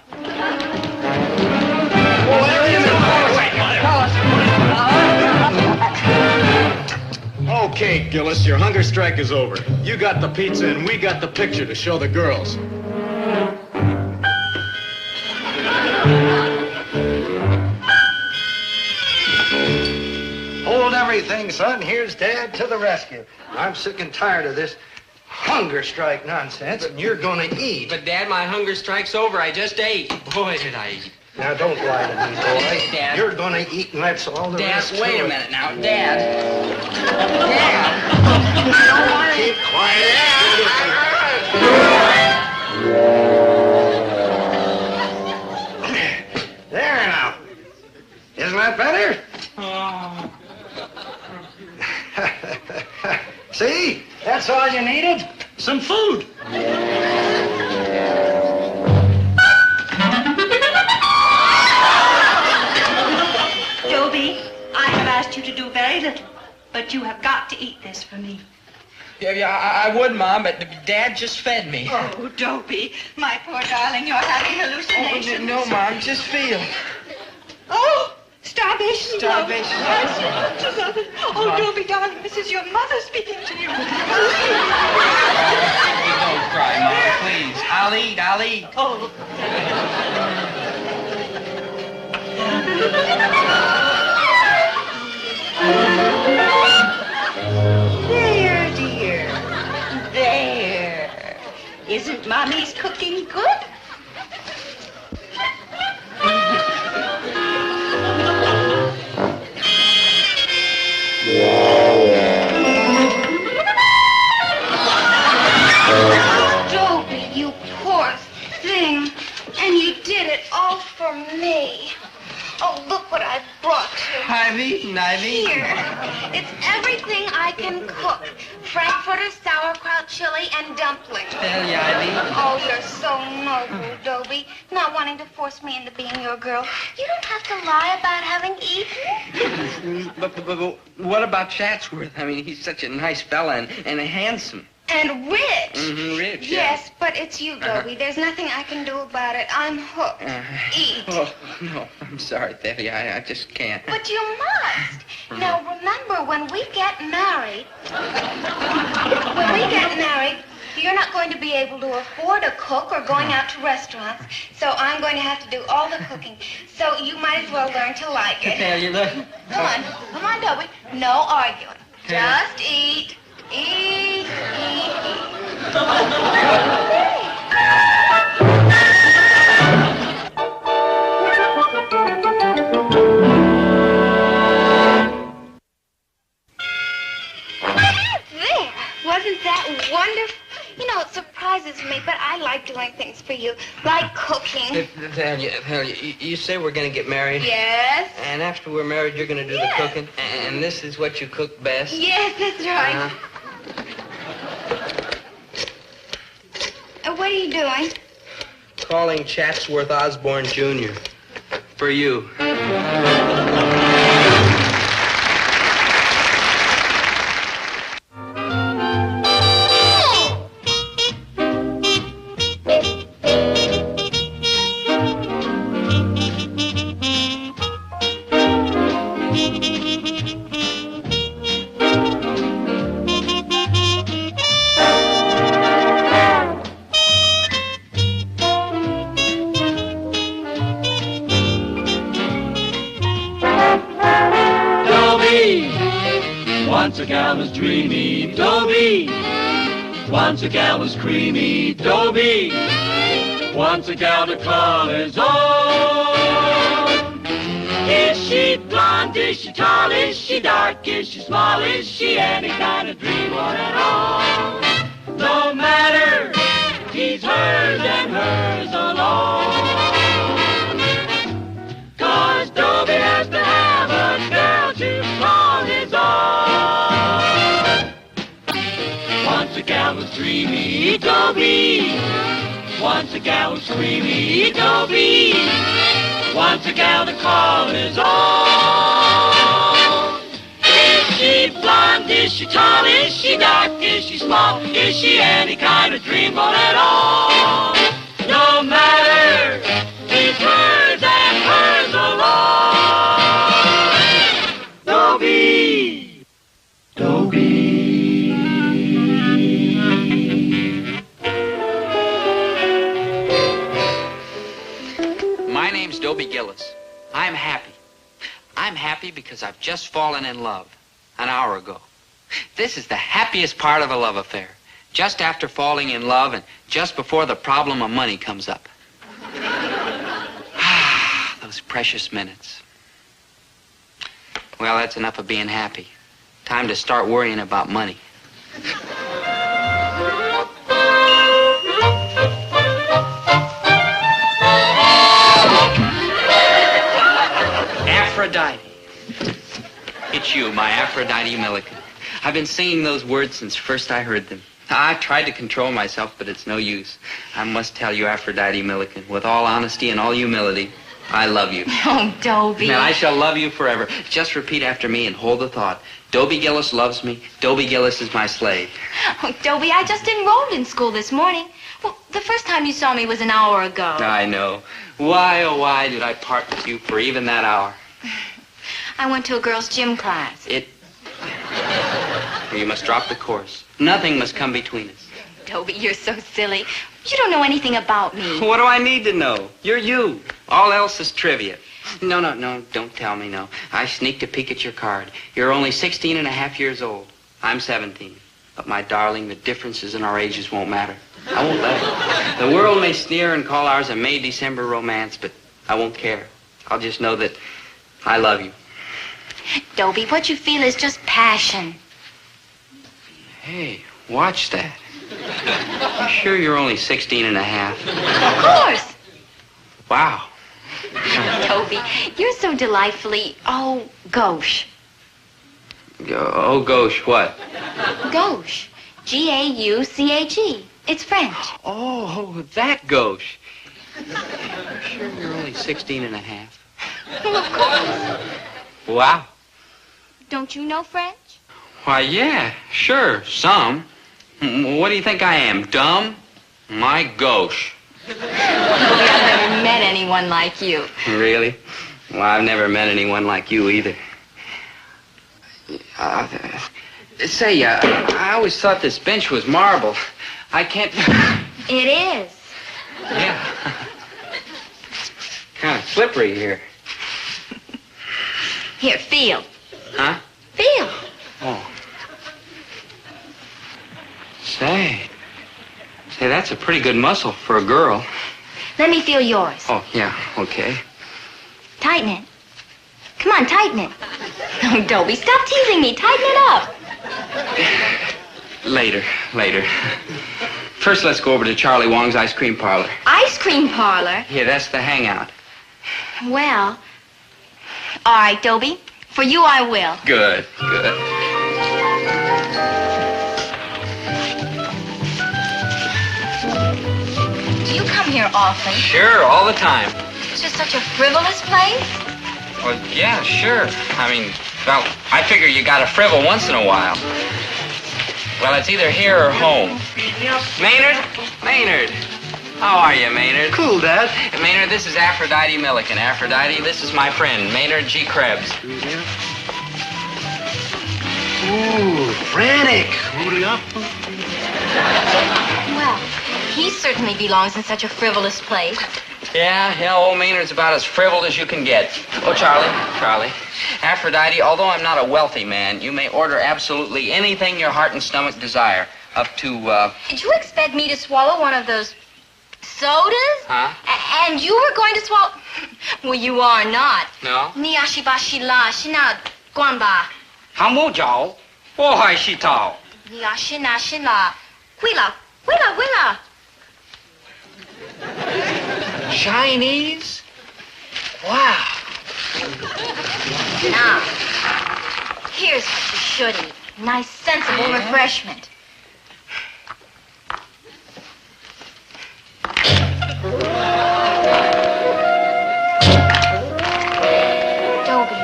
Okay, Gillis, your hunger strike is over. You got the pizza and we got the picture to show the girls. Hold everything, son. Here's Dad to the rescue. I'm sick and tired of this hunger strike nonsense, and you're gonna eat. But, Dad, my hunger strike's over. I just ate. Boy, did I eat. Now, don't lie to me, boy. Dad. You're gonna eat, and that's all there Dad, is to wait a it. minute now. Dad. I don't want to... Keep quiet. There now. Isn't that better? Oh. but you have got to eat this for me. Yeah, I would, Mom, but Dad just fed me. Oh, Dobie, my poor darling, you're having hallucinations. No, Mom, just feel. Oh, starvation. Starvation. Oh, Dobie, darling, this is your mother speaking to you. Don't cry, Mom, please. I'll eat. Oh. There, dear. There. Isn't Mommy's cooking good? Dobie, you poor thing. And you did it all for me. Oh, look what I brought you. I've eaten. Here. It's everything I can cook. Frankfurter, sauerkraut, chili, and dumplings. Thalia, I've eaten. Oh, you're so noble, Dobie. Not wanting to force me into being your girl. You don't have to lie about having eaten. But what about Chatsworth? I mean, he's such a nice fella and handsome. And rich. Mm-hmm, rich, Yes, but it's you, Dobie. There's nothing I can do about it. I'm hooked. Eat. Oh, no, I'm sorry, Thalia. I just can't. But you must. Now, remember, when we get married, you're not going to be able to afford a cook or going out to restaurants. So I'm going to have to do all the cooking. So you might as well learn to like it. Thalia, look. Come on, Dobie. No arguing. Just eat. Eat. There. Wasn't that wonderful? You know, it surprises me, but I like doing things for you, like cooking. Thalia, you say we're going to get married? Yes. And after we're married, you're going to do the cooking? And this is what you cook best? Yes, that's right. What are you doing? Calling Chatsworth Osborne Jr. For you. Once a gal was dreamy, Dobie. Once a gal was creamy, Dobie. Once a gal to call his own. Is she blonde? Is she tall? Is she dark? Is she small? Is she any kind of dream or at all? No matter, he's hers and hers alone. 'Cause Dobie has to have a girl to call his own. Once a gal was dreamy, Dobie. Once a gal was creamy, Dobie. Once a gal to call his own. Is she blonde? Is she tall? Is she dark? Is she small? Is she any kind of dreamboat at all? No matter, he's hers and hers alone. Dobie, Dobie. My name's Dobie Gillis. I'm happy. I'm happy because I've just fallen in love an hour ago. This is the happiest part of a love affair. Just after falling in love and just before the problem of money comes up. Those precious minutes. Well, that's enough of being happy. Time to start worrying about money. Aphrodite. It's you, my Aphrodite Milliken. I've been singing those words since first I heard them. I tried to control myself, but it's no use. I must tell you, Aphrodite Milliken, with all honesty and all humility, I love you. Oh, Dobie. And I shall love you forever. Just repeat after me and hold the thought. Dobie Gillis loves me. Dobie Gillis is my slave. Oh, Dobie, I just enrolled in school this morning. Well, the first time you saw me was an hour ago. I know. Why, oh, why did I part with you for even that hour? I went to a girls' gym class. You must drop the course. Nothing must come between us. Dobie, you're so silly. You don't know anything about me. What do I need to know? You're you. All else is trivia. No, don't tell me, no. I sneaked a peek at your card. You're only 16 and a half years old. I'm 17. But, my darling, the differences in our ages won't matter. I won't let it. The world may sneer and call ours a May-December romance, but I won't care. I'll just know that I love you. Dobie, what you feel is just passion. Hey, watch that. You sure you're only 16 and a half? Of course. Wow. Dobie, you're so delightfully, gauche. Oh, gauche, what? Gauche. G-A-U-C-H-E. It's French. Oh, that gauche. Sure you're only 16 and a half? Well, of course. Wow. Don't you know French? Why, yeah, sure, some. What do you think I am, dumb? My gauche. Dobie, I've never met anyone like you. Really? Well, I've never met anyone like you either. Say, I always thought this bench was marble. I can't... It is. Yeah. Kind of slippery here. Here, feel. Huh? Feel. Oh. Say, that's a pretty good muscle for a girl. Let me feel yours. Oh, yeah, okay. Tighten it. Come on, tighten it. Oh, Dobie, stop teasing me. Tighten it up. Later. First, let's go over to Charlie Wong's ice cream parlor. Ice cream parlor? Yeah, that's the hangout. Well, all right, Dobie. For you, I will. Good. Do you come here often? Sure, all the time. It's just such a frivolous place. Well, yeah, sure. I mean, well, I figure you gotta frivol once in a while. Well, it's either here or home. Maynard. How are you, Maynard? Cool, Dad. Maynard, this is Aphrodite Milliken. Aphrodite, this is my friend, Maynard G. Krebs. Ooh, frantic. Well, he certainly belongs in such a frivolous place. Yeah, old Maynard's about as frivolous as you can get. Oh, Charlie. Aphrodite, although I'm not a wealthy man, you may order absolutely anything your heart and stomach desire. Up to, Did you expect me to swallow one of those sodas? Huh? And you were going to swallow... Well, you are not. No? 你要是把希腊是那关吧。航母脚，我还是逃。你要是那是那，会了。Chinese? Wow. Now, here's what you should eat. Nice, sensible refreshment. Dobie,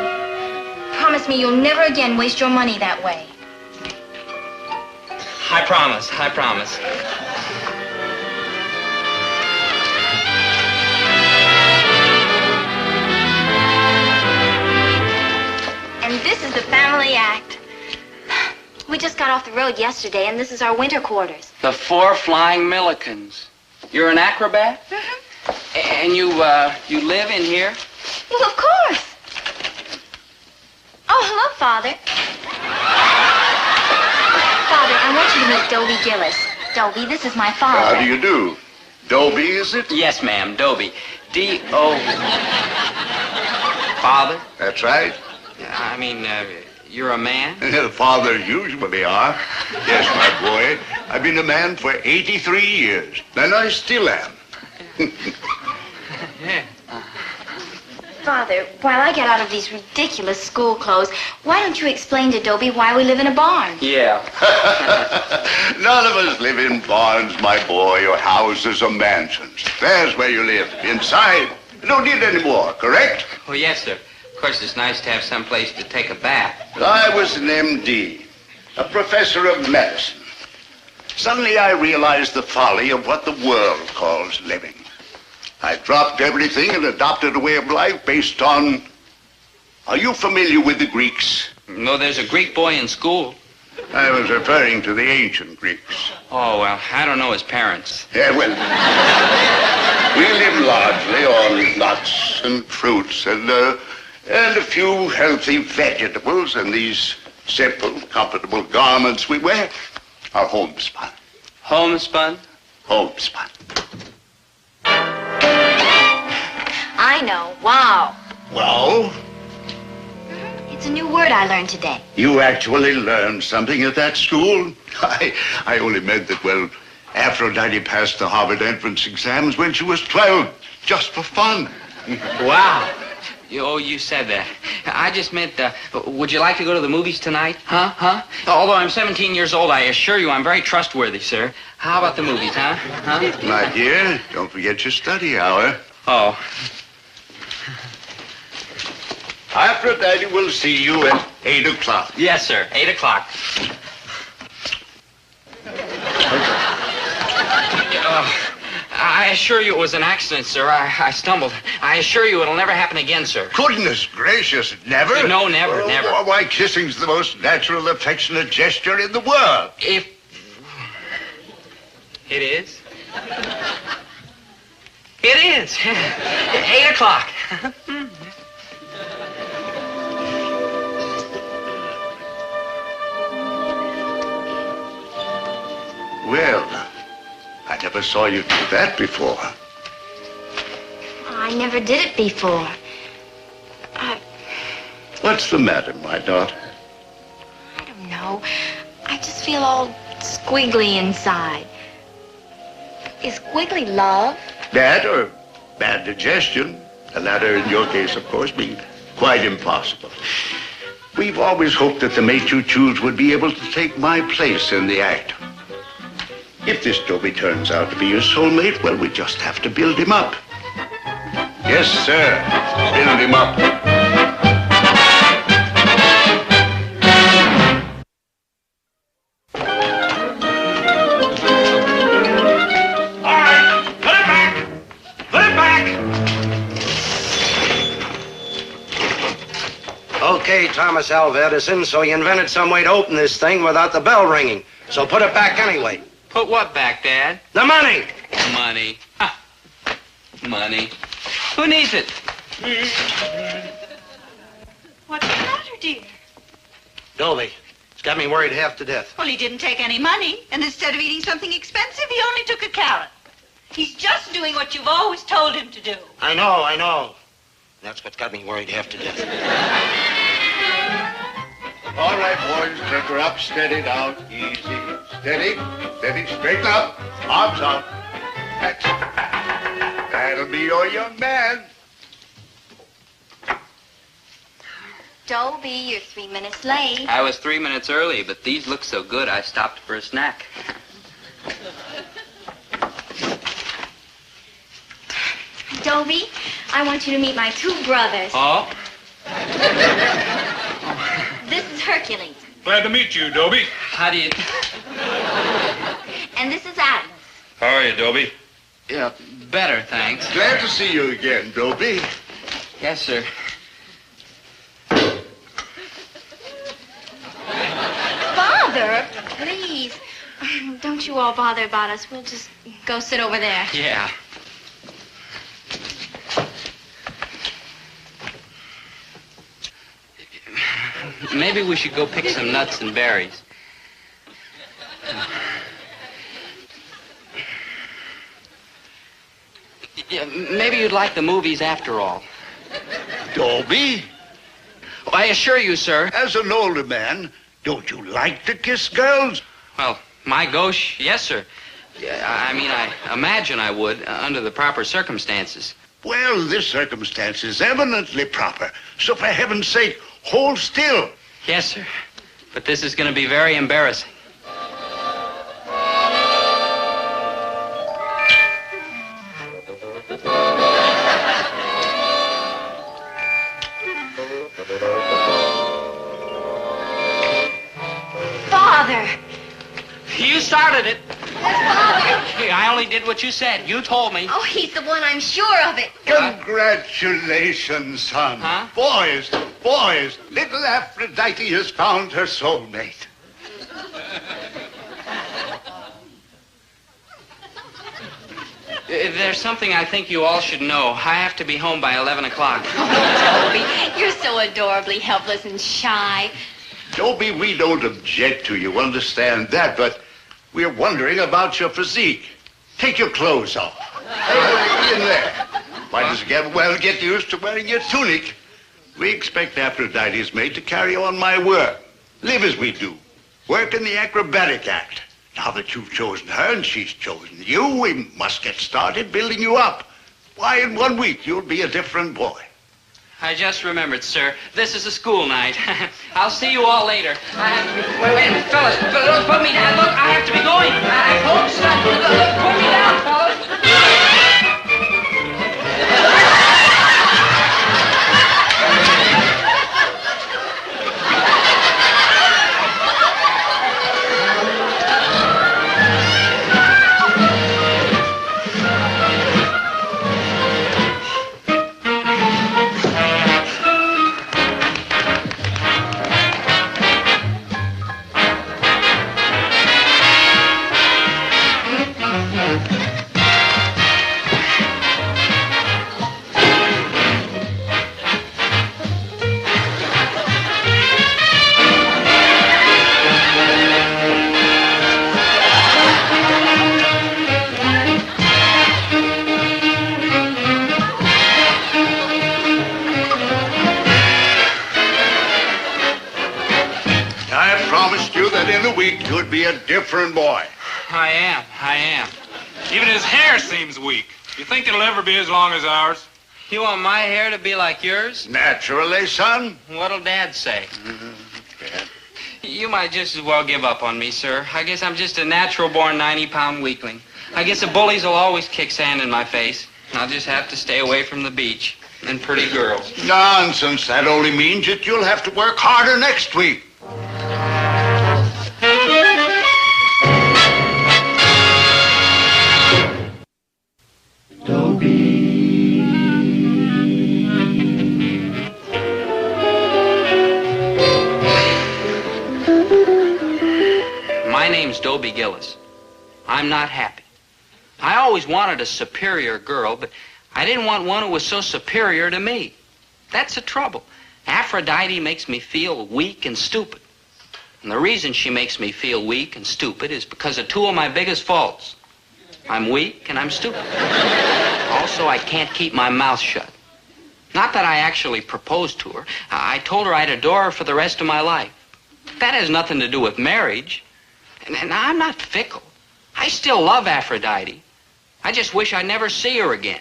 promise me you'll never again waste your money that way. I promise. And this is the family act. We just got off the road yesterday, and this is our winter quarters. The 4 Flying Millikens. You're an acrobat? Mm-hmm. And you live in here? Well, of course. Oh, hello, Father. Father, I want you to meet Dobie Gillis. Dobie, this is my father. How do you do? Dobie, is it? Yes, ma'am, Dobie. D-O... Father? That's right. I mean, you're a man? Fathers usually are. Yes, my boy. I've been a man for 83 years. And I still am. Yeah. Father, while I get out of these ridiculous school clothes, why don't you explain to Dobie why we live in a barn? Yeah. None of us live in barns, my boy, or houses or mansions. There's where you live, inside. You don't need any more, correct? Oh, yes, sir. Of course, it's nice to have some place to take a bath. I was an MD, a professor of medicine. Suddenly I realized the folly of what the world calls living. I dropped everything and adopted a way of life based on... Are you familiar with the Greeks? No, there's a Greek boy in school. I was referring to the ancient Greeks. Oh, well, I don't know his parents. Yeah, well, we live largely on nuts and fruits and a few healthy vegetables, and these simple, comfortable garments we wear are homespun. Homespun? Homespun. I know. Wow. Well, It's a new word I learned today. you actually learned something at that school? I only meant that, well, Aphrodite passed the Harvard entrance exams when she was 12, just for fun. Wow. You said that. I just meant, would you like to go to the movies tonight? Huh? Although I'm 17 years old, I assure you I'm very trustworthy, sir. How about the movies, huh? My dear, don't forget your study hour. Oh. Aphrodite will see you at 8 o'clock. Yes, sir. 8 o'clock. I assure you it was an accident, sir. I stumbled. I assure you it'll never happen again, sir. Goodness gracious, never? No, never, never. Why, kissing's the most natural, affectionate gesture in the world. If... It is? It is. 8 o'clock. Well, I never saw you do that before. I never did it before. What's the matter, my daughter? I don't know. I just feel all squiggly inside. Is squiggly love? That or bad digestion. The latter, in your case, of course, being quite impossible. We've always hoped that the mate you choose would be able to take my place in the act. If this Dobie turns out to be your soulmate, well, we just have to build him up. Yes, sir. Build him up. All right, put it back. Put it back. Okay, Thomas Alva Edison, so you invented some way to open this thing without the bell ringing. So put it back anyway. Put what back, Dad? The money! Money. Ha. Money. Who needs it? What's the matter, dear? Dobie, it's got me worried half to death. Well, he didn't take any money, and instead of eating something expensive, he only took a carrot. He's just doing what you've always told him to do. I know. That's what's got me worried half to death. All right, boys, take her up. Steady now. Easy. Steady. Steady. Straighten up. Arms out. That's it. That'll be your young man. Dobie, you're 3 minutes late. I was 3 minutes early, but these look so good, I stopped for a snack. Dobie, I want you to meet my two brothers. Oh? This is Hercules. Glad to meet you, Dobie. How do you... And this is Adam. How are you, Dobie? Yeah, better, thanks. Glad to see you again, Dobie. Yes, sir. Father, please. Don't you all bother about us. We'll just go sit over there. Yeah. Maybe we should go pick some nuts and berries. Yeah, maybe you'd like the movies after all. Dobie? I assure you, sir. As an older man, don't you like to kiss girls? Well, my gosh, yes, sir. I mean, I imagine I would, under the proper circumstances. Well, this circumstance is eminently proper. So for heaven's sake, hold still. Yes, sir. But this is going to be very embarrassing. started it. Father. Hey, I only did what you said. You told me. Oh, he's the one, I'm sure of it. Congratulations, son. Huh? Boys, little Aphrodite has found her soulmate. There's something I think you all should know. I have to be home by 11 o'clock. Dobie, you're so adorably helpless and shy. Dobie, we don't object to you, understand that, but we're wondering about your physique. Take your clothes off. In there. Might as well get used to wearing your tunic. We expect Aphrodite's maid to carry on my work. Live as we do. Work in the acrobatic act. Now that you've chosen her and she's chosen you, we must get started building you up. Why, in 1 week, you'll be a different boy. I just remembered, sir. This is a school night. I'll see you all later. Wait a minute, fellas. Look, put me down. Look, I have to be going. I hope so. Look, put me down, fellas. In a week, you'd be a different boy. I am. Even his hair seems weak. You think it'll ever be as long as ours? You want my hair to be like yours? Naturally, son. What'll Dad say? You might just as well give up on me, sir. I guess I'm just a natural-born 90-pound weakling. I guess the bullies will always kick sand in my face. I'll just have to stay away from the beach and pretty girls. Nonsense. That only means that you'll have to work harder next week. My name's Dobie Gillis. I'm not happy. I always wanted a superior girl, but I didn't want one who was so superior to me. That's the trouble. Aphrodite makes me feel weak and stupid. And the reason she makes me feel weak and stupid is because of two of my biggest faults. I'm weak and I'm stupid. Also, I can't keep my mouth shut. Not that I actually proposed to her. I told her I'd adore her for the rest of my life. That has nothing to do with marriage. And I'm not fickle. I still love Aphrodite. I just wish I'd never see her again.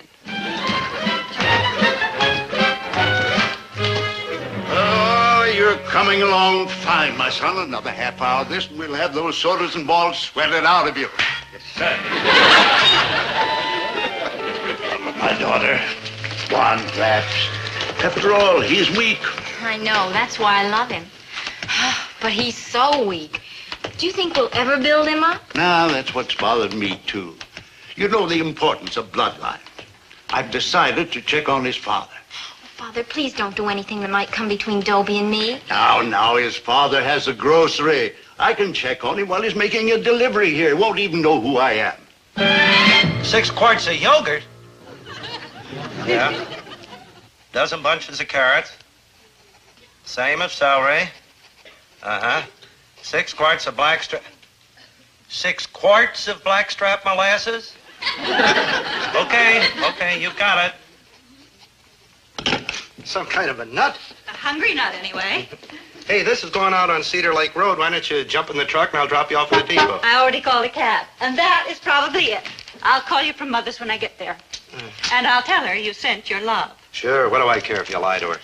Oh, you're coming along fine, my son. Another half hour of this, and we'll have those sodas and balls sweated out of you. Yes, sir. My daughter, Juan, perhaps. After all, he's weak. I know. That's why I love him. But he's so weak. Do you think we'll ever build him up? Now, that's what's bothered me, too. You know the importance of bloodline. I've decided to check on his father. Father, please don't do anything that might come between Dobie and me. Now, his father has a grocery. I can check on him while he's making a delivery here. He won't even know who I am. 6 quarts of yogurt? Yeah. Dozen bunches of carrots. Same of celery. 6 quarts of blackstrap. 6 quarts of blackstrap molasses? Okay, you've got it. Some kind of a nut? A hungry nut, anyway. Hey, this is going out on Cedar Lake Road. Why don't you jump in the truck and I'll drop you off at the depot? I already called a cab, and that is probably it. I'll call you from Mother's when I get there. And I'll tell her you sent your love. Sure, what do I care if you lie to her?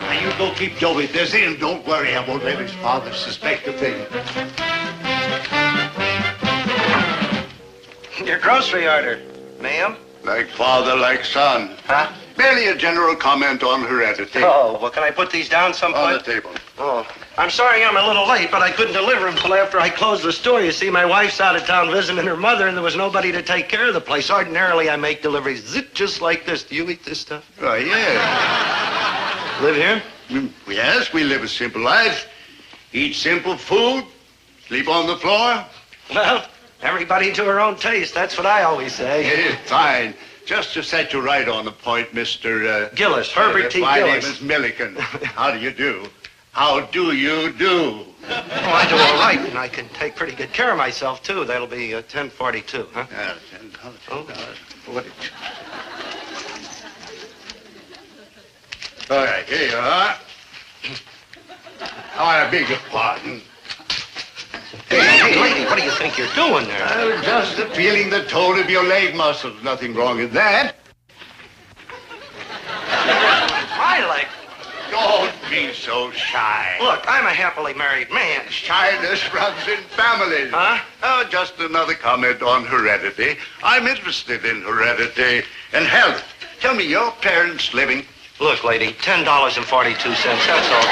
Now, you go keep Dobie busy, and don't worry, I won't let his father suspect a thing. Your grocery order, ma'am. Like father, like son. Huh? Merely a general comment on heredity. Oh, well, can I put these down someplace? On the table. Oh, I'm sorry I'm a little late, but I couldn't deliver them until after I closed the store. You see, my wife's out of town visiting her mother, and there was nobody to take care of the place. Ordinarily, I make deliveries just like this. Do you eat this stuff? Oh, yes. Live here? Yes, we live a simple life. Eat simple food. Sleep on the floor. Well, everybody to her own taste. That's what I always say. Fine. Just to set you right on the point, Mr. Gillis, Herbert T. My Gillis. name is Milliken. How do you do? How do you do? Oh, I do all right, and I can take pretty good care of myself, too. That'll be 1042, huh? Yeah, $10.42. All right, here you are. Oh, I beg your pardon. Hey, lady, what do you think you're doing there? Just feeling the tone of your leg muscles. Nothing wrong with that. My leg? Don't be so shy. Look, I'm a happily married man. Shyness runs in families. Huh? Oh, just another comment on heredity. I'm interested in heredity and health. Tell me, your parents living? Look, lady, $10.42. That's all.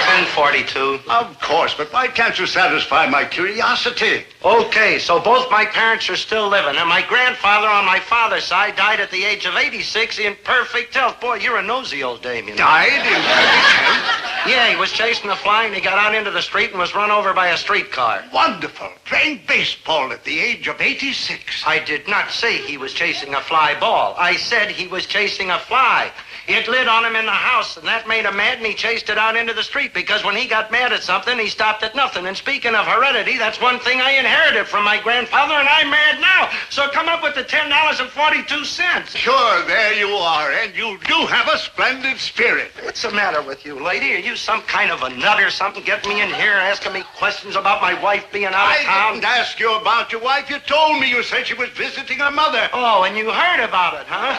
$10.42. Of course, but why can't you satisfy my curiosity? Okay, so both my parents are still living, and my grandfather on my father's side died at the age of 86 in perfect health. Boy, you're a nosy old dame, you know. Died in perfect health? Yeah, he was chasing a fly, and he got out into the street and was run over by a streetcar. Wonderful. Playing baseball at the age of 86. I did not say he was chasing a fly ball. I said he was chasing a fly. It lit on him in the house, and that made him mad, and he chased it out into the street, because when he got mad at something, he stopped at nothing. And speaking of heredity, that's one thing I inherited from my grandfather, and I'm mad now. So come up with the $10.42. Sure, there you are, and you do have a splendid spirit. What's the matter with you, lady? Are you some kind of a nut or something? Getting me in here asking me questions about my wife being out of town? I didn't ask you about your wife. You told me you said she was visiting her mother. Oh, and you heard about it, huh?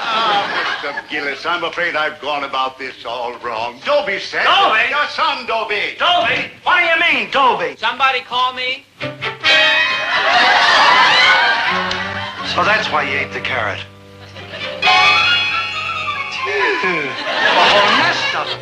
Mr. Gillis, I'm afraid I've gone about this all wrong. Dobie said... Dobie? Your son, Dobie. Dobie? What do you mean, Dobie? Somebody call me? So that's why you ate the carrot. A whole nest of them.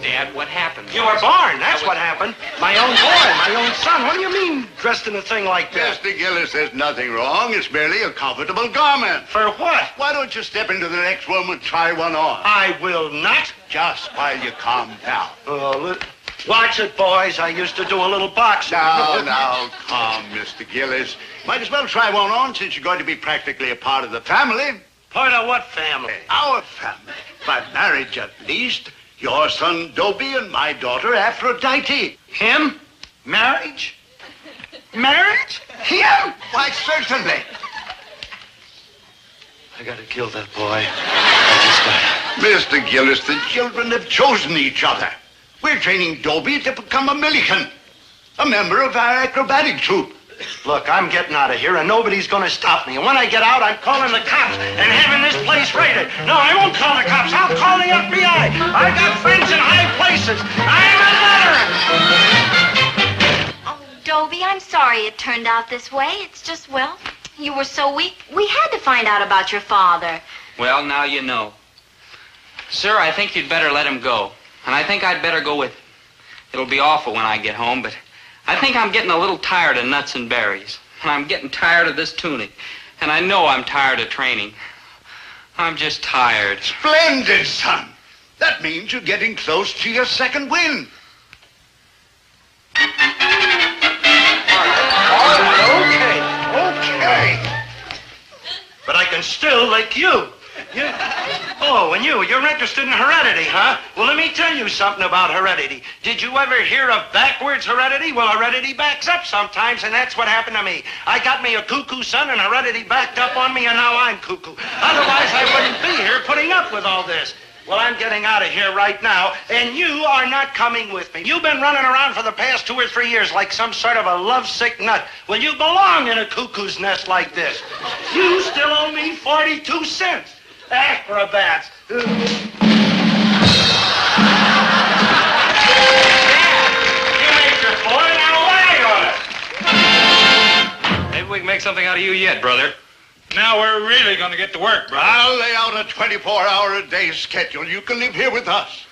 Dad, what happened? You were born, that's what happened. My own boy, my own son. What do you mean, dressed in a thing like that? Mr. Gillis, there's nothing wrong. It's merely a comfortable garment. For what? Why don't you step into the next room and try one on? I will not. Just while you calm down. Watch it, boys. I used to do a little boxing. Now, calm, Mr. Gillis. Might as well try one on since you're going to be practically a part of the family. Part of what family? Our family. By marriage, at least. Your son, Dobie, and my daughter, Aphrodite. Him? Marriage? Marriage? Him? Why, certainly. I gotta kill that boy. Mr. Gillis, the children have chosen each other. We're training Dobie to become a Milliken, a member of our acrobatic troupe. Look, I'm getting out of here, and nobody's gonna stop me. And when I get out, I'm calling the cops and having this place raided. No, I won't call the cops. I'll call the FBI. I've got friends in high places. I'm a veteran. Oh, Dobie, I'm sorry it turned out this way. It's just, well, you were so weak. We had to find out about your father. Well, now you know. Sir, I think you'd better let him go. And I think I'd better go with him. It'll be awful when I get home, but I think I'm getting a little tired of nuts and berries. And I'm getting tired of this tuning. And I know I'm tired of training. I'm just tired. Splendid, son. That means you're getting close to your second win. Okay. But I can still lick you. Oh, and you're interested in heredity, huh? Well, let me tell you something about heredity. Did you ever hear of backwards heredity? Well, heredity backs up sometimes, and that's what happened to me. I got me a cuckoo son, and heredity backed up on me, and now I'm cuckoo. Otherwise, I wouldn't be here putting up with all this. Well, I'm getting out of here right now, and you are not coming with me. You've been running around for the past 2 or 3 years like some sort of a lovesick nut. Well, you belong in a cuckoo's nest like this. You still owe me 42 cents. Acrobats. You made your point, now lie on it. Maybe we can make something out of you yet, brother. Now we're really going to get to work, brother. I'll lay out a 24-hour-a-day schedule. You can live here with us.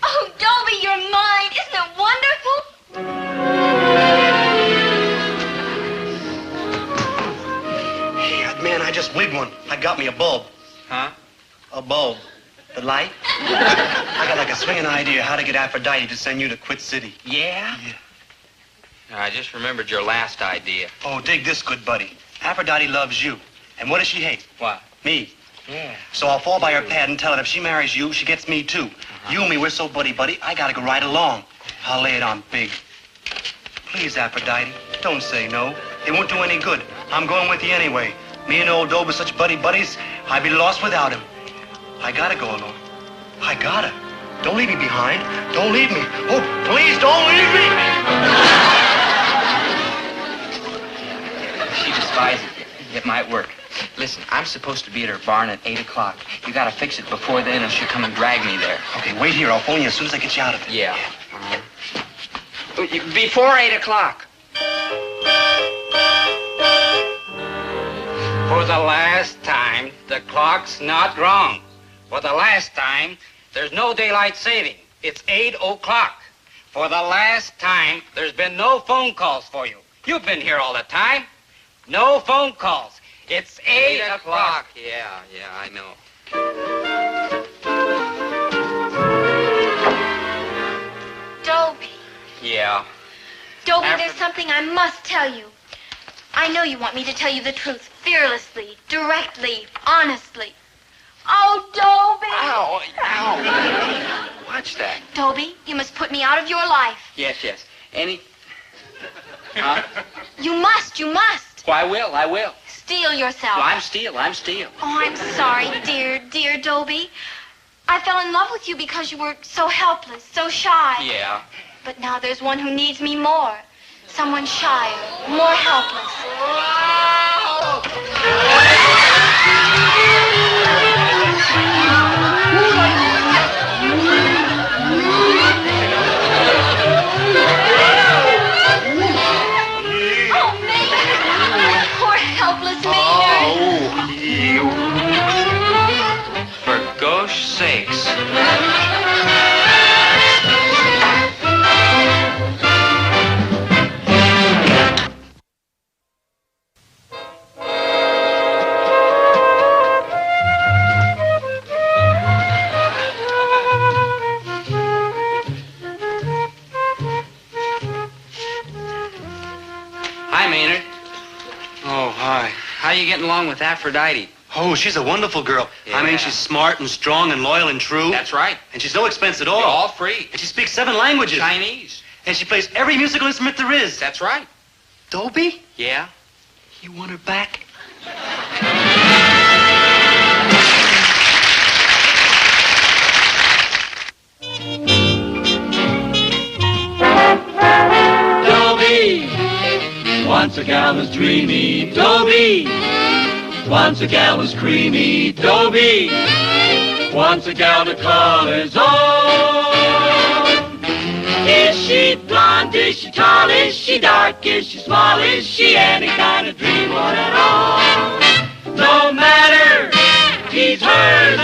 Oh, Dobie, you're mine. Isn't it wonderful? Hey, man, I just wigged one. I got me a bulb. Huh? A bulb. The light? I got like a swinging idea how to get Aphrodite to send you to Quit City. Yeah? I just remembered your last idea. Oh, dig this, good buddy. Aphrodite loves you. And what does she hate? What? Me. Yeah. So I'll fall by her pad and tell her if she marries you, she gets me too. You and me, we're so buddy-buddy, I gotta go right along. I'll lay it on big. Please, Aphrodite, don't say no. It won't do any good. I'm going with you anyway. Me and old Dobie are such buddies, I'd be lost without him. I gotta go alone. I gotta. Don't leave me behind. Don't leave me. Oh, please don't leave me! She despises you. It might work. Listen, I'm supposed to be at her barn at 8 o'clock. You gotta fix it before then or she'll come and drag me there. Okay, wait here. I'll phone you as soon as I get you out of it. Yeah. Before 8 o'clock. For the last time, the clock's not wrong. For the last time, there's no daylight saving. It's 8 o'clock. For the last time, there's been no phone calls for you. You've been here all the time. No phone calls. It's 8 o'clock. Yeah, I know. Dobie. Yeah. Dobie, there's something I must tell you. I know you want me to tell you the truth fearlessly, directly, honestly. Oh, Dobie! Ow, ow. Watch that. Dobie, you must put me out of your life. Yes. Huh? You must. Well, I will. Steel yourself. Well, I'm steel. Oh, I'm sorry, dear Dobie. I fell in love with you because you were so helpless, so shy. Yeah. But now there's one who needs me more. Someone shyer, more helpless. Oh, Maynard! Poor helpless Maynard! For gosh sakes. Hi, Maynard. Oh, hi. How you getting along with Aphrodite? Oh, she's a wonderful girl. Yeah. I mean, she's smart and strong and loyal and true. That's right. And she's no expense at all. You're all free. And she speaks 7 languages. Chinese. And she plays every musical instrument there is. That's right. Dobie? Yeah. You want her back? Dobie, once a gal was dreamy. Dobie, once a gal was creamy. Dobie, once a gal to call his own. Is she blonde? Is she tall? Is she dark? Is she small? Is she any kind of dream one at all? No matter, he's hers